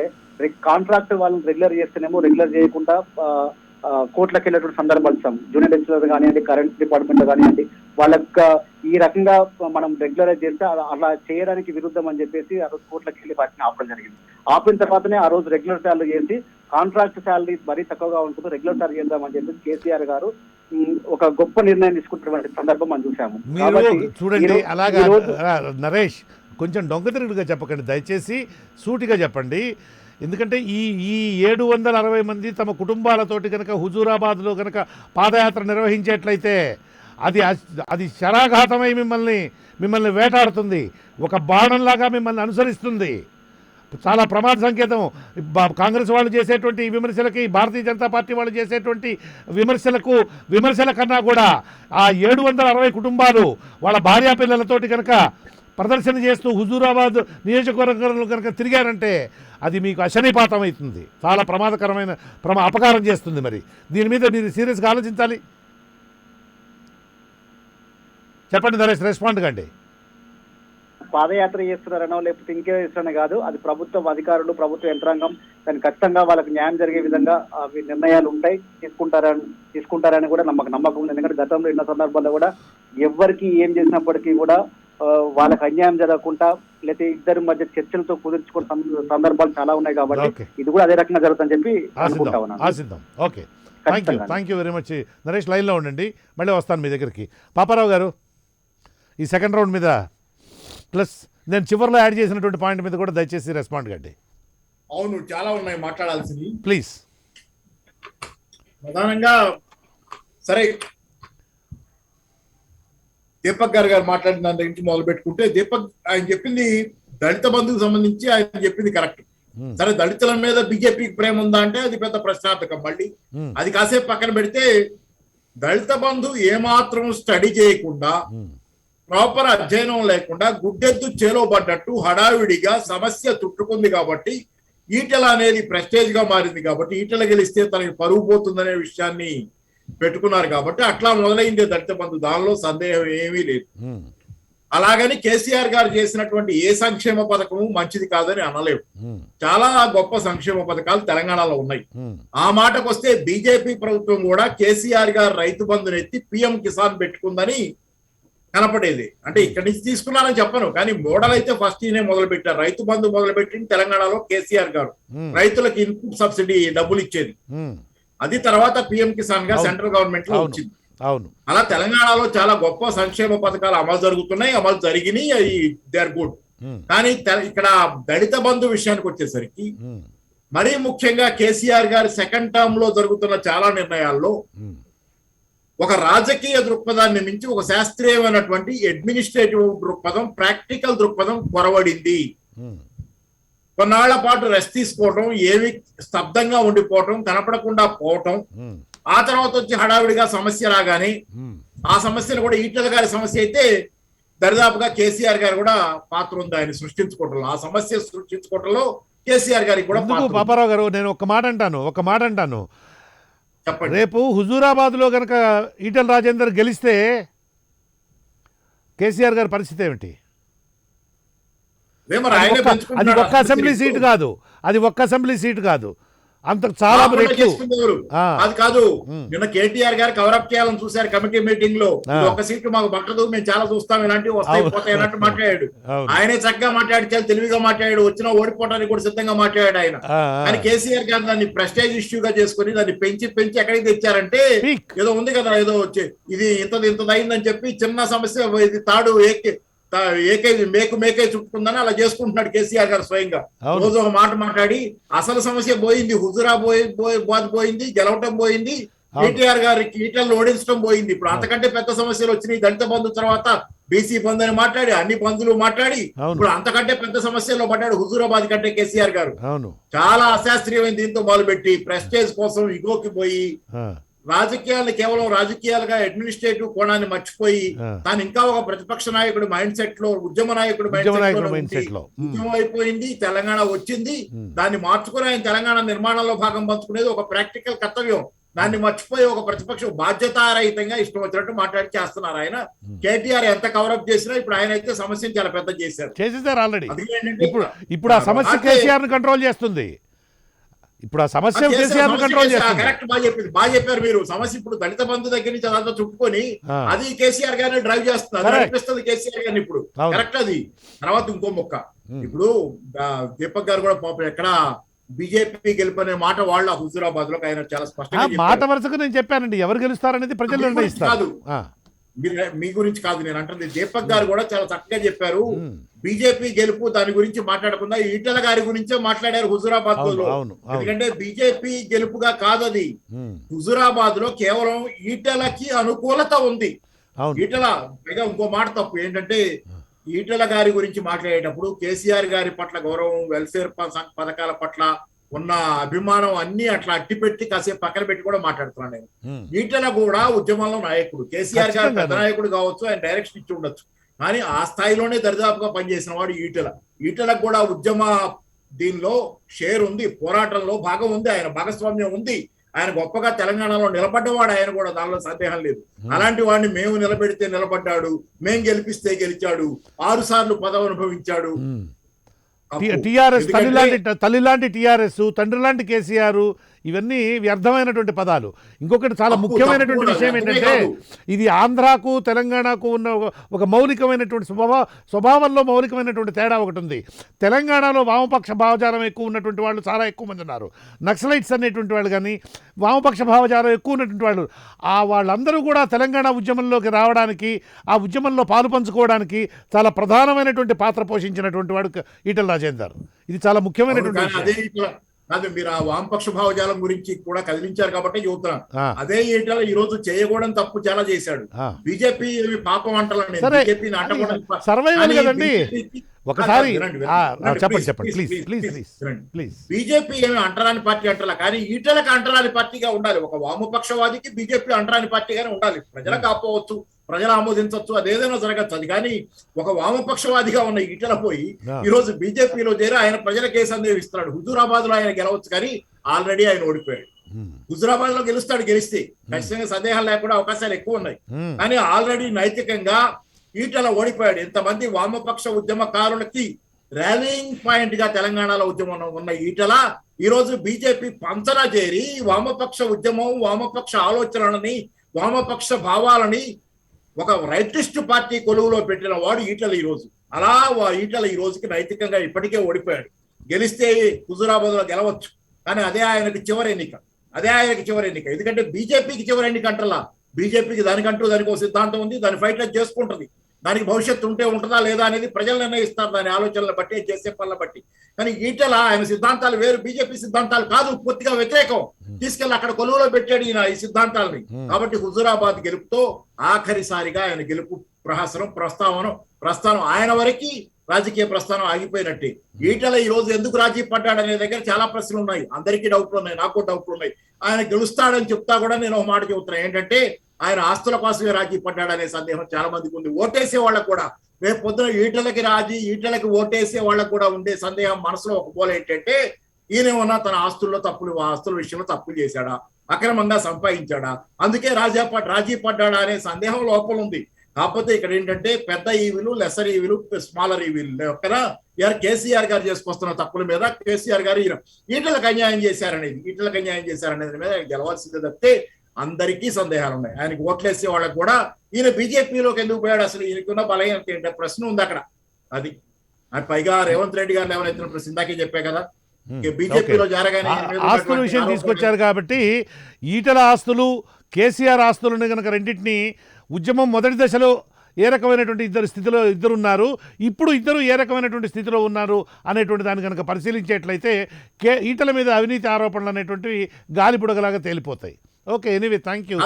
కాంట్రాక్ట్ వాళ్ళని రెగ్యులర్ చేస్తేనేమో రెగ్యులర్ చేయకుండా కోర్టులకు వెళ్ళేటువంటి సందర్భాలు ఇస్తాం. జూనియర్ లెక్చరర్ కానివ్వండి, కరెంట్ డిపార్ట్మెంట్ లో కానివ్వండి, వాళ్ళకి ఈ రకంగా మనం రెగ్యులరైజ్ చేస్తే అలా చేయడానికి విరుద్ధం అని చెప్పేసి ఆ రోజు కోర్టులకు వెళ్ళి వాటిని ఆపడం జరిగింది. ఆపిన తర్వాతనే ఆ రోజు రెగ్యులర్ శాలరీ చేసి కాంట్రాక్ట్ శాలరీ మరీ తక్కువగా ఉంటుంది, రెగ్యులర్ శాలరీ చేద్దామని చెప్పేసి కేసీఆర్ గారు ఒక గొప్ప నిర్ణయం తీసుకుంటున్నటువంటి సందర్భం మనం చూసాము. మీరు చూడండి అలాగా నరేష్, కొంచెం దొంగతిరుగుడుగా చెప్పకండి దయచేసి, సూటిగా చెప్పండి. ఎందుకంటే ఈ 760 మంది తమ కుటుంబాలతోటి కనుక హుజూరాబాద్లో కనుక పాదయాత్ర నిర్వహించేట్లయితే అది శరాఘాతమై మిమ్మల్ని వేటాడుతుంది, ఒక బాణంలాగా మిమ్మల్ని అనుసరిస్తుంది. చాలా ప్రమాద సంకేతం. కాంగ్రెస్ వాళ్ళు చేసేటువంటి విమర్శలకి, భారతీయ జనతా పార్టీ వాళ్ళు చేసేటువంటి విమర్శల కన్నా కూడా ఆ 760 కుటుంబాలు వాళ్ళ భార్యా పిల్లలతోటి కనుక ప్రదర్శన చేస్తూ హుజూరాబాద్ నియోజకవర్గంలో కనుక తిరిగారంటే అది మీకు అశనిపాతం అవుతుంది, చాలా ప్రమాదకరమైన అపకారం చేస్తుంది. మరి దీని మీద మీరు సీరియస్గా ఆలోచించాలి. చెప్పండి నరేష్, రెస్పాండ్ కండి. పాదయాత్ర చేస్తున్నారనో లేకపోతే ఇంకే చేస్తున్నారని కాదు, అది ప్రభుత్వం అధికారులు, ప్రభుత్వ యంత్రాంగం దాన్ని ఖచ్చితంగా వాళ్ళకి న్యాయం జరిగే విధంగా అవి నిర్ణయాలు ఉంటాయి, తీసుకుంటారని కూడా నమ్మకం ఉంది. ఎందుకంటే గతంలో ఎన్నో సందర్భాల్లో కూడా ఎవరికి ఏం చేసినప్పటికీ కూడా వాళ్ళకి అన్యాయం జరగకుండా లేకపోతే ఇద్దరి మధ్య చర్చలతో కుదుర్చుకున్న సందర్భాలు చాలా ఉన్నాయి. కాబట్టి ఇది కూడా అదే రకంగా జరుగుతుందని చెప్పి అనుకుంటా ఉన్నాను. Okay, thank you very much Naresh. లైన్లో ఉండండి, మళ్ళీ వస్తాను మీ దగ్గరికి. పాపారావు గారు, ఈ సెకండ్ రౌండ్ మీద ప్లస్ నేను చివరిలో యాడ్ చేసినటువంటి పాయింట్ మీద కూడా దయచేసి రెస్పాండ్ కండి. అవును, చాలా ఉన్నాయి మాట్లాడాల్సింది, ప్లీజ్. ప్రధానంగా సరే, దీపక్ గారు మాట్లాడిన దాని నుంచి మొదలు పెట్టుకుంటే, దీపక్ ఆయన చెప్పింది దళిత బంధుకు సంబంధించి ఆయన చెప్పింది కరెక్ట్. సరే, దళితుల మీద బీజేపీకి ప్రేమ ఉందా అంటే అది పెద్ద ప్రశ్నార్థకం. మళ్ళీ అది కాసేపు పక్కన పెడితే, దళిత బంధు ఏమాత్రం స్టడీ చేయకుండా, ప్రాపర్ అధ్యయనం లేకుండా గుడ్డెద్దు చేలోబడ్డట్టు హడావిడిగా సమస్య చుట్టుకుంది కాబట్టి, ఈటెల అనేది ప్రెస్టేజ్ గా మారింది కాబట్టి, ఈటెల గెలిస్తే తనకి పరువు పోతుందనే విషయాన్ని పెట్టుకున్నారు కాబట్టి అట్లా మొదలైంది దళిత బంధు, దానిలో సందేహం ఏమీ లేదు. అలాగని కేసీఆర్ గారు చేసినటువంటి ఏ సంక్షేమ పథకము మంచిది కాదని అనలేవు. చాలా గొప్ప సంక్షేమ పథకాలు తెలంగాణలో ఉన్నాయి. ఆ మాటకు వస్తే బీజేపీ ప్రభుత్వం కూడా కేసీఆర్ గారు రైతు బంధుని ఎత్తి పిఎం కిసాన్ పెట్టుకుందని కనపడేది. అంటే ఇక్కడి నుంచి తీసుకున్నానని చెప్పను, కానీ మోడల్ అయితే ఫస్ట్ ఈయనే మొదలు పెట్టారు. రైతు బంధు మొదలు పెట్టింది తెలంగాణలో కేసీఆర్ గారు, రైతులకు ఇన్పుట్ సబ్సిడీ డబ్బులు ఇచ్చేది. అది తర్వాత పిఎం కిసాన్ గా సెంట్రల్ గవర్నమెంట్ లో వచ్చింది. అలా తెలంగాణలో చాలా గొప్ప సంక్షేమ పథకాలు అమలు జరుగుతున్నాయి, అమలు జరిగినాయి, అవి దే ఆర్ గుడ్. కానీ ఇక్కడ దళిత బంధు విషయానికి వచ్చేసరికి మరీ ముఖ్యంగా కేసీఆర్ గారి సెకండ్ టర్మ్ లో జరుగుతున్న చాలా నిర్ణయాల్లో ఒక రాజకీయ దృక్పథాన్ని మించి ఒక శాస్త్రీయమైనటువంటి అడ్మినిస్ట్రేటివ్ దృక్పథం, ప్రాక్టికల్ దృక్పథం కొరవడింది. కొన్నాళ్ల పాటు రెస్ట్ తీసుకోవటం, ఏమి స్తబ్దంగా ఉండిపోవటం, కనపడకుండా పోవటం, ఆ తర్వాత వచ్చి హడావిడిగా సమస్య రాగానే ఆ సమస్యను కూడా ఈటెల గారి సమస్య అయితే దరిదాపుగా కేసీఆర్ గారు కూడా పాత్ర ఉంది ఆయన సృష్టించుకోవటంలో. ఆ సమస్య సృష్టించుకోవటంలో కేసీఆర్ గారికి కూడా పాపారావు గారు, నేను ఒక మాట అంటాను. చెప్పండి. రేపు హుజూరాబాద్లో కనుక ఈటెల రాజేందర్ గెలిస్తే కేసీఆర్ గారి పరిస్థితి ఏమిటి? అది ఒక్క అసెంబ్లీ సీటు కాదు, అంత చాలా అది కాదు. నిన్న కేటీఆర్ గారు కవరప్ చేయాలని చూశారు కమిటీ మీటింగ్ లో, ఒక సీటు మాకు పట్టదు, మేము చాలా చూస్తాం, ఇలాంటివి వస్తాయి పోతాయి అన్నట్టు మాట్లాడాడు. ఆయనే చక్కగా మాట్లాడి, చాలా తెలివిగా మాట్లాడాడు, వచ్చినా ఓడిపోవడానికి కూడా సిద్ధంగా మాట్లాడాడు ఆయన. కానీ కేసీఆర్ గారు దాన్ని ప్రెస్టేజ్ ఇష్యూగా చేసుకుని దాన్ని పెంచి ఎక్కడికి తెచ్చారంటే, ఏదో ఉంది కదా, ఏదో వచ్చి ఇది ఇంతది అయిందని చెప్పి చిన్న సమస్య, ఇది తాడు మేకై చుట్టుకుందని అలా చేసుకుంటున్నాడు కేసీఆర్ గారు స్వయంగా. రోజు ఒక మాట మాట్లాడి అసలు సమస్య పోయింది, హుజూరాబాద్ పోయింది, గెలవటం పోయింది, కేటీఆర్ గారికి ఈటలను ఓడించడం పోయింది. ఇప్పుడు అంతకంటే పెద్ద సమస్యలు వచ్చినాయి. దళిత బంధు తర్వాత బీసీ బంధు అని మాట్లాడి, అన్ని బంధులు మాట్లాడి, ఇప్పుడు అంతకంటే పెద్ద సమస్యల్లో పడ్డాడు హుజూరాబాద్ కంటే కేసీఆర్ గారు. చాలా అశాస్త్రీయమైన దీంతో మొదలుపెట్టి ప్రెస్టేజ్ కోసం ఇగోకి పోయి, రాజకీయాలను కేవలం రాజకీయాలుగా అడ్మినిస్ట్రేటివ్ కోణాన్ని మర్చిపోయి, తాను ఇంకా ఒక ప్రతిపక్ష నాయకుడు మైండ్ సెట్ లో, ఉద్యమ నాయకుడు మైండ్ సెట్ లో ఉద్యమం అయిపోయింది. తెలంగాణ వచ్చింది, దాన్ని మార్చుకుని ఆయన తెలంగాణ నిర్మాణంలో భాగం పంచుకునేది ఒక ప్రాక్టికల్ కర్తవ్యం. దాన్ని మర్చిపోయి ఒక ప్రతిపక్షం బాధ్యతారహితంగా ఇష్టం వచ్చినట్టు మాట్లాడి చేస్తున్నారు. ఆయన కేటీఆర్ ఎంత కవరప్ చేసినా ఇప్పుడు ఆయన అయితే సమస్యను చాలా పెద్ద చేశారు ఆల్రెడీ. ఇప్పుడు ఆ సమస్య కేసీఆర్ ని కంట్రోల్ చేస్తుంది. ఇప్పుడు ఆ సమస్య కేసీఆర్ కంట్రోల్ చేస్తుంది. కరెక్ట్, బాగా చెప్పారు మీరు. సమస్య ఇప్పుడు దళిత బంధు దగ్గర నుంచి అదంతా చుట్టుకొని అది కేసీఆర్ గారిని డ్రైవ్ చేస్తుంది, అది నడిపిస్తుంది కేసీఆర్ గారిని ఇప్పుడు. కరెక్ట్. అది తర్వాత ఇంకో మొక్క, ఇప్పుడు దీపక్ గారు కూడా పాపం ఎక్కడ బీజేపీ గెలుపనే మాట వాళ్ళ హుజూరాబాద్ లో ఆయన చాలా స్పష్టంగా మాట వరుసకు నేను చెప్పానండి, ఎవరు గెలుస్తారనేది ప్రజలు నిర్ణయిస్తారు. మీ గురించి కాదు నేను అంటుంది. దీపక్ గారు కూడా చాలా చక్కగా చెప్పారు. బీజేపీ గెలుపు దాని గురించి మాట్లాడకుండా ఈటల గారి గురించే మాట్లాడారు హుజూరాబాద్ లో. ఎందుకంటే బీజేపీ గెలుపుగా కాదు అది. హుజూరాబాద్ లో కేవలం ఈటలకి అనుకూలత ఉంది. ఈటల పైగా ఇంకో మాట తప్పు ఏంటంటే, ఈటల గారి గురించి మాట్లాడేటప్పుడు కేసీఆర్ గారి పట్ల గౌరవం, వెల్ఫేర్ పథకాల పట్ల ఉన్న అభిమానం అన్ని అట్లా అట్టిపెట్టి కాసేపు పక్కన పెట్టి కూడా మాట్లాడుతున్నాను నేను. ఈటల కూడా ఉద్యమంలో నాయకుడు, కేసీఆర్ గారు పెద్ద నాయకుడు కావచ్చు, ఆయన డైరెక్షన్ ఇచ్చి ఉండొచ్చు, కానీ ఆ స్థాయిలోనే దరిదాపుగా పనిచేసిన వాడు ఈటల. ఈటలకు కూడా ఉద్యమ దీనిలో షేర్ ఉంది, పోరాటంలో భాగం ఉంది, ఆయన భాగస్వామ్యం ఉంది. ఆయన గొప్పగా తెలంగాణలో నిలబడ్డవాడు, ఆయన కూడా దానిలో సందేహం లేదు. అలాంటి వాడిని మేము నిలబెడితే నిలబడ్డాడు, మేము గెలిపిస్తే గెలిచాడు, 6 సార్లు పదవి అనుభవించాడు. టీఆర్ఎస్ తల్లి లాంటి టీఆర్ఎస్, తండ్రి లాంటి కేసీఆర్, ఇవన్నీ వ్యర్థమైనటువంటి పదాలు. ఇంకొకటి చాలా ముఖ్యమైనటువంటి విషయం ఏంటంటే, ఇది ఆంధ్రాకు తెలంగాణకు ఉన్న ఒక మౌలికమైనటువంటి స్వభావంలో మౌలికమైనటువంటి తేడా ఒకటి ఉంది. తెలంగాణలో వామపక్ష భావజాలం ఎక్కువ ఉన్నటువంటి వాళ్ళు చాలా ఎక్కువ మంది ఉన్నారు. నక్సలైట్స్ అనేటువంటి వాళ్ళు కానీ వామపక్ష భావజాలం ఎక్కువ ఉన్నటువంటి వాళ్ళు, వాళ్ళందరూ కూడా తెలంగాణ ఉద్యమంలోకి రావడానికి, ఆ ఉద్యమంలో పాలు పంచుకోవడానికి చాలా ప్రధానమైనటువంటి పాత్ర పోషించినటువంటి వాడు ఈటల రాజేందర్. ఇది చాలా ముఖ్యమైనటువంటి. కాదు, మీరు ఆ వామపక్ష భావజాలం గురించి కూడా కదిలించారు కాబట్టి చెబుతున్నాను. అదే ఈటల ఈ రోజు చేయకూడని తప్పు చాలా చేశాడు. బీజేపీ పాపం అంటారండి, బీజేపీని ఒకసారి బీజేపీ ఏమి అంటరాని పార్టీ అంటారా, కానీ ఈటలకు అంటరాని పార్టీగా ఉండాలి. ఒక వామపక్షవాదికి బీజేపీ అంటరాని పార్టీగానే ఉండాలి. ప్రజలకు ఆపవచ్చు, ప్రజలు ఆమోదించవచ్చు, అదేదైనా జరగచ్చు. అది కానీ ఒక వామపక్షవాదిగా ఉన్న ఈటల పోయి ఈ రోజు బీజేపీలో చేరి ఆయన ప్రజలకు ఏ సందేహం ఇస్తున్నాడు. హుజూరాబాద్ లో ఆయన గెలవచ్చు, కానీ ఆల్రెడీ ఆయన ఓడిపోయాడు. హుజూరాబాద్ లో గెలుస్తాడు, గెలిస్తే ఖచ్చితంగా సందేహాలు లేకుండా అవకాశాలు ఎక్కువ ఉన్నాయి. కానీ ఆల్రెడీ నైతికంగా ఈటల ఓడిపోయాడు. ఇంతమంది వామపక్ష ఉద్యమకారులకి ర్యాలీయింగ్ పాయింట్ గా తెలంగాణలో ఉద్యమం ఉన్న ఈటల ఈ రోజు బీజేపీ పంచన చేరి వామపక్ష ఉద్యమం, వామపక్ష ఆలోచనలని, వామపక్ష భావాలని ఒక రైటిస్ట్ పార్టీ కొలువులో పెట్టిన వాడు ఈటల ఈ రోజు. అలా ఈటల ఈ రోజుకి నైతికంగా ఇప్పటికే ఓడిపోయాడు. గెలిస్తే హుజూరాబాద్ లో గెలవచ్చు, కానీ అదే ఆయనకి చివరి ఎన్నిక. ఎందుకంటే బీజేపీకి చివరి ఎన్నిక అంటలా. బీజేపీకి దానికంటూ దానికి ఒక సిద్ధాంతం ఉంది, దాని ఫైట్ చేసుకుంటుంది. దానికి భవిష్యత్తు ఉంటుందా లేదా అనేది ప్రజలు నిర్ణయిస్తారు, దాని ఆలోచనలు బట్టి, చేసే పనుల బట్టి. కానీ ఈటల ఆయన సిద్ధాంతాలు వేరు, బీజేపీ సిద్ధాంతాలు కాదు, పూర్తిగా వ్యతిరేకం. తీసుకెళ్లి అక్కడ కొలువులో పెట్టాడు ఈయన ఈ సిద్ధాంతాలని. కాబట్టి హుజూరాబాద్ గెలుపుతో ఆఖరిసారిగా ఆయన గెలుపు ప్రస్థానం ఆయన వరకు రాజకీయ ప్రస్థానం ఆగిపోయినట్టే. ఈటల ఈ రోజు ఎందుకు రాజీ పడ్డాడనే దగ్గర చాలా ప్రశ్నలు ఉన్నాయి, అందరికీ డౌట్లు ఉన్నాయి, నాకు డౌట్లు ఉన్నాయి. ఆయన గెలుస్తాడని చెప్తా కూడా నేను ఒక మాట చెబుతున్నా, ఏంటంటే ఆయన ఆస్తుల కోసమే రాజీ పడ్డాడనే సందేహం చాలా మందికి ఉంది. ఓటేసే వాళ్ళకు కూడా రేపు పొద్దున ఈటలకి ఓటేసే వాళ్ళకు కూడా ఉండే సందేహం మనసులో ఒక పోల ఏంటంటే, ఈయనేమన్నా తన ఆస్తుల విషయంలో తప్పులు చేశాడా, అక్రమంగా సంపాదించాడా, అందుకే రాజీ పడ్డాడా అనే సందేహం లోపల ఉంది. కాకపోతే ఇక్కడ ఏంటంటే పెద్ద ఈవీలు, లెసర్ ఈవీలు, స్మాలర్ ఈవీలు కదా కేసీఆర్ గారు చేసుకొస్తున్న తప్పుల మీద కేసీఆర్ గారు ఈటలకు అన్యాయం చేశారనేది మీద గెలవాల్సిందే తప్పితే అందరికీ సందేహాలు ఉన్నాయి. ఆయనకి ఓట్లేసే వాళ్ళకి కూడా ఈయన బీజేపీలోకి ఎందుకు పోయాడు, అసలు ఈయనకున్న బలహీనత ఏంటంటే ప్రశ్న ఉంది అక్కడ. అది పైగా రేవంత్ రెడ్డి గారు లేవనెత్తిన ప్రశ్న ఇందాకే చెప్పే కదా, బీజేపీలో జరగానే ఆస్తుల విషయం తీసుకొచ్చారు కాబట్టి ఈటల ఆస్తులు, కేసీఆర్ ఆస్తులను కనుక రెండింటినీ ఉద్యమం మొదటి దశలో ఏ రకమైనటువంటి ఇద్దరు ఉన్నారు, ఇప్పుడు ఇద్దరు ఏ రకమైనటువంటి స్థితిలో ఉన్నారు అనేటువంటి దాన్ని కనుక పరిశీలించేట్లయితే ఈటల మీద అవినీతి ఆరోపణలు అనేటువంటివి గాలిపుడగలాగా తేలిపోతాయి. Okay, anyway, thank you.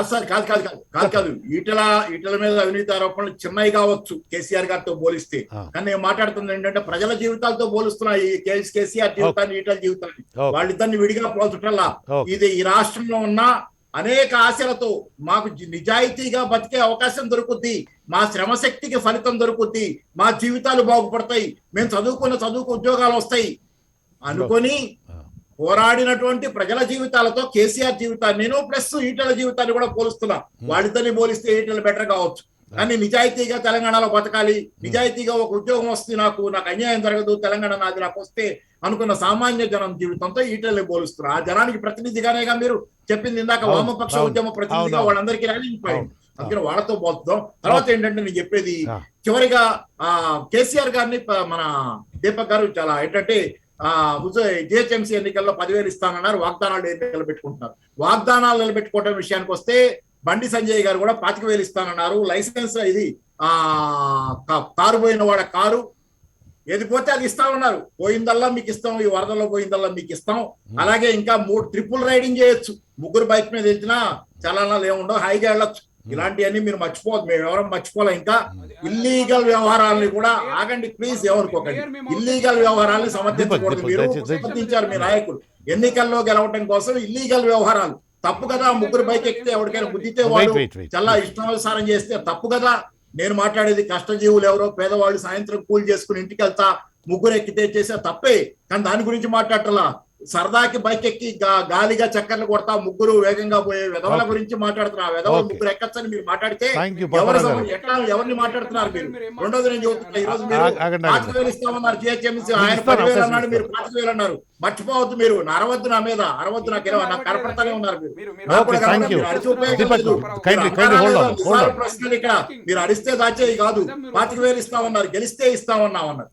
కాదు ఈటల మీద అవినీతి ఆరోపణలు చిన్నవి కావచ్చు కేసీఆర్ గారితో పోలిస్తే, కానీ నేను మాట్లాడుతుంది ఏంటంటే ప్రజల జీవితాలతో పోలుస్తున్నాయి కేసీఆర్ జీవితాన్ని, ఈటల జీవితాన్ని. వాళ్ళిద్దరిని విడిగా పోల్చటల్లా ఇది ఈ రాష్ట్రంలో ఉన్న అనేక ఆశలతో మాకు నిజాయితీగా బతికే అవకాశం దొరుకుద్ది, మా శ్రమశక్తికి ఫలితం దొరుకుద్ది, మా జీవితాలు బాగుపడతాయి, మేము చదువుకు ఉద్యోగాలు వస్తాయి అనుకొని పోరాడినటువంటి ప్రజల జీవితాలతో కేసీఆర్ జీవితాన్ని నేను ప్లస్ ఈటల జీవితాన్ని కూడా పోలుస్తున్నా. వాళ్ళిద్దరిని పోలిస్తే ఈటల బెటర్ కావచ్చు, కానీ నిజాయితీగా తెలంగాణలో బతకాలి, నిజాయితీగా ఒక ఉద్యోగం వస్తుంది, నాకు అన్యాయం జరగదు, తెలంగాణ నాకు వస్తే అనుకున్న సామాన్య జనం జీవితంతో ఈటెల్ని పోలుస్తున్నారు. ఆ జనానికి ప్రతినిధిగానేగా మీరు చెప్పింది ఇందాక, అవును, వామపక్ష అవును, ఉద్యమ ప్రతినిధిగా అవును, వాళ్ళందరికీ ర్యాలింగ్ పాయింట్. అవును, అందుకని వాళ్ళతో పోల్చుదాం. తర్వాత ఏంటంటే నేను చెప్పేది ఆ. చివరిగా కేసీఆర్ గారిని మన దీపక్ గారు చాలా ఏంటంటే జిహెచ్ఎంసీ ఎన్నికల్లో 10,000 ఇస్తానన్నారు, వాగ్దానాలు నిలబెట్టుకుంటున్నారు. వాగ్దానాలు నిలబెట్టుకోవడం విషయానికి వస్తే బండి సంజయ్ గారు కూడా 25,000 ఇస్తానన్నారు. లైసెన్స్ ఇది కారు పోయిన వాడ కారు ఏది పోతే అది ఇస్తామన్నారు. పోయిందల్లా మీకు ఇస్తాం, ఈ వరదల్లో పోయిందల్లా మీకు ఇస్తాం. అలాగే ఇంకా 3 ట్రిపుల్ రైడింగ్ చేయొచ్చు. 3 బైక్ మీద వెళ్తున్నా చలనాలు ఏముండవు, హాయిగా వెళ్ళొచ్చు. ఇలాంటివన్నీ మీరు మర్చిపోవద్దు, మేము ఎవరం మర్చిపోలే. ఇంకా ఇల్లీగల్ వ్యవహారాలని కూడా ఆగండి ప్లీజ్, ఎవరుకోకండి. ఇల్లీగల్ వ్యవహారాలను సమర్థించకూడదు. మీరు సమర్థించారు మీ నాయకులు ఎన్నికల్లో గెలవటం కోసం. ఇల్లీగల్ వ్యవహారాలు తప్పు కదా. 3 బైక్ ఎక్కితే ఎవరికైనా బుద్ధితే వాడు చాలా ఇష్టానుసారం చేస్తే తప్పు కదా. నేను మాట్లాడేది కష్టజీవులు ఎవరో పేదవాళ్ళు సాయంత్రం కూలి చేసుకుని ఇంటికి వెళ్తా 3 ఎక్కితే చేసే తప్పే. కానీ దాని గురించి మాట్లాడటలా. సరదాకి బైక్ ఎక్కి గాలిగా చక్కర్లు కొడతా 3 వేగంగా పోయే విధవల గురించి మాట్లాడుతున్నారు. విధవలు 3 ఎక్కచ్చని మీరు మాట్లాడితే ఎవరిని మాట్లాడుతున్నారు మీరు? రెండోది నేను చెబుతున్నా, ఈ రోజు మీరు 5,000 ఇస్తామన్నారు జిహెచ్ఎంసీ, ఆయన 10,000 అన్నాడు, మీరు 5,000 అన్నారు. మర్చిపోవద్దు, మీరు అరవద్దు, నా మీద అరవద్దు, నాకు కనపడతానే ఉన్నారు మీరు. ప్రశ్నలు ఇక్కడ మీరు అరిస్తే దాచేవి కాదు. 25,000 ఇస్తామన్నారు, గెలిస్తే ఇస్తామన్నామన్నారు.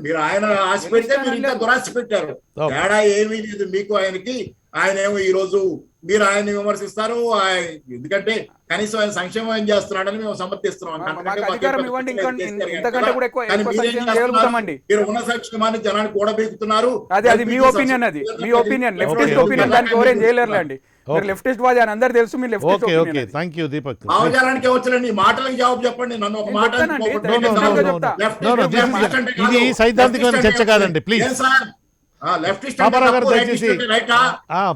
మీరు ఆయన ఆశ పెడితే మీరు ఇంకా దురాశ పెట్టారు. తేడా ఏమీ లేదు మీకు ఆయనకి. ఆయన ఏమో ఈ రోజు మీరు ఆయన్ని విమర్శిస్తారు, ఎందుకంటే కనీసం ఆయన సంక్షేమం ఏం చేస్తున్నాడని మేము సమర్థిస్తున్నాం. మీరు ఉన్న సంక్షేమాన్ని జనానికి కూడబెక్కుతున్నారు. అది మీ ఒపీనియన్, అది మీ ఒపీనియన్, లెఫ్టిస్ట్ ఒపీనియన్. దానికి ఎవరేం చేయలేరులేండి. మీరు లెఫ్టిస్ట్ వాది అని అందరూ తెలుసు. మీరు leftist opinion. Thank you Deepak. భావజాలానికి వచ్చలండి, మాటలకు జవాబు చెప్పండి. నన్ను ఒక మాట ఇది సైద్ధాంతికమైన చర్చ కాదండి, ప్లీజ్. పాపారావు గారు దయచేసి,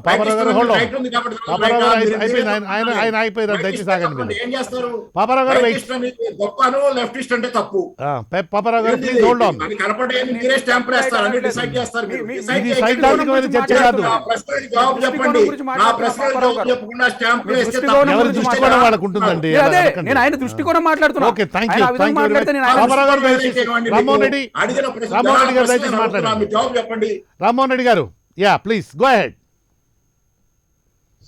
పాపారావు గారు హోల్డ్ ఆన్. పాపారావు గారు అయిపోయింది, ఆయన అయిపోయారు, దయచేసి ఆగండి. ఏం చేస్తారు? పాపారావు గారు గొప్పను లెఫ్టిస్ట్ అంటే తప్పు. పాపారావు గారు ప్లీజ్ హోల్డ్ ఆన్. కనపడే మీరే స్టాంప్ వేస్తారు, అన్ని డిసైడ్ చేస్తారు. ఇది సైద్ధాంతికమైన చర్చ కాదు. జవాబు చెప్పండి. నా ప్రశ్నలు జవాబు చెప్పకుండా స్టాంప్ వేస్తే ఎవరి దృష్టికోణం వాళ్ళకు ఉంటుందండి. నేను ఆయన దృష్టికోణం మాట్లాడుతున్నా. Okay, thank you. పాపారావు గారు దయచేసి, రామ్మోహన్ రెడ్డి గారు దయచేసి మాట్లాడండి. జవాబు చెప్పండి. రామ్మోహన్ రెడ్డి గారు, yeah please go ahead.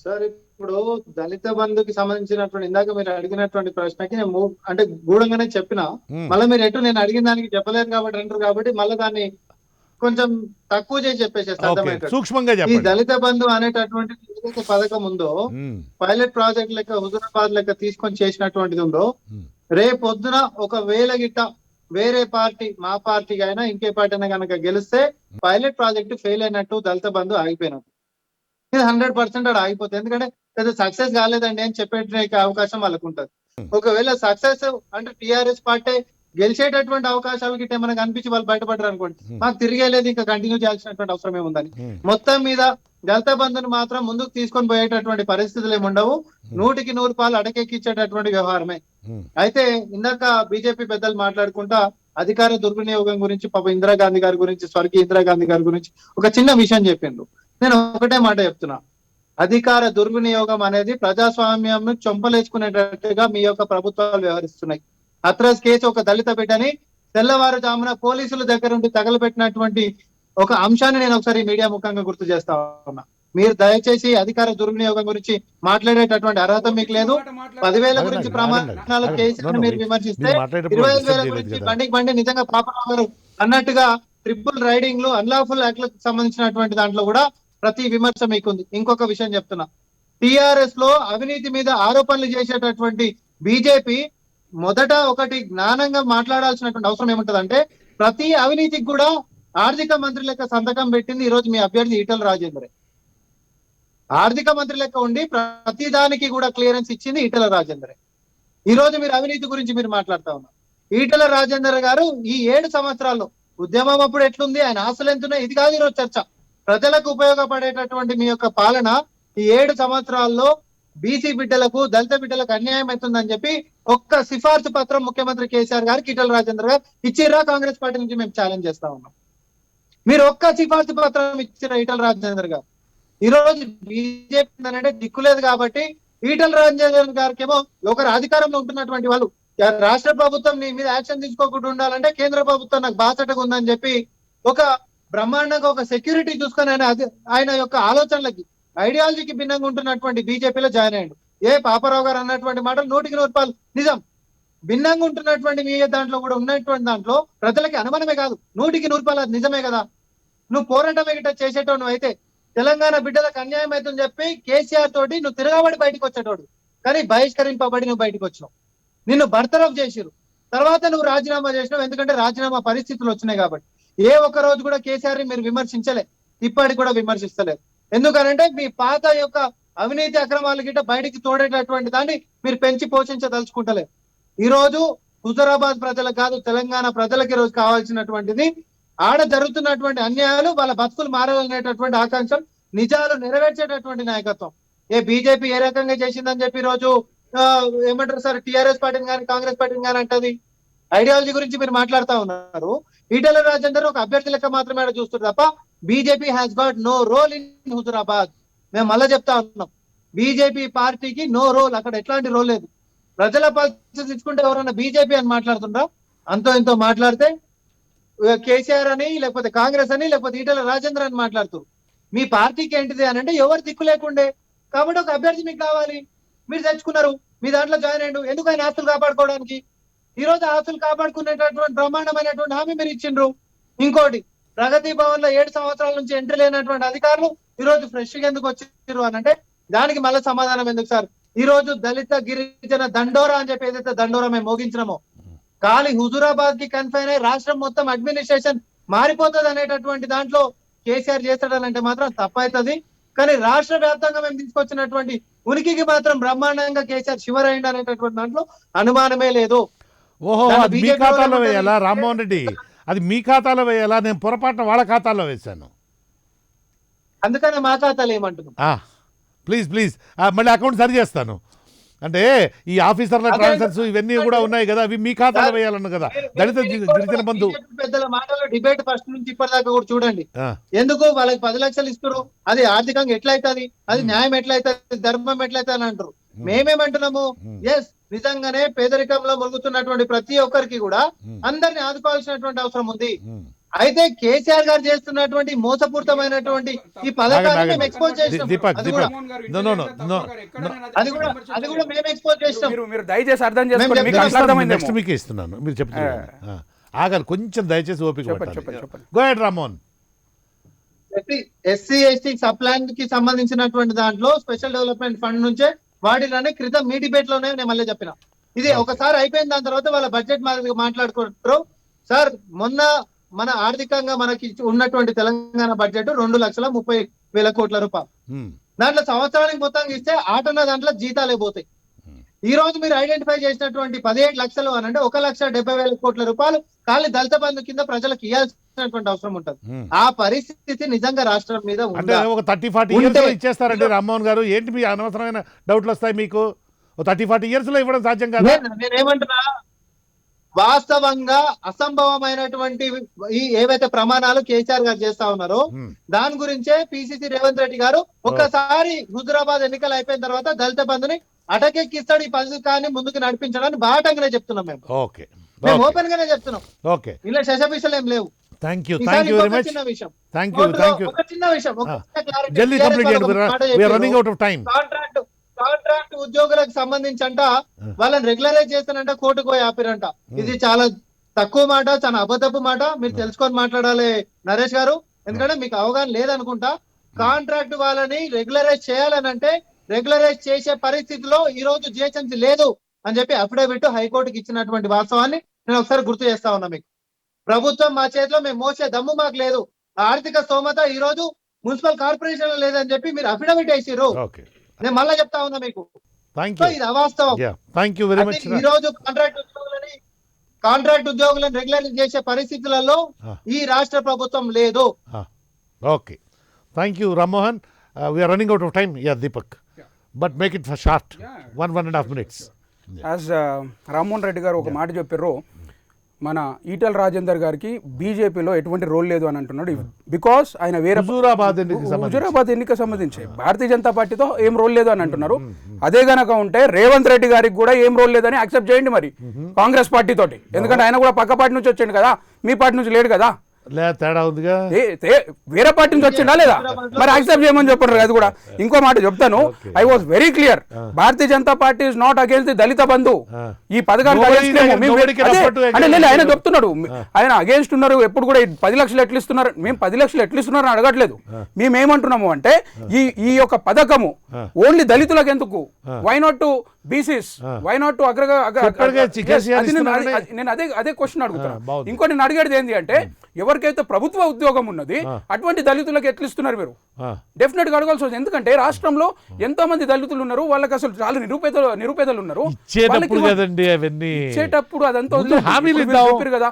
Sir, ఇప్పుడు దళిత బంధుకి సంబంధించినటువంటి ఇందాక మీరు అడిగినటువంటి ప్రశ్నకి నేను అంటే గూఢంగానే చెప్పిన, మళ్ళీ మీరు ఎటు నేను అడిగిన దానికి చెప్పలేదు కాబట్టి అంటారు, కాబట్టి మళ్ళీ దాన్ని కొంచెం తక్కువ చేసి చెప్పేసేస్తారు. సూక్ష్మంగా ఈ దళిత బంధు అనేటటువంటి ఏదైతే పథకం ఉందో, పైలట్ ప్రాజెక్ట్ లెక్క హుజూరాబాద్ లెక్క తీసుకొని చేసినటువంటిది ఉందో, రేపొద్దున ఒకవేళ గిట్ట వేరే పార్టీ, మా పార్టీకి అయినా ఇంకే పార్టీ అయినా కనుక గెలిస్తే పైలట్ ప్రాజెక్ట్ ఫెయిల్ అయినట్టు, దళిత బంధు ఆగిపోయినట్టు. ఇది 100% అక్కడ ఆగిపోతుంది. ఎందుకంటే పెద్ద సక్సెస్ కాలేదండి అని చెప్పే అవకాశం వాళ్ళకు ఉంటుంది. ఒకవేళ సక్సెస్ అంటే టీఆర్ఎస్ పార్టీ గెలిచేటటువంటి అవకాశాలు గిట్ట ఏమైనా కనిపించి వాళ్ళు బయటపడరు అనుకోండి, మాకు తిరిగేలేదు, ఇంకా కంటిన్యూ చేయాల్సినటువంటి అవసరం ఏముందని. మొత్తం మీద దళిత బంధుని మాత్రం ముందుకు తీసుకొని పోయేటటువంటి పరిస్థితులు ఏముండవు. 100కి 100 పాలు అడకెక్కించేటటువంటి వ్యవహారమే. అయితే ఇందాక బీజేపీ పెద్దలు మాట్లాడుకుంటా అధికార దుర్వినియోగం గురించి, పాప ఇందిరాగాంధీ గారి గురించి, స్వర్గీయ ఇందిరాగాంధీ గారి గురించి ఒక చిన్న విషయం చెప్పిండ్రు. నేను ఒకటే మాట చెప్తున్నా, అధికార దుర్వినియోగం అనేది ప్రజాస్వామ్యం చొంపలేసుకునేటట్టుగా మీ యొక్క ప్రభుత్వాలు వ్యవహరిస్తున్నాయి. హత్రాస్ కేసు ఒక దళిత బిడ్డని తెల్లవారుజామున పోలీసుల దగ్గర నుండి తగలబెట్టినటువంటి ఒక అంశాన్ని నేను ఒకసారి మీడియా ముఖంగా గుర్తు చేస్తా ఉన్నా. మీరు దయచేసి అధికార దుర్వినియోగం గురించి మాట్లాడేటటువంటి అర్హత మీకు లేదు. 10,000 గురించి ప్రమాణాలు కేసులను మీరు విమర్శిస్తే 25,000 గురించి బండి నిజంగా పాపారావు గారు అన్నట్టుగా ట్రిపుల్ రైడింగ్లు, అన్లాఫుల్ యాక్ట్లకు సంబంధించినటువంటి దాంట్లో కూడా ప్రతి విమర్శ మీకుంది. ఇంకొక విషయం చెప్తున్నా, టిఆర్ఎస్ లో అవినీతి మీద ఆరోపణలు చేసేటటువంటి బీజేపీ మొదట ఒకటి జ్ఞానంగా మాట్లాడాల్సినటువంటి అవసరం ఏముంటదంటే, ప్రతి అవినీతికి కూడా ఆర్థిక మంత్రి లెక్క సంతకం పెట్టింది ఈ రోజు మీ అభ్యర్థి ఈటల రాజేందరే. ఆర్థిక మంత్రి లెక్క ఉండి ప్రతి దానికి కూడా క్లియరెన్స్ ఇచ్చింది ఈటల రాజేందరే. ఈ రోజు మీరు అవినీతి గురించి మీరు మాట్లాడుతా ఉన్నారు. ఈటల రాజేందర్ గారు ఈ 7 సంవత్సరాల్లో ఉద్యమం అప్పుడు ఎట్లుంది, ఆయన ఆశలు ఎంతున్నాయి, ఇది కాదు ఈరోజు చర్చ. ప్రజలకు ఉపయోగపడేటటువంటి మీ యొక్క పాలన ఈ 7 సంవత్సరాల్లో బీసీ బిడ్డలకు, దళిత బిడ్డలకు అన్యాయం అవుతుందని చెప్పి ఒక్క సిఫార్సు పత్రం ముఖ్యమంత్రి కేసీఆర్ గారికి ఈటల రాజేందర్ గారు ఇచ్చిర్రా? కాంగ్రెస్ పార్టీ నుంచి మేము ఛాలెంజ్ చేస్తా ఉన్నాం. మీరు ఒక్క సిఫార్సు పత్రం ఇచ్చిర్రా ఈటల రాజేందర్ గారు? ఈ రోజు బీజేపీ అంటే దిక్కులేదు కాబట్టి ఈటల రాజేందర్ గారికి ఏమో ఒకరు అధికారంలో ఉంటున్నటువంటి వాళ్ళు రాష్ట్ర ప్రభుత్వం నీ మీద యాక్షన్ తీసుకోకుండా ఉండాలంటే కేంద్ర ప్రభుత్వం నాకు బాసటగా ఉందని చెప్పి ఒక బ్రహ్మాండంగా ఒక సెక్యూరిటీ చూసుకొని ఆయన యొక్క ఆలోచనలకి ఐడియాలజీకి భిన్నంగా ఉంటున్నటువంటి బీజేపీలో జాయిన్ అయ్యాడు. పాపారావు గారు అన్నటువంటి మాటలు 100% నిజం. భిన్నంగా ఉంటున్నటువంటి మీ దాంట్లో కూడా ఉన్నటువంటి దాంట్లో ప్రజలకి అనుమానమే కాదు, 100% అది నిజమే కదా. నువ్వు పోరాటం ఎగిట చేసేటోడు అయితే తెలంగాణ బిడ్డలకు అన్యాయం అవుతుందని చెప్పి కేసీఆర్ తోటి నువ్వు తిరగబడి బయటకు వచ్చేటోడు, కానీ బహిష్కరింపబడి నువ్వు బయటకు వచ్చినావు. నిన్ను బర్తరఫ్ చేసిరు, తర్వాత నువ్వు రాజీనామా చేసినావు. ఎందుకంటే రాజీనామా పరిస్థితులు వచ్చినాయి కాబట్టి. ఏ ఒక్క రోజు కూడా కేసీఆర్ ని మీరు విమర్శించలే, ఇప్పటికి కూడా విమర్శిస్తలేదు. ఎందుకనంటే మీ పాత యొక్క అవినీతి అక్రమాలు గిట్ట బయటికి తోడేటటువంటి దాన్ని మీరు పెంచి పోషించదలుచుకుంటలేదు. ఈ రోజు హుజరాబాద్ ప్రజలకు కాదు, తెలంగాణ ప్రజలకు ఈ రోజు కావాల్సినటువంటిది ఆడ జరుగుతున్నటువంటి అన్యాయాలు, వాళ్ళ బతుకులు మారాలనేటటువంటి ఆకాంక్ష, నిజాలు నెరవేర్చేటటువంటి నాయకత్వం. బీజేపీ ఏ రకంగా చేసిందని చెప్పి ఈ రోజు ఏమంటారు సార్, టిఆర్ఎస్ పార్టీని కానీ కాంగ్రెస్ పార్టీని కానీ అంటది. ఐడియాలజీ గురించి మీరు మాట్లాడుతా ఉన్నారు. ఈటెల రాజేందర్ ఒక అభ్యర్థి లెక్క మాత్రమే చూస్తారు తప్ప BJP has got no role in Huzurabad. మేము మళ్ళా చెప్తా ఉన్నాం, బీజేపీ పార్టీకి నో రోల్, అక్కడ ఎట్లాంటి రోల్ లేదు. ప్రజల పరిస్థితి ఇచ్చుకుంటే ఎవరైనా బీజేపీ అని మాట్లాడుతుండ్రా? అంతో ఎంతో మాట్లాడితే కేసీఆర్ అని, లేకపోతే కాంగ్రెస్ అని, లేకపోతే ఈటెల రాజేందర్ అని మాట్లాడుతూ మీ పార్టీకి ఏంటిది అని అంటే ఎవరు దిక్కు లేకుండే. కాబట్టి ఒక అభ్యర్థి మీకు కావాలి, మీరు తెచ్చుకున్నారు, మీ దాంట్లో జాయిన్ అయ్యండు. ఎందుకు? ఆయన ఆస్తులు కాపాడుకోవడానికి. ఈ రోజు ఆస్తులు కాపాడుకునేటటువంటి బ్రహ్మాండమైనటువంటి హామీ మీరు ఇచ్చిండ్రు. ఇంకోటి, ప్రగతి భవన్ లో 7 సంవత్సరాల నుంచి ఎంట్రీ లేనటువంటి అధికారులు ఈ రోజు ఫ్రెష్ గా ఎందుకు వచ్చిర్రు అని అంటే దానికి మళ్ళీ సమాధానం ఎందుకు సార్? ఈ రోజు దళిత గిరిజన దండోరా అని చెప్పి ఏదైతే దండోరా మేము మోగించినామో, ఖాళీ హుజూరాబాద్ కి కన్ఫైన్ అయ్యి రాష్ట్రం మొత్తం అడ్మినిస్ట్రేషన్ మారిపోతుంది అనేటటువంటి దాంట్లో కేసీఆర్ చేస్తాడనంటే మాత్రం తప్పవుతుంది. కానీ రాష్ట్ర వ్యాప్తంగా మేము తీసుకొచ్చినటువంటి ఉనికికి మాత్రం బ్రహ్మాండంగా కేసీఆర్ శివర్ అయ్యింది అనేటటువంటి దాంట్లో అనుమానమే లేదు. ఓహో, అది మీ ఖాతాలో వేయాలా రామ్మోహన్ రెడ్డి? అది మీ ఖాతాలో వేయాలా? నేను పొరపాటున వాళ్ళ ఖాతాలో వేశాను, అందుకనే మా ఖాతాలో ఏమంటున్నాం. ప్లీజ్ మళ్ళీ అకౌంట్ సరి చేస్తాను. అంటే ఈ ఆఫీసర్ల ట్రాన్స్ఫర్స్ ఇవన్నీ కూడా ఉన్నాయి కదా, అవి మీ ఖాతాలో వేయాలన్నా కదా. దళిత గిరిజన బంధు పెద్దల మాటలు డిబేట్ ఫస్ట్ నుంచి ఇప్పటిదాకా కూడా చూడండి. ఎందుకు వాళ్ళకి 10 లక్షలు ఇస్తారు? అది ఆర్థికంగా ఎట్లయితుంది, అది న్యాయం ఎట్లయితుంది, ధర్మం ఎట్లయితే అని అంటారు. మేమేమంటున్నాము, ఎస్ నిజంగానే పేదరికంలో మురుగుతున్నటువంటి ప్రతి ఒక్కరికి కూడా అందరిని ఆదుకోవాల్సినటువంటి అవసరం ఉంది. అయితే కేసీఆర్ గారు చేస్తున్నటువంటి మోసపూరితమైనటువంటి ఈ పథకాన్ని మేము ఎక్స్పోజ్ చేసినాం. అది కూడా మేము ఎక్స్పోజ్ చేసినాం. మీరు దయచేసి అర్థం చేసుకోండి. నెక్స్ట్ మీకు ఇస్తున్నాను, మీరు చెప్తున్నారు. ఆగాలి కొంచెం, దయచేసి ఓపిక పట్టాలి. Go ahead Rammohan. SC ST subplan కి సంబంధించినటువంటి దాంట్లో స్పెషల్ డెవలప్మెంట్ ఫండ్ నుంచే వాడినని క్రితం మీ డిబేట్ లోనే నేను మళ్ళీ చెప్పిన. ఇది ఒకసారి అయిపోయిన దాని తర్వాత వాళ్ళ బడ్జెట్ మాట్లాడుకుంటారు సార్. మొన్న మన ఆర్థికంగా మనకి ఉన్నటువంటి తెలంగాణ బడ్జెట్ 2,30,30,000 కోట్ల రూపాయలు. దాంట్లో సంవత్సరానికి మొత్తం ఇస్తే ఆటన్న దాంట్లో జీతాలే పోతాయి. ఈ రోజు మీరు ఐడెంటిఫై చేసినటువంటి 17 లక్షలు అని అంటే 1,70,000 కోట్ల రూపాయలు ఖాళీ దళిత బంధు కింద ప్రజలకు ఇవ్వాల్సినటువంటి అవసరం ఉంటుంది. ఆ పరిస్థితి నిజంగా రాష్ట్రం మీద అంటే ఒక 30-40 ఇయర్స్ ఇచ్చేస్తారండి రామ్మోహన్ గారు. ఏంటి మీ అనవసరమైన డౌట్లు వస్తాయి మీకు? 30-40 ఇయర్స్ లో ఇవ్వడం సాధ్యం కాదు. నేనేమంటున్నా, వాస్తవంగా అసంభవమైనటువంటి ఈ ఏవైతే ప్రమాణాలు కేసీఆర్ గారు చేస్తా ఉన్నారో దాని గురించే పిసిసి రేవంత్ రెడ్డి గారు ఒక్కసారి హుజూరాబాద్ ఎన్నికలు అయిపోయిన తర్వాత దళిత బంధుని అటకెక్కిస్తాడు, ఈ పథకాన్ని ముందుకు నడిపించడానికి బాటంగానే చెప్తున్నాం. మేము ఓపెన్ గానే చెప్తున్నాం. ఇలా శశపిషలు ఏం లేవు. Thank you very much. Thank you. ఒక చిన్న విషయం, కాంట్రాక్ట్ ఉద్యోగులకు సంబంధించి అంట వాళ్ళని రెగ్యులరైజ్ చేస్తానంట కోర్టుకు పోయి ఆపిరంట. ఇది చాలా తక్కువ మాట, చాలా అబద్ధపు మాట. మీరు తెలుసుకొని మాట్లాడాలి నరేష్ గారు, ఎందుకంటే మీకు అవగాహన లేదనుకుంటా. కాంట్రాక్ట్ వాళ్ళని రెగ్యులరైజ్ చేయాలనంటే రెగ్యులరైజ్ చేసే పరిస్థితిలో ఈ రోజు జిహెచ్ఎంసీ లేదు అని చెప్పి అఫిడవిట్ హైకోర్టుకి ఇచ్చినటువంటి వాస్తవాన్ని నేను ఒకసారి గుర్తు చేస్తా ఉన్నా మీకు. ప్రభుత్వం మా చేతిలో మేము మోసే దమ్ము మాకు లేదు, ఆర్థిక స్తోమత ఈ రోజు మున్సిపల్ కార్పొరేషన్ లో లేదని చెప్పి మీరు అఫిడవిట్ వేసిర్రు. నేను మళ్ళా చెప్తా ఉన్నా మీకు, ఇది అవాస్తవం. ఈ రోజు కాంట్రాక్ట్ ఉద్యోగులను రెగ్యులరైజ్ చేసే పరిస్థితులలో ఈ రాష్ట్ర ప్రభుత్వం లేదు. Okay, thank you Rammohan. We're running out of time. Deepak, but make it for short, 1.5 minutes. As Rammohan Reddy గారు ఒక మాట చెప్పారు, మన ఈటెల రాజేందర్ గారికి బీజేపీలో ఎటువంటి రోల్ లేదు అని అంటున్నాడు. బికాస్ ఆయన వేరే హుజూరాబాద్ ఎన్నిక సంబంధించి భారతీయ జనతా పార్టీతో ఏం రోల్ లేదు అని అంటున్నారు. అదే గనక ఉంటే రేవంత్ రెడ్డి గారికి కూడా ఏం రోల్ లేదని యాక్సెప్ట్ చేయండి మరి కాంగ్రెస్ పార్టీ తోటి. ఎందుకంటే ఆయన కూడా పక్క పార్టీ నుంచి వచ్చాడు కదా, మీ పార్టీ నుంచి లేడు కదా. లేదా తేడా ఉందిగా. వేరే పార్టీ నుంచి వచ్చిందా లేదా మరి యాక్సెప్ట్ చేయమని చెప్పారు. అది కూడా ఇంకో మాట చెప్తాను. I was very clear. Bharatiya Janata Party is not against the Dalit Bandhu. ఈ పథకానికి ఆయన చెప్తున్నాడు. ఆయన అగేన్స్ట్ ఉన్నారు. ఎప్పుడు కూడా 10 లక్షలు ఎట్లు ఇస్తున్నారు, మేము 10 లక్షలు ఎట్లు ఇస్తున్నారు అడగట్లేదు. మేము ఏమంటున్నాము అంటే ఈ యొక్క పథకము ఓన్లీ దళితులకు ఎందుకు, why not to BCs, why not to నేను అదే క్వశ్చన్ అడుగుతాను. ఇంకో నేను అడిగేది ఏంటి అంటే ఎవరికైతే ప్రభుత్వ ఉద్యోగం ఉన్నది అటువంటి దళితులకు ఎట్లు ఇస్తున్నారు మీరు? డెఫినెట్ గా అడగాల్సి వస్తుంది. ఎందుకంటే రాష్ట్రంలో ఎంతో మంది దళితులు ఉన్నారు, వాళ్ళకి అసలు చాలా నిరుపేదలు ఉన్నారు. ఇచ్చేటప్పుడు అదంతా కదా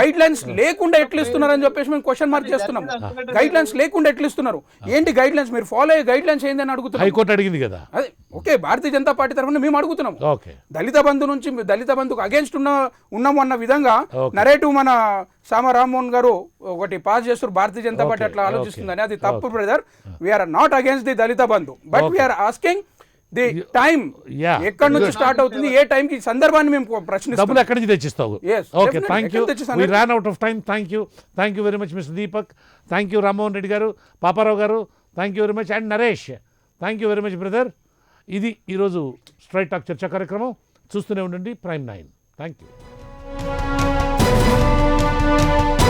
గైడ్ లైన్స్ లేకుండా ఎట్లు ఇస్తున్నారు అని చెప్పేసి మేము క్వశ్చన్ మార్క్ చేస్తున్నాం. గైడ్ లైన్స్ లేకుండా ఎట్లు ఇస్తున్నారు? ఏంటి గైడ్ లైన్స్? మీరు ఫాలో అయ్యే గైడ్ లైన్స్ ఏందని అడుగుతున్నాం. హైకోర్టు అడిగింది కదా. అదే ఓకే, భారతీయ జనతా పార్టీ తరఫున మేము అడుగుతున్నాం. దళిత బంధు నుంచి దళిత బంధుకు అగేన్స్ట్ ఉన్నాము అన్న విధంగా నరేటివ్ మన సామ రామ్మోహన్ గారు ఒకటి పాస్ చేస్తారు. భారతీయ జనతా పార్టీ అట్లా ఆలోచిస్తుందని అది తప్పు brother. We're not against the Dalit Bandhu, but we're asking the time ఎక్కడి నుంచి స్టార్ట్ అవుతుంది, ఏ టైం కి సందర్భాన్ని మేము ప్రశ్నిస్తాం. ఎక్కడి నుంచి తెచ్చిస్తావు? Okay, thank you. We run out of time. Thank you very much mister Deepak. Thank you Rammohan Reddy garu, Paparao garu. Thank you very much. And Naresh, thank you very much brother. ఇది ఈరోజు స్ట్రైట్ టాక్ చర్చా కార్యక్రమం. చూస్తూనే ఉండండి Prime 9. Thank you.